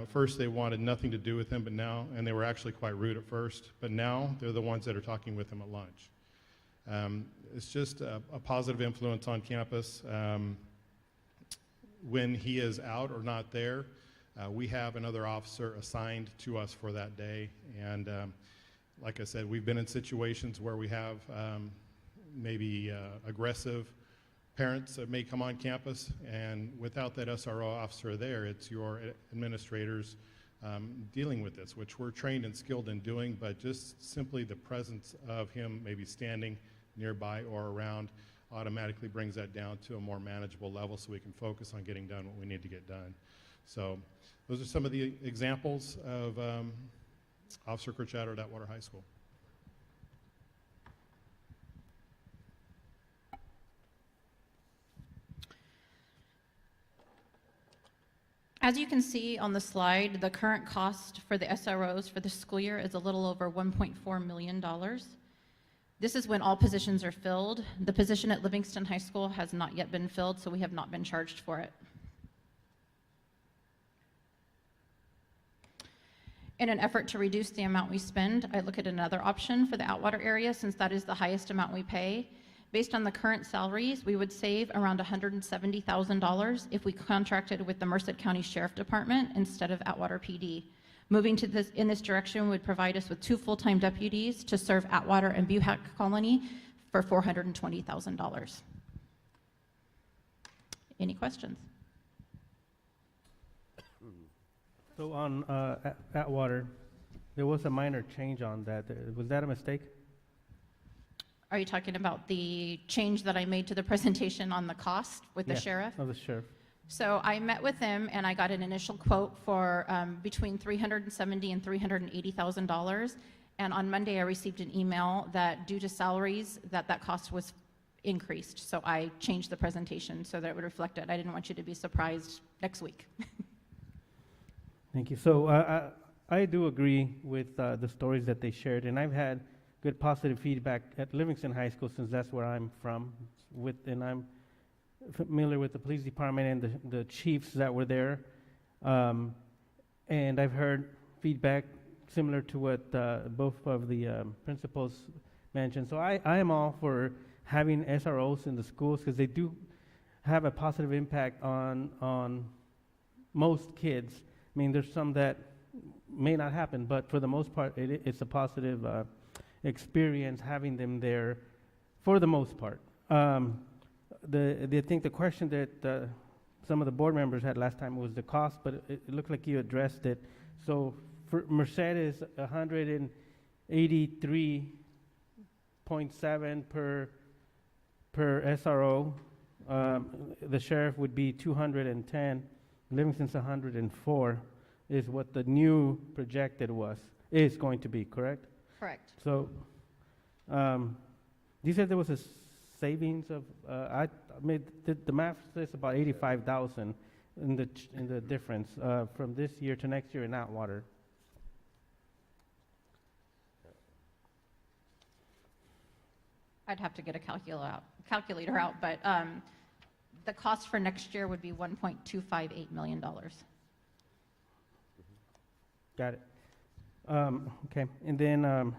First, they wanted nothing to do with him, but now, and they were actually quite rude at first, but now they're the ones that are talking with him at lunch. It's just a positive influence on campus. When he is out or not there, we have another officer assigned to us for that day, and like I said, we've been in situations where we have maybe aggressive parents that may come on campus, and without that SRO officer there, it's your administrators dealing with this, which we're trained and skilled in doing, but just simply the presence of him maybe standing nearby or around automatically brings that down to a more manageable level so we can focus on getting done what we need to get done. So those are some of the examples of Officer Cruchado at Atwater High School. As you can see on the slide, the current cost for the SROs for the school year is a little over $1.4 million. This is when all positions are filled. The position at Livingston High School has not yet been filled, so we have not been charged for it. In an effort to reduce the amount we spend, I look at another option for the Atwater area, since that is the highest amount we pay. Based on the current salaries, we would save around $170,000 if we contracted with the Merced County Sheriff Department instead of Atwater PD. Moving to this in this direction would provide us with 2 full-time deputies to serve Atwater and Buhack Colony for $420,000. Any questions? So on Atwater, there was a minor change on that. Was that a mistake? Are you talking about the change that I made to the presentation on the cost with the sheriff? Of the sheriff. So I met with them and I got an initial quote for between $370,000 and $380,000. And on Monday I received an email that due to salaries that cost was increased. So I changed the presentation so that it would reflect it. I didn't want you to be surprised next week. Thank you. So I do agree with the stories that they shared, and I've had good positive feedback at Livingston High School since that's where I'm from, and I'm familiar with the police department and the chiefs that were there, and I've heard feedback similar to what both of the principals mentioned. So I am all for having SROs in the schools because they do have a positive impact on most kids. I mean, there's some that may not happen, but for the most part, it's a positive experience having them there for the most part. I think the question that some of the board members had last time was the cost, but it looked like you addressed it. So for Mercedes, 183.7 per SRO. The sheriff would be 210. Livingston's 104 is what the new projected is going to be, correct? Correct. So, you said there was a savings of, I made, the math says about 85,000 in the difference from this year to next year in Atwater. I'd have to get a calculator out, but the cost for next year would be $1.258 million. Got it. Okay, and then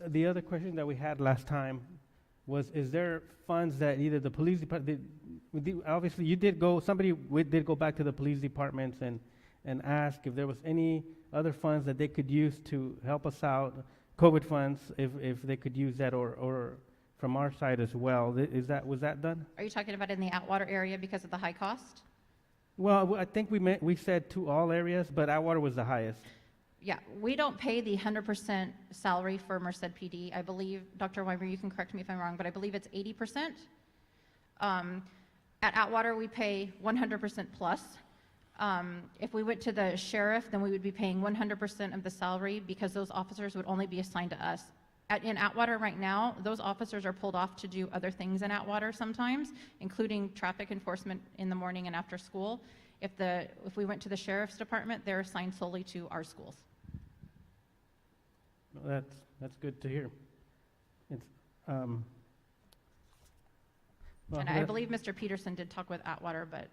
the other question that we had last time was, is there funds that either the police department, obviously you did go, somebody did go back to the police departments and ask if there was any other funds that they could use to help us out, COVID funds, if they could use that, or from our side as well. Was that done? Are you talking about in the Atwater area because of the high cost? Well, I think we said to all areas, but Atwater was the highest. Yeah, we don't pay the 100% salary for Merced PD. I believe, Dr. Weimer, you can correct me if I'm wrong, but I believe it's 80%. At Atwater, we pay 100% plus. If we went to the sheriff, then we would be paying 100% of the salary because those officers would only be assigned to us. In Atwater right now, those officers are pulled off to do other things in Atwater sometimes, including traffic enforcement in the morning and after school. If we went to the sheriff's department, they're assigned solely to our schools. Well, that's good to hear. It's, well, and I believe Mr. Peterson did talk with Atwater, but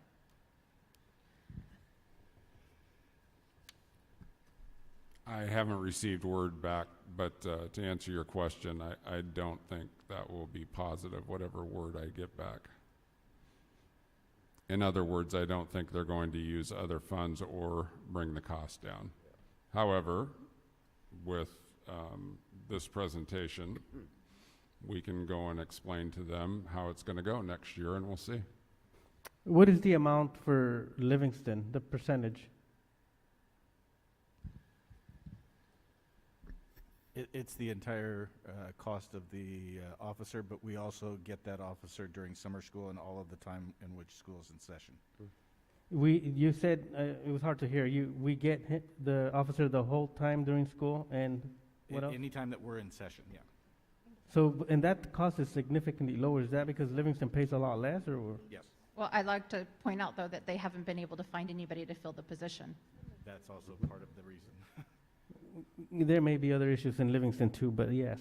I haven't received word back, but to answer your question, I don't think that will be positive, whatever word I get back. In other words, I don't think they're going to use other funds or bring the cost down. However, with this presentation, we can go and explain to them how it's going to go next year, and we'll see. What is the amount for Livingston, the percentage? It's the entire cost of the officer, but we also get that officer during summer school and all of the time in which school is in session. You said, it was hard to hear, we get the officer the whole time during school, and what else? Anytime that we're in session, yeah. So, and that cost is significantly lower. Is that because Livingston pays a lot less, or? Yes. well, I'd like to point out, though, that they haven't been able to find anybody to fill the position. That's also part of the reason. There may be other issues in Livingston too, but yes.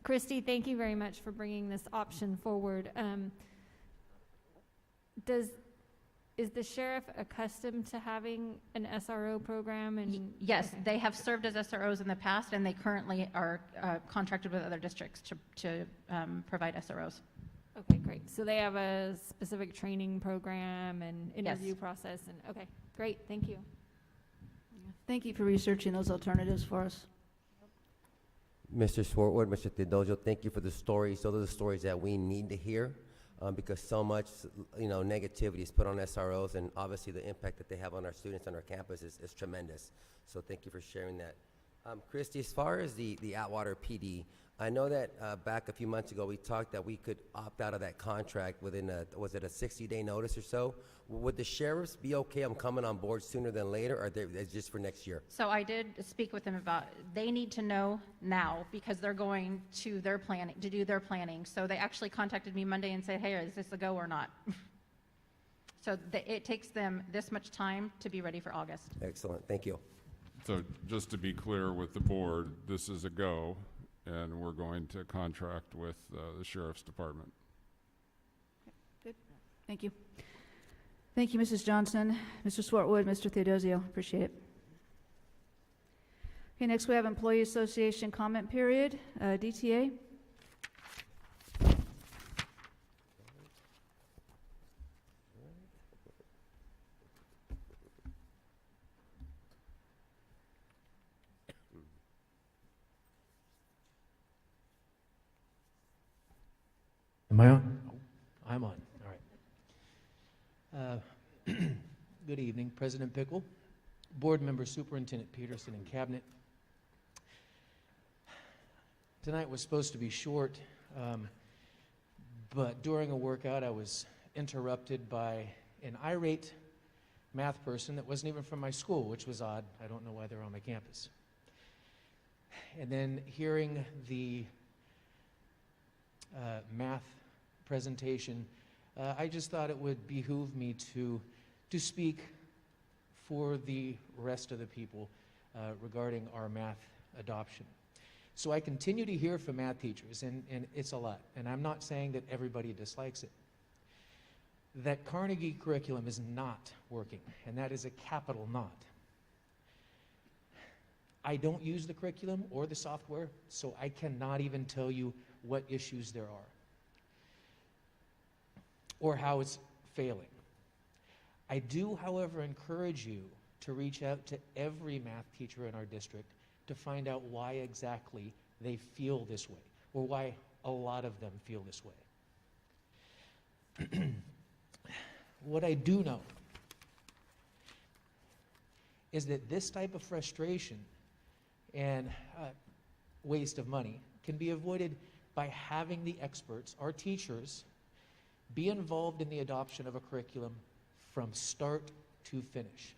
Christy, thank you very much for bringing this option forward. Is the sheriff accustomed to having an SRO program? And yes, okay. they have served as SROs in the past, and they currently are contracted with other districts to provide SROs. Okay, great. So they have a specific training program and interview process, and okay, great. Thank you. Thank you for researching those alternatives for us. Mr. Swartwood, Mr. Theodosia, thank you for the stories. Those are the stories that we need to hear because so much, negativity is put on SROs, and obviously the impact that they have on our students on our campus is tremendous. So thank you for sharing that. Christy, as far as the Atwater PD, I know that back a few months ago we talked that we could opt out of that contract within was it a 60-day notice or so? Would the sheriffs be okay? I'm coming on board sooner than later, or it's just for next year? So I did speak with them about, they need to know now because they're going to their planning, to do their planning. So they actually contacted me Monday and said, hey, is this a go or not? So it takes them this much time to be ready for August. Excellent, thank you. So just to be clear with the board, this is a go, and we're going to contract with the sheriff's department. Good. Thank you. Thank you, Mrs. Johnson, Mr. Swartwood, Mr. Theodosio. Appreciate it. Okay, next we have Employee Association comment period. DTA. Am I on? I'm on, all right. Good evening, President Pickle, Board Member Superintendent Peterson, and Cabinet. Tonight was supposed to be short, but during a workout I was interrupted by an irate math person that wasn't even from my school, which was odd. I don't know why they're on my campus. And then hearing the math presentation, I just thought it would behoove me to speak for the rest of the people regarding our math adoption. So I continue to hear from math teachers, and it's a lot, and I'm not saying that everybody dislikes it, that Carnegie curriculum is not working, and that is a capital not. I don't use the curriculum or the software, so I cannot even tell you what issues there are or how it's failing. I do, however, encourage you to reach out to every math teacher in our district to find out why exactly they feel this way, or why a lot of them feel this way. What I do know is that this type of frustration and waste of money can be avoided by having the experts, our teachers, be involved in the adoption of a curriculum from start to finish.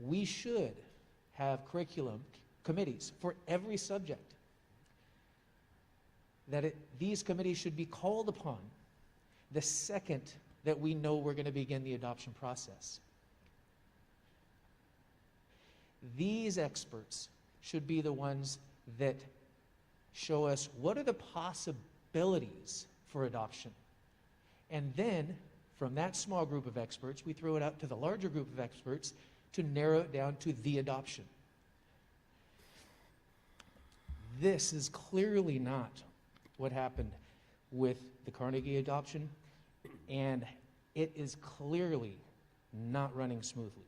We should have curriculum committees for every subject. These committees should be called upon the second that we know we're going to begin the adoption process. These experts should be the ones that show us what are the possibilities for adoption. And then, from that small group of experts, we throw it out to the larger group of experts to narrow it down to the adoption. This is clearly not what happened with the Carnegie adoption, and it is clearly not running smoothly.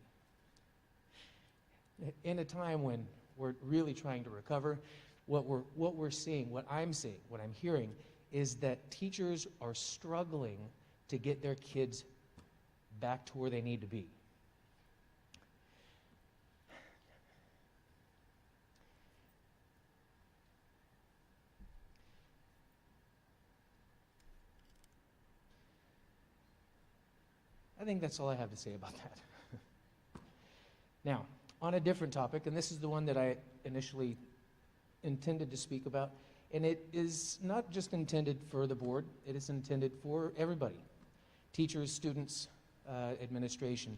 In a time when we're really trying to recover, what we're seeing, what I'm seeing, what I'm hearing, is that teachers are struggling to get their kids back to where they need to be. I think that's all I have to say about that. Now, on a different topic, and this is the one that I initially intended to speak about, and it is not just intended for the board, it is intended for everybody, teachers, students, administration.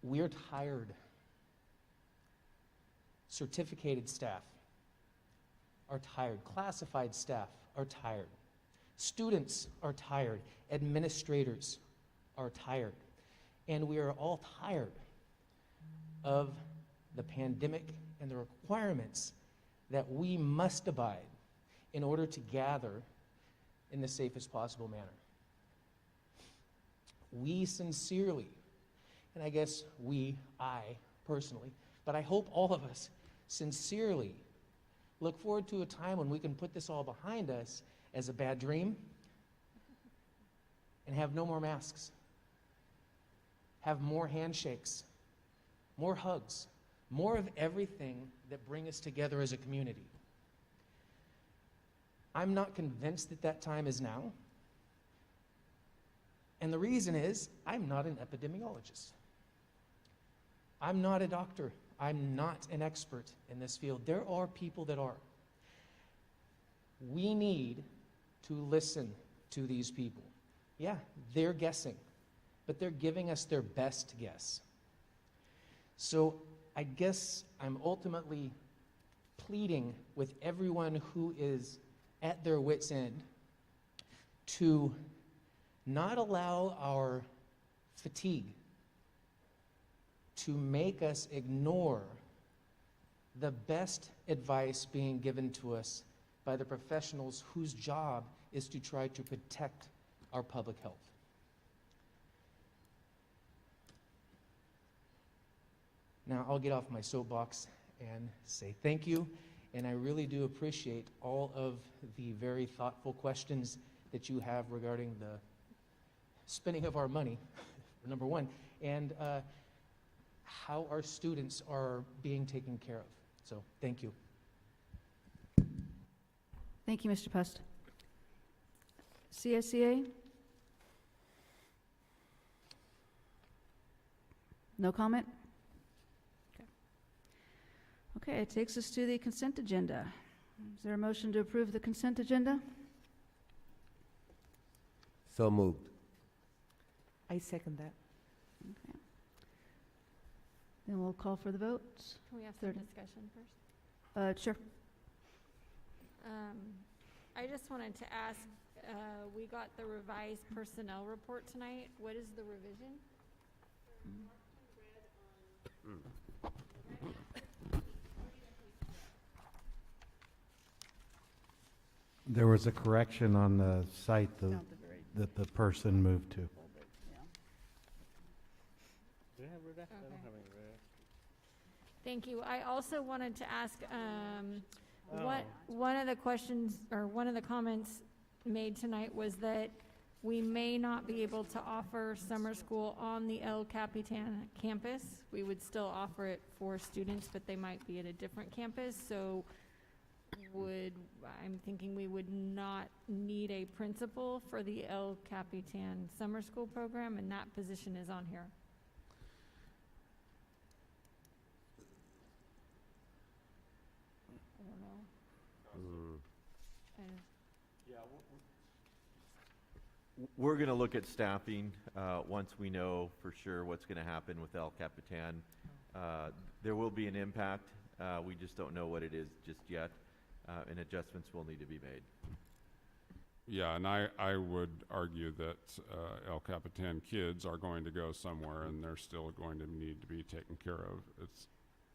We're tired. Certificated staff are tired. Classified staff are tired. Students are tired. Administrators are tired. And we are all tired of the pandemic and the requirements that we must abide in order to gather in the safest possible manner. We sincerely, and I guess I personally, but I hope all of us sincerely look forward to a time when we can put this all behind us as a bad dream and have no more masks, have more handshakes, more hugs, more of everything that bring us together as a community. I'm not convinced that that time is now. And the reason is, I'm not an epidemiologist. I'm not a doctor. I'm not an expert in this field. There are people that are. We need to listen to these people. Yeah, they're guessing, but they're giving us their best guess. So I guess I'm ultimately pleading with everyone who is at their wits' end to not allow our fatigue to make us ignore the best advice being given to us by the professionals whose job is to try to protect our public health. Now, I'll get off my soapbox and say thank you, And I really do appreciate all of the very thoughtful questions that you have regarding the spending of our money, number one, and how our students are being taken care of. So, thank you. Thank you, Mr. Pust. CSEA? No comment? Okay, it takes us to the consent agenda. Is there a motion to approve the consent agenda? So moved. I second that. Okay. Then we'll call for the vote. Can we have some discussion first? Sure. I just wanted to ask, we got the revised personnel report tonight. What is the revision? There was a correction on the site that the person moved to. Do you have red? I don't have any red. Thank you. I also wanted to ask, Oh. one of the questions, or one of the comments made tonight was that we may not be able to offer summer school on the El Capitan campus. We would still offer it for students, but they might be at a different campus. So I'm thinking we would not need a principal for the El Capitan summer school program, and that position is on here. I don't know. We're going to look at staffing once we know for sure what's going to happen with El Capitan. There will be an impact. We just don't know what it is just yet, and adjustments will need to be made. Yeah, and I would argue that El Capitan kids are going to go somewhere, and they're still going to need to be taken care of. It's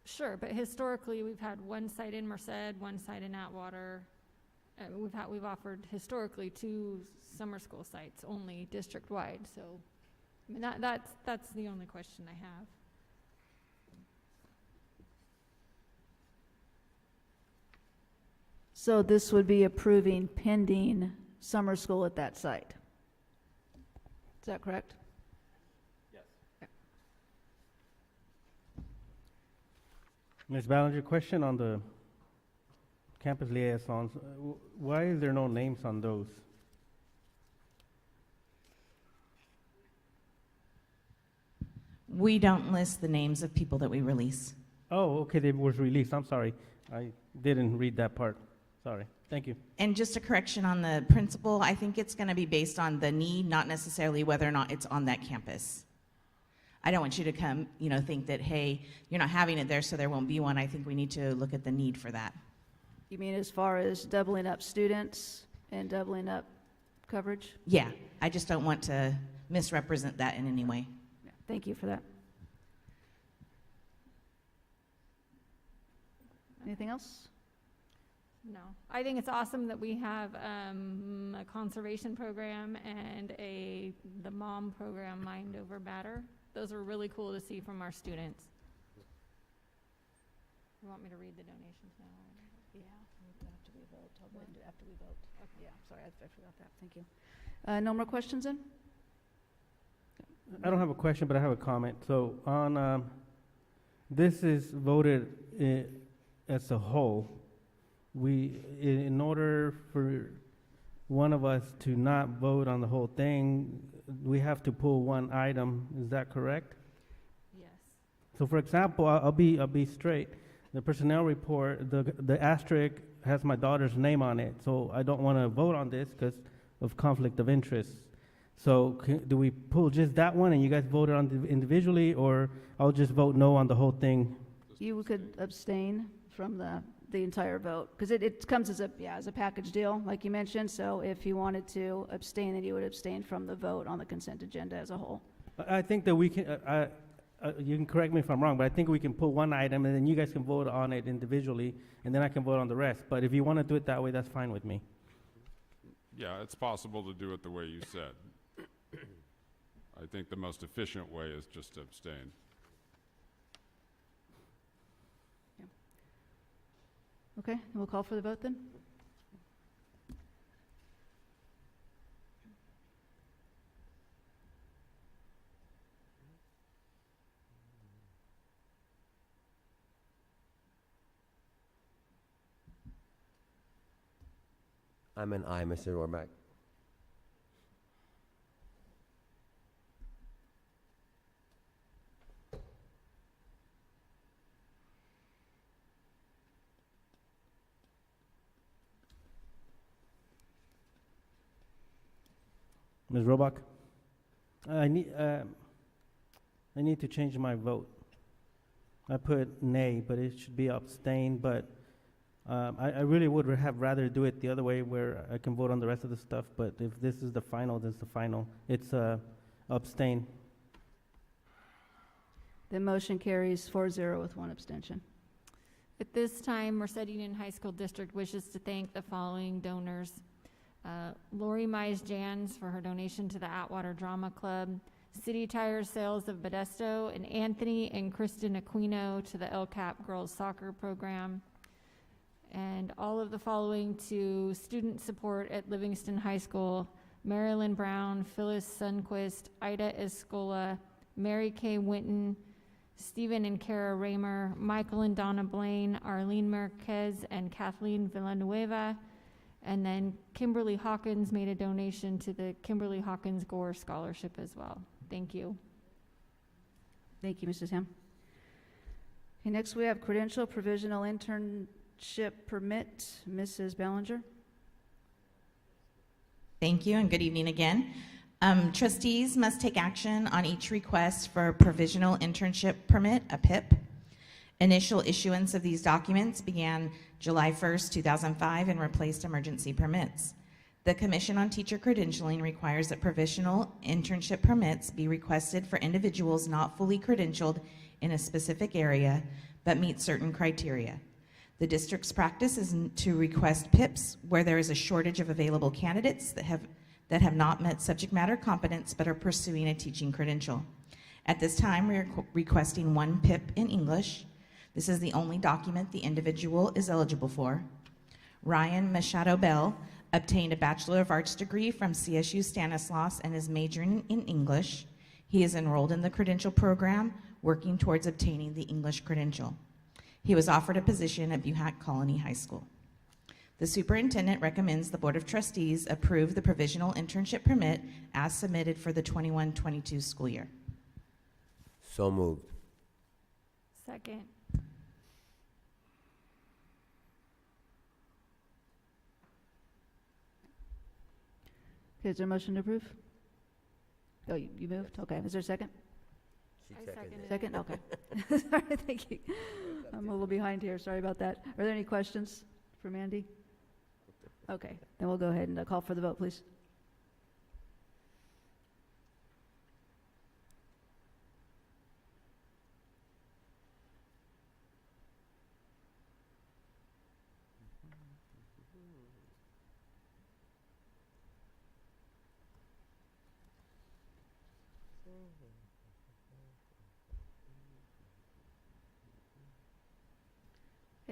Sure, but historically, we've had one site in Merced, one site in Atwater. We've offered historically 2 summer school sites, only district-wide, so, I mean, that's the only question I have. So this would be approving pending summer school at that site. Is that correct? Yes. Ms. Ballinger, question on the campus liaisons. Why is there no names on those? We don't list the names of people that we release. Oh, okay, they was released. I'm sorry. I didn't read that part. Sorry. Thank you. And just a correction on the principal, I think it's going to be based on the need, not necessarily whether or not it's on that campus. I don't want you to come, think that, hey, you're not having it there, so there won't be one. I think we need to look at the need for that. You mean as far as doubling up students and doubling up coverage? Yeah, I just don't want to misrepresent that in any way. Yeah, thank you for that. Anything else? No. I think it's awesome that we have a conservation program and the MOM program, Mind Over Matter. Those are really cool to see from our students. You want me to read the donations now? Yeah, after we vote. I'll go ahead and do it after we vote. Okay. Yeah, sorry, I forgot that. Thank you. No more questions then? I don't have a question, but I have a comment. So on, this is voted as a whole. In order for one of us to not vote on the whole thing, we have to pull one item. Is that correct? Yes. So, for example, I'll be straight. The personnel report, the asterisk has my daughter's name on it, so I don't want to vote on this because of conflict of interest. So, do we pull just that one and you guys vote on it individually, or I'll just vote no on the whole thing? You could abstain from the entire vote, because it comes as a package deal, like you mentioned. So if you wanted to abstain, then you would abstain from the vote on the consent agenda as a whole. I think that we can, you can correct me if I'm wrong, but I think we can pull one item and then you guys can vote on it individually, and then I can vote on the rest. But if you want to do it that way, that's fine with me. Yeah, it's possible to do it the way you said. I think the most efficient way is just to abstain. Okay, and we'll call for the vote then. I'm an aye, Mr. Rohrbeck. Ms. Robach, I need to change my vote. I put nay, but it should be abstain, but I really would have rather do it the other way where I can vote on the rest of the stuff, but if this is the final, this is the final. It's abstain. The motion carries 4-0 with 1 abstention. At this time, Merced Union High School District wishes to thank the following donors. Lori Mize-Jans for her donation to the Atwater Drama Club, City Tire Sales of Modesto, and Anthony and Kristen Aquino to the LCAP Girls Soccer Program. And all of the following to student support at Livingston High School: Marilyn Brown, Phyllis Sunquist, Ida Escola, Mary Kay Winton, Stephen and Kara Raymer, Michael and Donna Blaine, Arlene Marquez, and Kathleen Villanueva. And then Kimberly Hawkins made a donation to the Kimberly Hawkins Gore Scholarship as well. Thank you. Thank you, Mrs. Ham. Okay, next we have credential provisional internship permit. Mrs. Ballinger. Thank you and good evening again. Trustees must take action on each request for a provisional internship permit, a PIP. Initial issuance of these documents began July 1st, 2005 and replaced emergency permits. The Commission on Teacher Credentialing requires that provisional internship permits be requested for individuals not fully credentialed in a specific area but meet certain criteria. The district's practice is to request PIPs where there is a shortage of available candidates that have not met subject matter competence but are pursuing a teaching credential. At this time, we are requesting 1 PIP in English. This is the only document the individual is eligible for. Ryan Machado Bell obtained a Bachelor of Arts degree from CSU Stanislaus and is majoring in English. He is enrolled in the credential program, working towards obtaining the English credential. He was offered a position at Buhack Colony High School. The superintendent recommends the Board of Trustees approve the provisional internship permit as submitted for the 21-22 school year. So moved. Second. Okay, is there a motion to approve? Oh, you moved? Okay, is there a second? She I seconded seconded it. Second, okay. Sorry, thank you. I'm a little behind here, sorry about that. Are there any questions for Mandy? Okay, then we'll go ahead and call for the vote, please.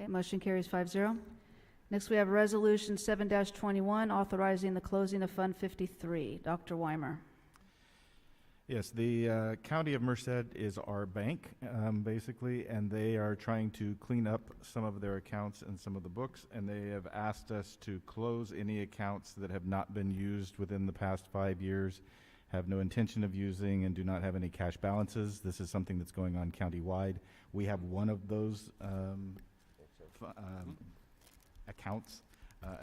Okay, motion carries 5-0. Next, we have Resolution 7-21, authorizing the closing of Fund 53. Dr. Weimer. Yes, the County of Merced is our bank, basically, and they are trying to clean up some of their accounts and some of the books, and they have asked us to close any accounts that have not been used within the past 5 years, have no intention of using, and do not have any cash balances. This is something that's going on countywide. We have one of those accounts,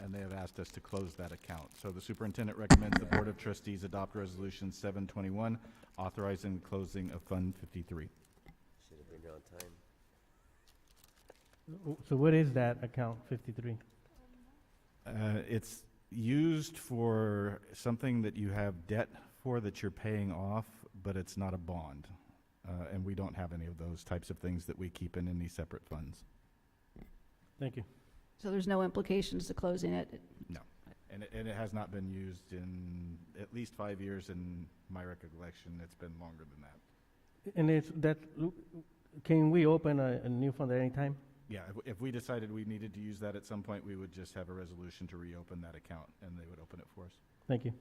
and they have asked us to close that account. So the superintendent recommends the Board of Trustees adopt Resolution 721, authorizing the closing of Fund 53. Should have been here on time. So what is that account 53? It's used for something that you have debt for that you're paying off, but it's not a bond. And we don't have any of those types of things that we keep in any separate funds. Thank you. So there's no implications to closing it? No. And it has not been used in at least 5 years. In my recollection, it's been longer than that. And can we open a new fund at any time? yeah, if we decided we needed to use that at some point, we would just have a resolution to reopen that account, and they would open it for us. Thank you.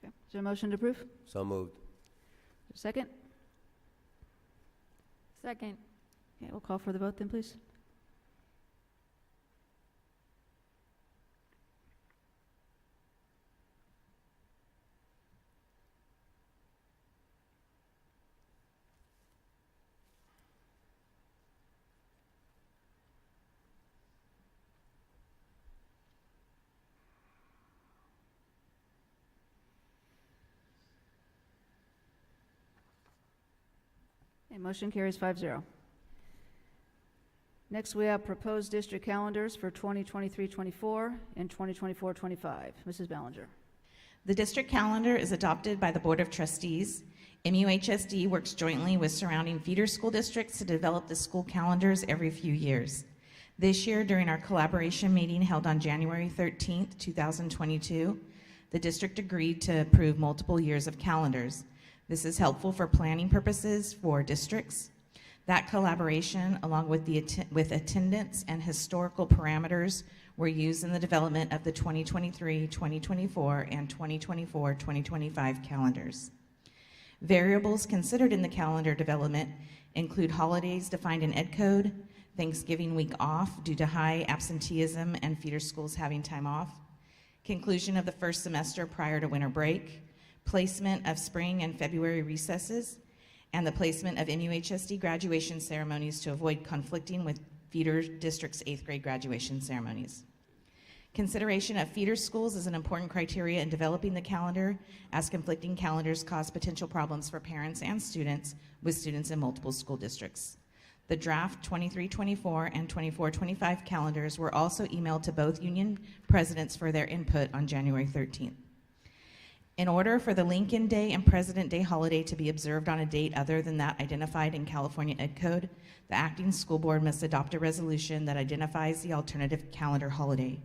Okay. Is there a motion to approve? So moved. Second? Second. Okay, we'll call for the vote then, please. Okay, motion carries 5-0. Next, we have proposed district calendars for 2023-24 and 2024-25. Mrs. Ballinger. The district calendar is adopted by the Board of Trustees. MUHSD works jointly with surrounding feeder school districts to develop the school calendars every few years. This year, during our collaboration meeting held on January 13th, 2022, the district agreed to approve multiple years of calendars. This is helpful for planning purposes for districts. That collaboration, along with attendance and historical parameters, were used in the development of the 2023, 2024, and 2024-2025 calendars. Variables considered in the calendar development include holidays defined in Ed Code, Thanksgiving week off due to high absenteeism and feeder schools having time off, conclusion of the first semester prior to winter break, placement of spring and February recesses, and the placement of MUHSD graduation ceremonies to avoid conflicting with feeder district's 8th grade graduation ceremonies. Consideration of feeder schools is an important criteria in developing the calendar, as conflicting calendars cause potential problems for parents and students with students in multiple school districts. The draft 23-24 and 24-25 calendars were also emailed to both union presidents for their input on January 13th. In order for the Lincoln Day and President Day holiday to be observed on a date other than that identified in California Ed Code, the acting school board must adopt a resolution that identifies the alternative calendar holiday.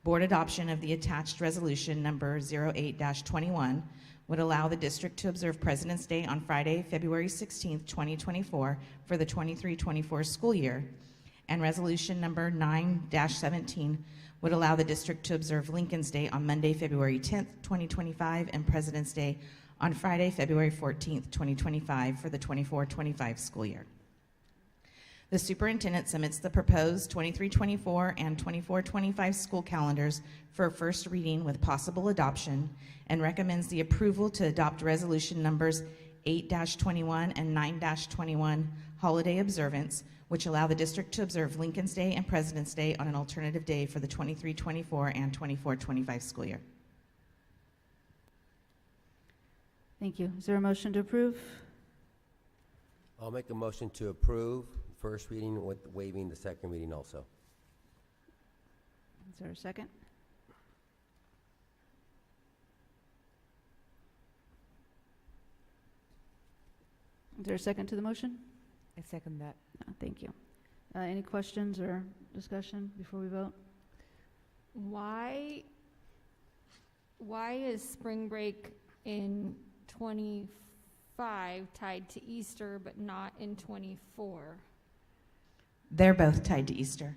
Board adoption of the attached resolution number 08-21 would allow the district to observe President's Day on Friday, February 16th, 2024 for the 23-24 school year, and resolution number 9-17 would allow the district to observe Lincoln's Day on Monday, February 10th, 2025, and President's Day on Friday, February 14th, 2025 for the 24-25 school year. The superintendent submits the proposed 23-24 and 24-25 school calendars for first reading with possible adoption and recommends the approval to adopt resolution numbers 8-21 and 9-21 holiday observance, which allow the district to observe Lincoln's Day and President's Day on an alternative day for the 23-24 and 24-25 school year. Thank you. Is there a motion to approve? I'll make a motion to approve first reading with waiving the second reading also. Is there a second? Is there a second to the motion? I second that. Thank you. Any questions or discussion before we vote? Why is spring break in 25 tied to Easter but not in 24? They're both tied to Easter.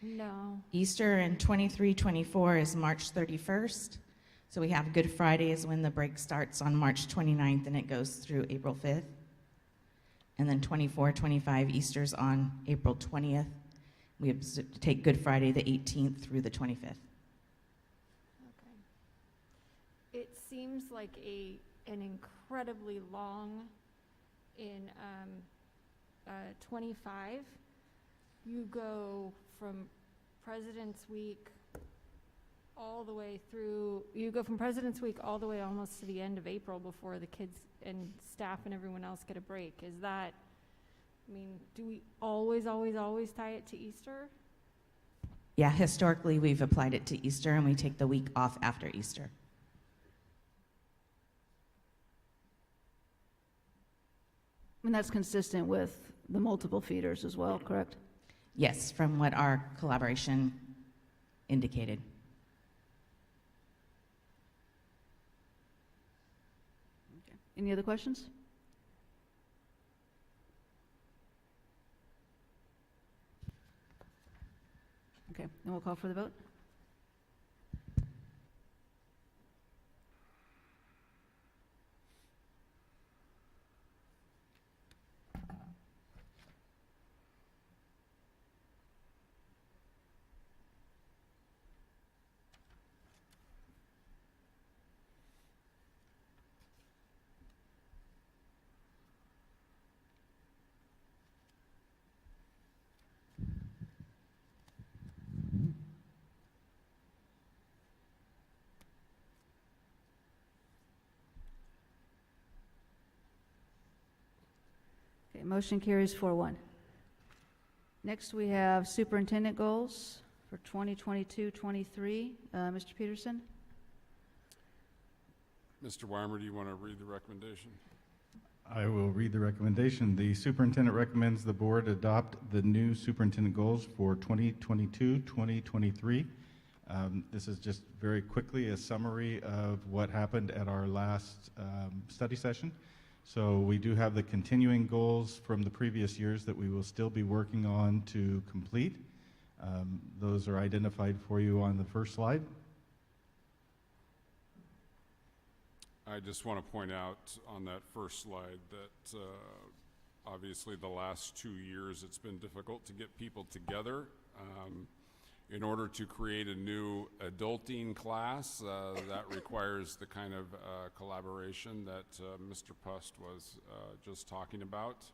No. Easter in 23-24 is March 31st. So we have Good Friday is when the break starts on March 29th and it goes through April 5th. And then 24-25 Easter's on April 20th. We take Good Friday the 18th through the 25th. Okay. It seems like an incredibly long in 25. You go from President's Week all the way through, you go from President's Week all the way almost to the end of April before the kids and staff and everyone else get a break. Is that, I mean, do we always tie it to Easter? Yeah, historically we've applied it to Easter and we take the week off after Easter. And that's consistent with the multiple feeders as well, correct? Yes, from what our collaboration indicated. Okay. Any other questions? Okay, then we'll call for the vote. Okay, motion carries 4-1. Next, we have superintendent goals for 2022-23. Mr. Peterson? Mr. Weimer, do you want to read the recommendation? I will read the recommendation. The superintendent recommends the board adopt the new superintendent goals for 2022-2023. This is just very quickly a summary of what happened at our last study session. So we do have the continuing goals from the previous years that we will still be working on to complete. Those are identified for you on the first slide. I just want to point out on that first slide that obviously the last 2 years it's been difficult to get people together. In order to create a new adulting class, that requires the kind of collaboration that Mr. Pust was just talking about.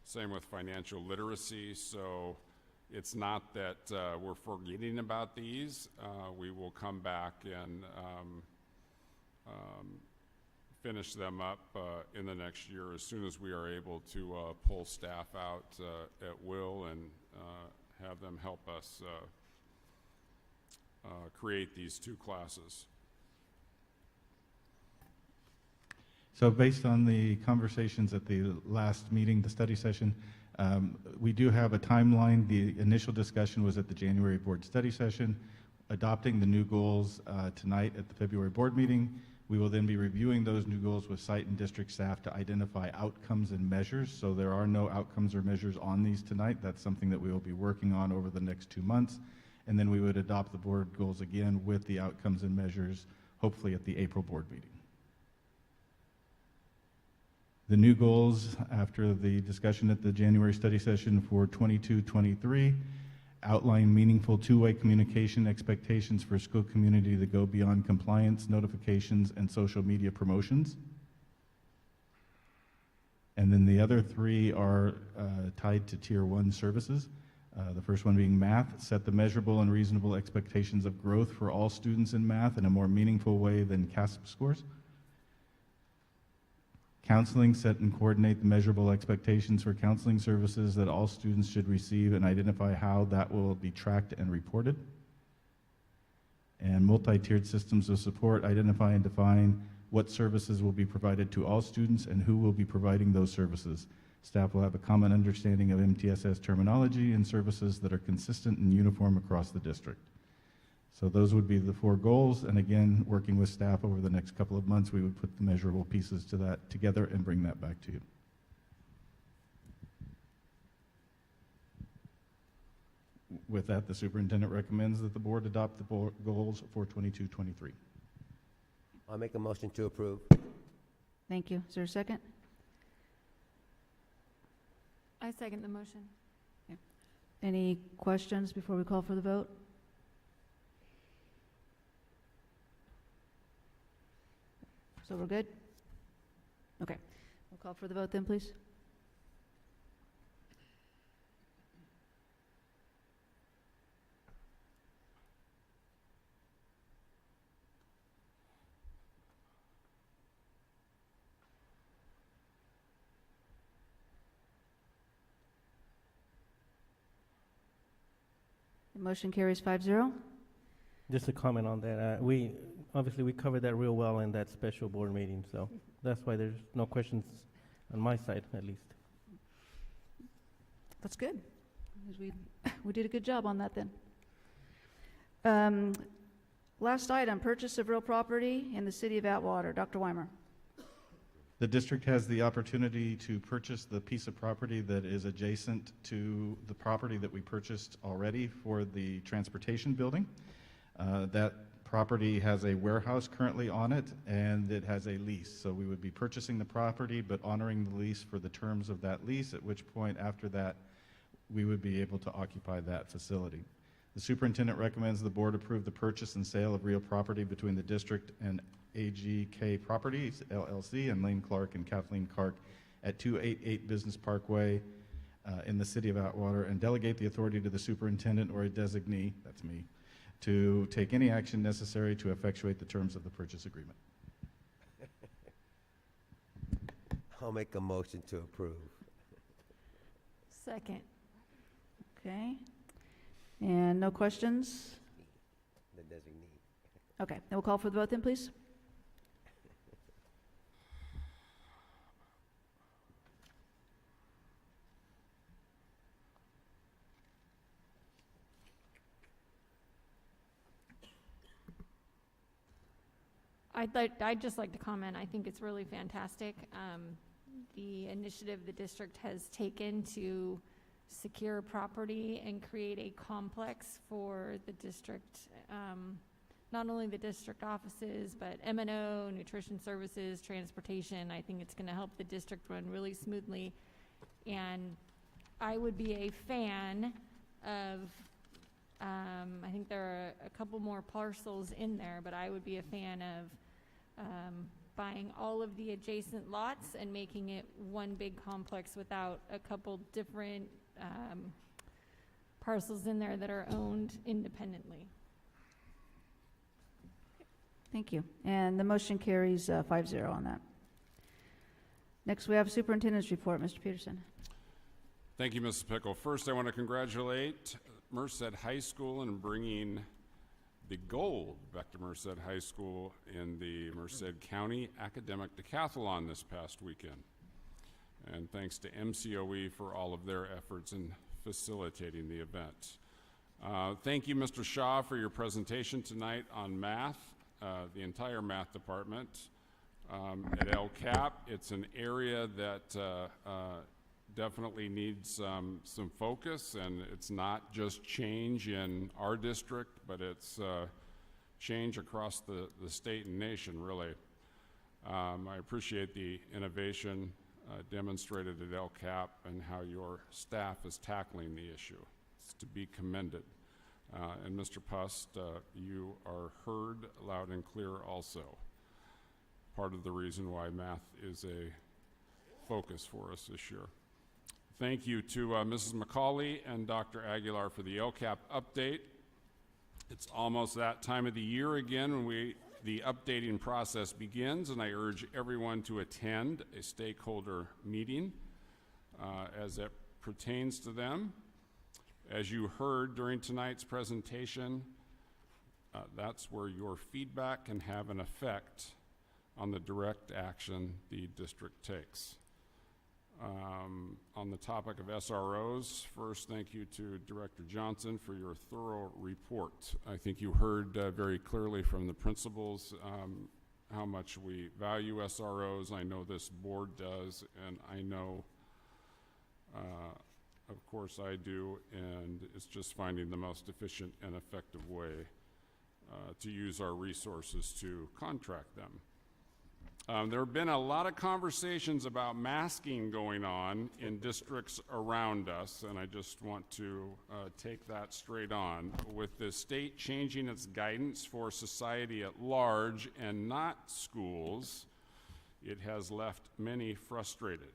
Same with financial literacy. So it's not that we're forgetting about these. We will come back and finish them up in the next year as soon as we are able to pull staff out at will and have them help us create these 2 classes. So based on the conversations at the last meeting, the study session, we do have a timeline. The initial discussion was at the January board study session, adopting the new goals tonight at the February board meeting. We will then be reviewing those new goals with site and district staff to identify outcomes and measures. So there are no outcomes or measures on these tonight. That's something that we will be working on over the next 2 months. And then we would adopt the board goals again with the outcomes and measures, hopefully at the April board meeting. The new goals after the discussion at the January study session for 22-23 outline meaningful two-way communication expectations for school community that go beyond compliance, notifications, and social media promotions. And then the other 3 are tied to Tier 1 services. The first one being math, set the measurable and reasonable expectations of growth for all students in math in a more meaningful way than CASP scores. Counseling, set and coordinate the measurable expectations for counseling services that all students should receive and identify how that will be tracked and reported. And multi-tiered systems of support, identify and define what services will be provided to all students and who will be providing those services. Staff will have a common understanding of MTSS terminology and services that are consistent and uniform across the district. So those would be the 4 goals, and again, working with staff over the next couple of months, we would put the measurable pieces to that together and bring that back to you. With that, the superintendent recommends that the board adopt the goals for 22-23. I'll make a motion to approve. Thank you. Is there a second? I second the motion. Okay. Any questions before we call for the vote? So we're good? Okay. We'll call for the vote then, please. The motion carries 5-0. Just a comment on that. We covered that real well in that special board meeting, so that's why there's no questions on my side, at least. That's good. We did a good job on that then. Last item, purchase of real property in the city of Atwater. Dr. Weimer. The district has the opportunity to purchase the piece of property that is adjacent to the property that we purchased already for the transportation building. That property has a warehouse currently on it, and it has a lease. So we would be purchasing the property, but honoring the lease for the terms of that lease, at which point after that, we would be able to occupy that facility. The superintendent recommends the board approve the purchase and sale of real property between the district and AGK Properties, LLC, and Lane Clark and Kathleen Clark at 288 Business Parkway in the city of Atwater, and delegate the authority to the superintendent or a designee, that's me, to take any action necessary to effectuate the terms of the purchase agreement. I'll make a motion to approve. Second. Okay. And no questions? The designee. Okay, then we'll call for the vote then, please. I'd just like to comment, I think it's really fantastic, the initiative the district has taken to secure property and create a complex for the district, not only the district offices, but M&O, nutrition services, transportation. I think it's going to help the district run really smoothly. And I would be a fan of, I think there are a couple more parcels in there, but I would be a fan of buying all of the adjacent lots and making it one big complex without a couple different parcels in there that are owned independently. Thank you. And the motion carries 5-0 on that. Next, we have Superintendent's report. Mr. Peterson. Thank you, Mrs. Pickle. First, I want to congratulate Merced High School in bringing the gold back to Merced High School in the Merced County Academic Decathlon this past weekend. And thanks to MCOE for all of their efforts in facilitating the event. Thank you, Mr. Shaw, for your presentation tonight on math, the entire math department. At LCAP, it's an area that definitely needs some focus, and it's not just change in our district, but it's change across the state and nation, really. I appreciate the innovation demonstrated at LCAP and how your staff is tackling the issue. It's to be commended. And Mr. Pust, you are heard loud and clear also. Part of the reason why math is a focus for us this year. Thank you to Mrs. McCauley and Dr. Aguilar for the LCAP update. It's almost that time of the year again when the updating process begins, and I urge everyone to attend a stakeholder meeting as it pertains to them. As you heard during tonight's presentation, that's where your feedback can have an effect on the direct action the district takes. On the topic of SROs, first, thank you to Director Johnson for your thorough report. I think you heard very clearly from the principals how much we value SROs. I know this board does, and I know, of course, I do, and it's just finding the most efficient and effective way to use our resources to contract them. There have been a lot of conversations about masking going on in districts around us, and I just want to take that straight on. With the state changing its guidance for society at large and not schools, it has left many frustrated.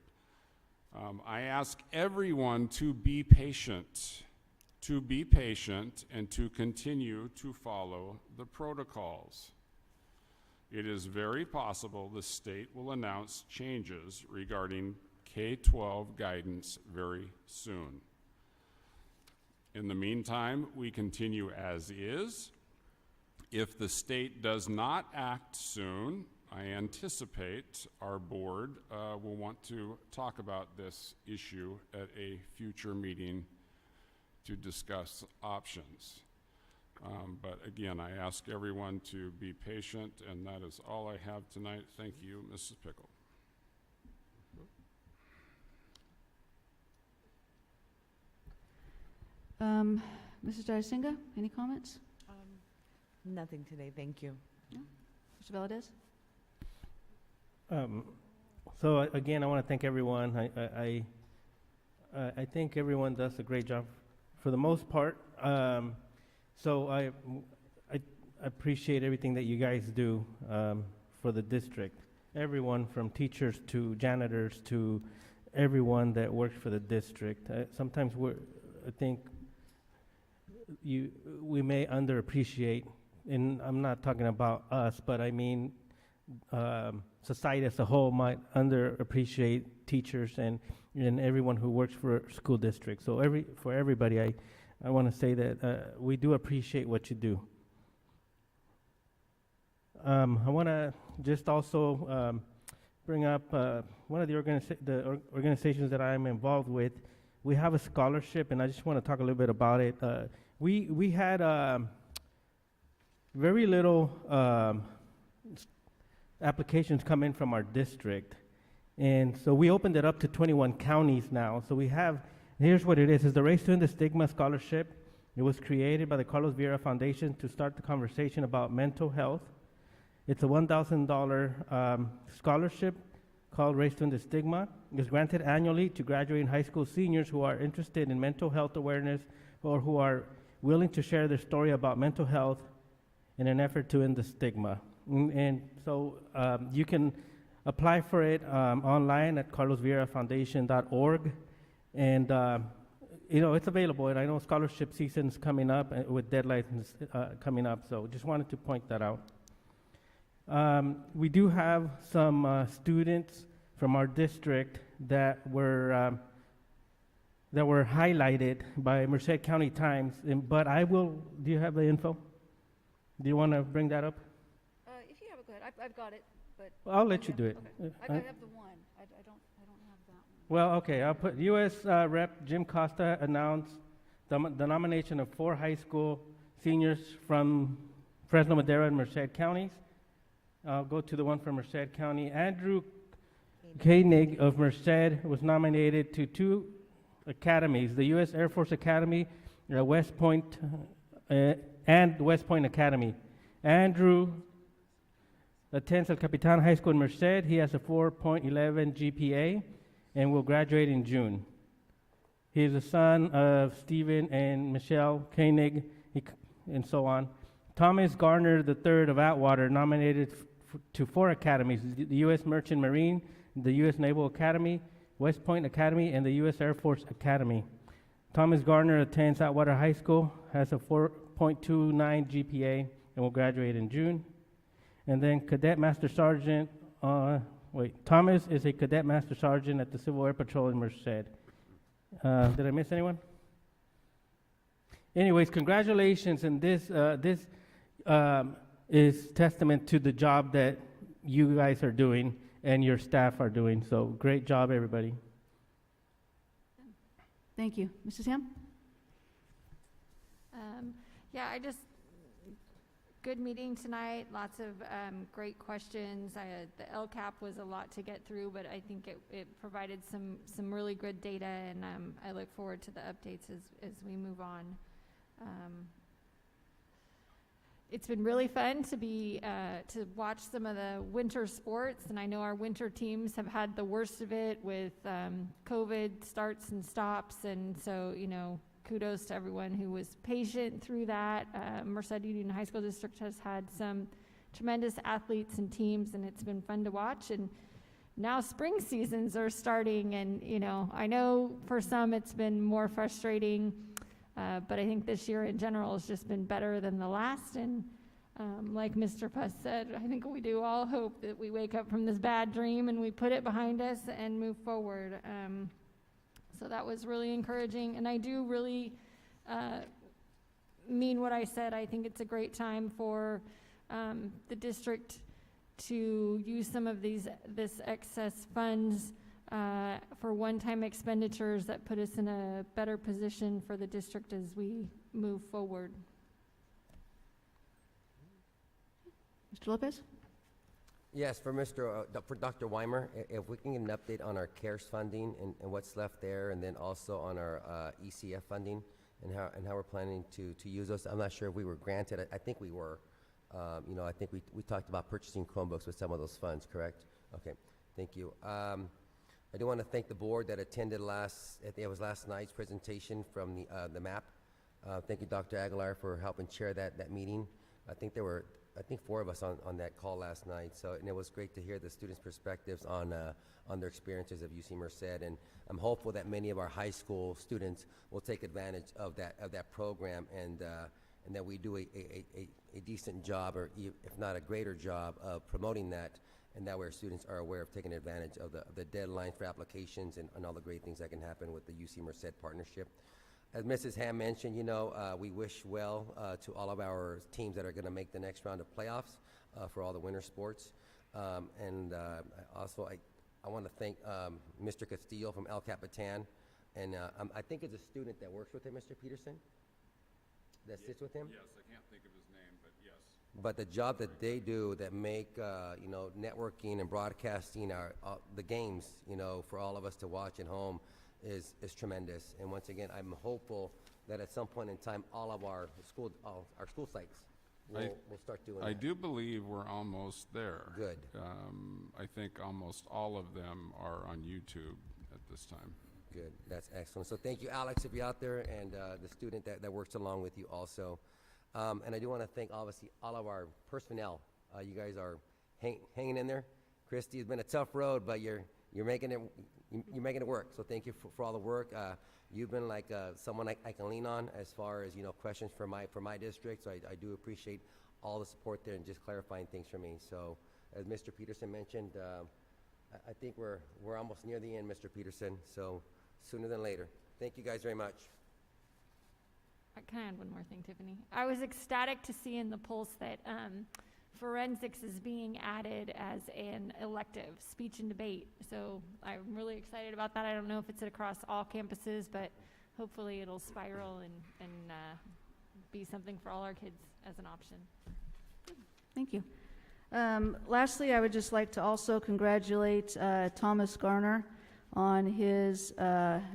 I ask everyone to be patient, and to continue to follow the protocols. It is very possible the state will announce changes regarding K-12 guidance very soon. In the meantime, we continue as is. If the state does not act soon, I anticipate our board will want to talk about this issue at a future meeting to discuss options. But again, I ask everyone to be patient, and that is all I have tonight. Thank you, Mrs. Pickle. Mrs. Jarasinga, any comments? Nothing today, thank you. No? Mr. Valadez? So again, I want to thank everyone. I think everyone does a great job for the most part. So I appreciate everything that you guys do for the district. Everyone from teachers to janitors to everyone that works for the district. Sometimes I think we may underappreciate, and I'm not talking about us, but I mean society as a whole might underappreciate teachers and everyone who works for school districts. So for everybody, I want to say that we do appreciate what you do. I want to just also bring up one of the organizations that I'm involved with. We have a scholarship, and I just want to talk a little bit about it. We had very little applications come in from our district, and so we opened it up to 21 counties now. So we have, here's what it is. It's the Race to End the Stigma Scholarship. It was created by the Carlos Vieira Foundation to start the conversation about mental health. It's a $1,000 scholarship called Race to End the Stigma. It's granted annually to graduating high school seniors who are interested in mental health awareness or who are willing to share their story about mental health in an effort to end the stigma. And so you can apply for it online at carlosvierafoundation.org. And it's available, and I know scholarship season's coming up with deadlines coming up, so just wanted to point that out. We do have some students from our district that were highlighted by Merced County Times, but do you have the info? Do you want to bring that up? If you have it, go ahead. I've got it, but. Well, I'll let you do it. Okay. I have the one. I don't have that one. Well, okay, I'll put U.S. Rep. Jim Costa announced the nomination of 4 high school seniors from Fresno, Madera, and Merced counties. I'll go to the one from Merced County. Andrew Koenig of Merced was nominated to 2 academies, the U.S. Air Force Academy, West Point, and West Point Academy. Andrew attends El Capitan High School in Merced. He has a 4.11 GPA and will graduate in June. He is the son of Stephen and Michelle Koenig, and so on. Thomas Garner III of Atwater, nominated to 4 academies, the U.S. Merchant Marine, the U.S. Naval Academy, West Point Academy, and the U.S. Air Force Academy. Thomas Garner attends Atwater High School, has a 4.29 GPA, and will graduate in June. And then Cadet Master Sergeant, Thomas is a Cadet Master Sergeant at the Civil Air Patrol in Merced. Did I miss anyone? Anyways, congratulations, and this is testament to the job that you guys are doing and your staff are doing. So great job, everybody. Thank you. Mrs. Ham? Good meeting tonight, lots of great questions. The LCAP was a lot to get through, but I think it provided some really good data, and I look forward to the updates as we move on. It's been really fun to watch some of the winter sports, and I know our winter teams have had the worst of it with COVID starts and stops, and so, kudos to everyone who was patient through that. Merced Union High School District has had some tremendous athletes and teams, and it's been fun to watch. And now spring seasons are starting, and I know for some it's been more frustrating, but I think this year in general has just been better than the last. And like Mr. Puss said, I think we do all hope that we wake up from this bad dream and we put it behind us and move forward. So that was really encouraging, and I do really mean what I said. I think it's a great time for the district to use some of this excess funds for one-time expenditures that put us in a better position for the district as we move forward. Mr. Lopez? Yes, for Dr. Weimer, if we can get an update on our CARES funding and what's left there, and then also on our ECF funding, and how we're planning to use those. I'm not sure if we were granted. I think we were. You know, I think we talked about purchasing Chromebooks with some of those funds, correct? Okay, thank you. I do want to thank the board that attended I think it was last night's presentation from the MAP. Thank you, Dr. Aguilar, for helping chair that meeting. I think there were, 4 of us on that call last night. So, and it was great to hear the students' perspectives on their experiences of UC Merced. And I'm hopeful that many of our high school students will take advantage of that program, and that we do a decent job, or if not a greater job, of promoting that, and that where students are aware of taking advantage of the deadlines for applications and all the great things that can happen with the UC Merced partnership. As Mrs. Ham mentioned, you know, we wish well to all of our teams that are going to make the next round of playoffs for all the winter sports. Also, I want to thank Mr. Castillo from El Capitan, and I think it's a student that works with him, Mr. Peterson, that sits with him. Yes, I can't think of his name, but yes. But the job that they do, that make you know, networking and broadcasting the games, you know, for all of us to watch at home, is tremendous. And once again, I'm hopeful that at some point in time, all of our school sites will start doing that. I do believe we're almost there. Good. I think almost all of them are on YouTube at this time. Good, that's excellent. So thank you, Alex, if you're out there, and the student that works along with you also. And I do want to thank, obviously, all of our personnel. You guys are hanging in there. Christy, it's been a tough road, but you're making it work. So thank you for all the work. You've been like someone I can lean on as far as, you know, questions for my district. So I do appreciate all the support there and just clarifying things for me. So as Mr. Peterson mentioned, I think we're almost near the end, Mr. Peterson. So sooner than later. Thank you guys very much. Can I add one more thing, Tiffany? I was ecstatic to see in the polls that forensics is being added as an elective, speech and debate. So I'm really excited about that. I don't know if it's across all campuses, but hopefully it'll spiral and be something for all our kids as an option. Thank you. Lastly, I would just like to also congratulate Thomas Garner on his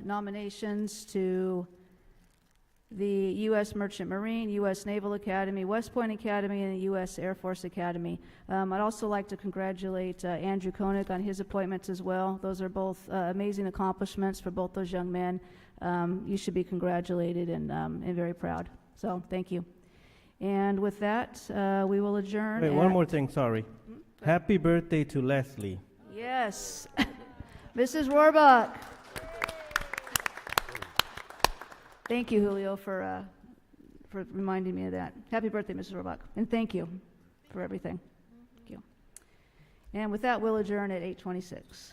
nominations to the U.S. Merchant Marine, U.S. Naval Academy, West Point Academy, and the U.S. Air Force Academy. I'd also like to congratulate Andrew Koenig on his appointments as well. Those are both amazing accomplishments for both those young men. You should be congratulated and very proud. So thank you. And with that, we will adjourn. Wait, one more thing, sorry. Happy birthday to Leslie. Yes. Mrs. Rohrbach. Thank you, Julio, for reminding me of that. Happy birthday, Mrs. Rohrbach. And thank you for everything. Thank you. And with that, we'll adjourn at 8:26.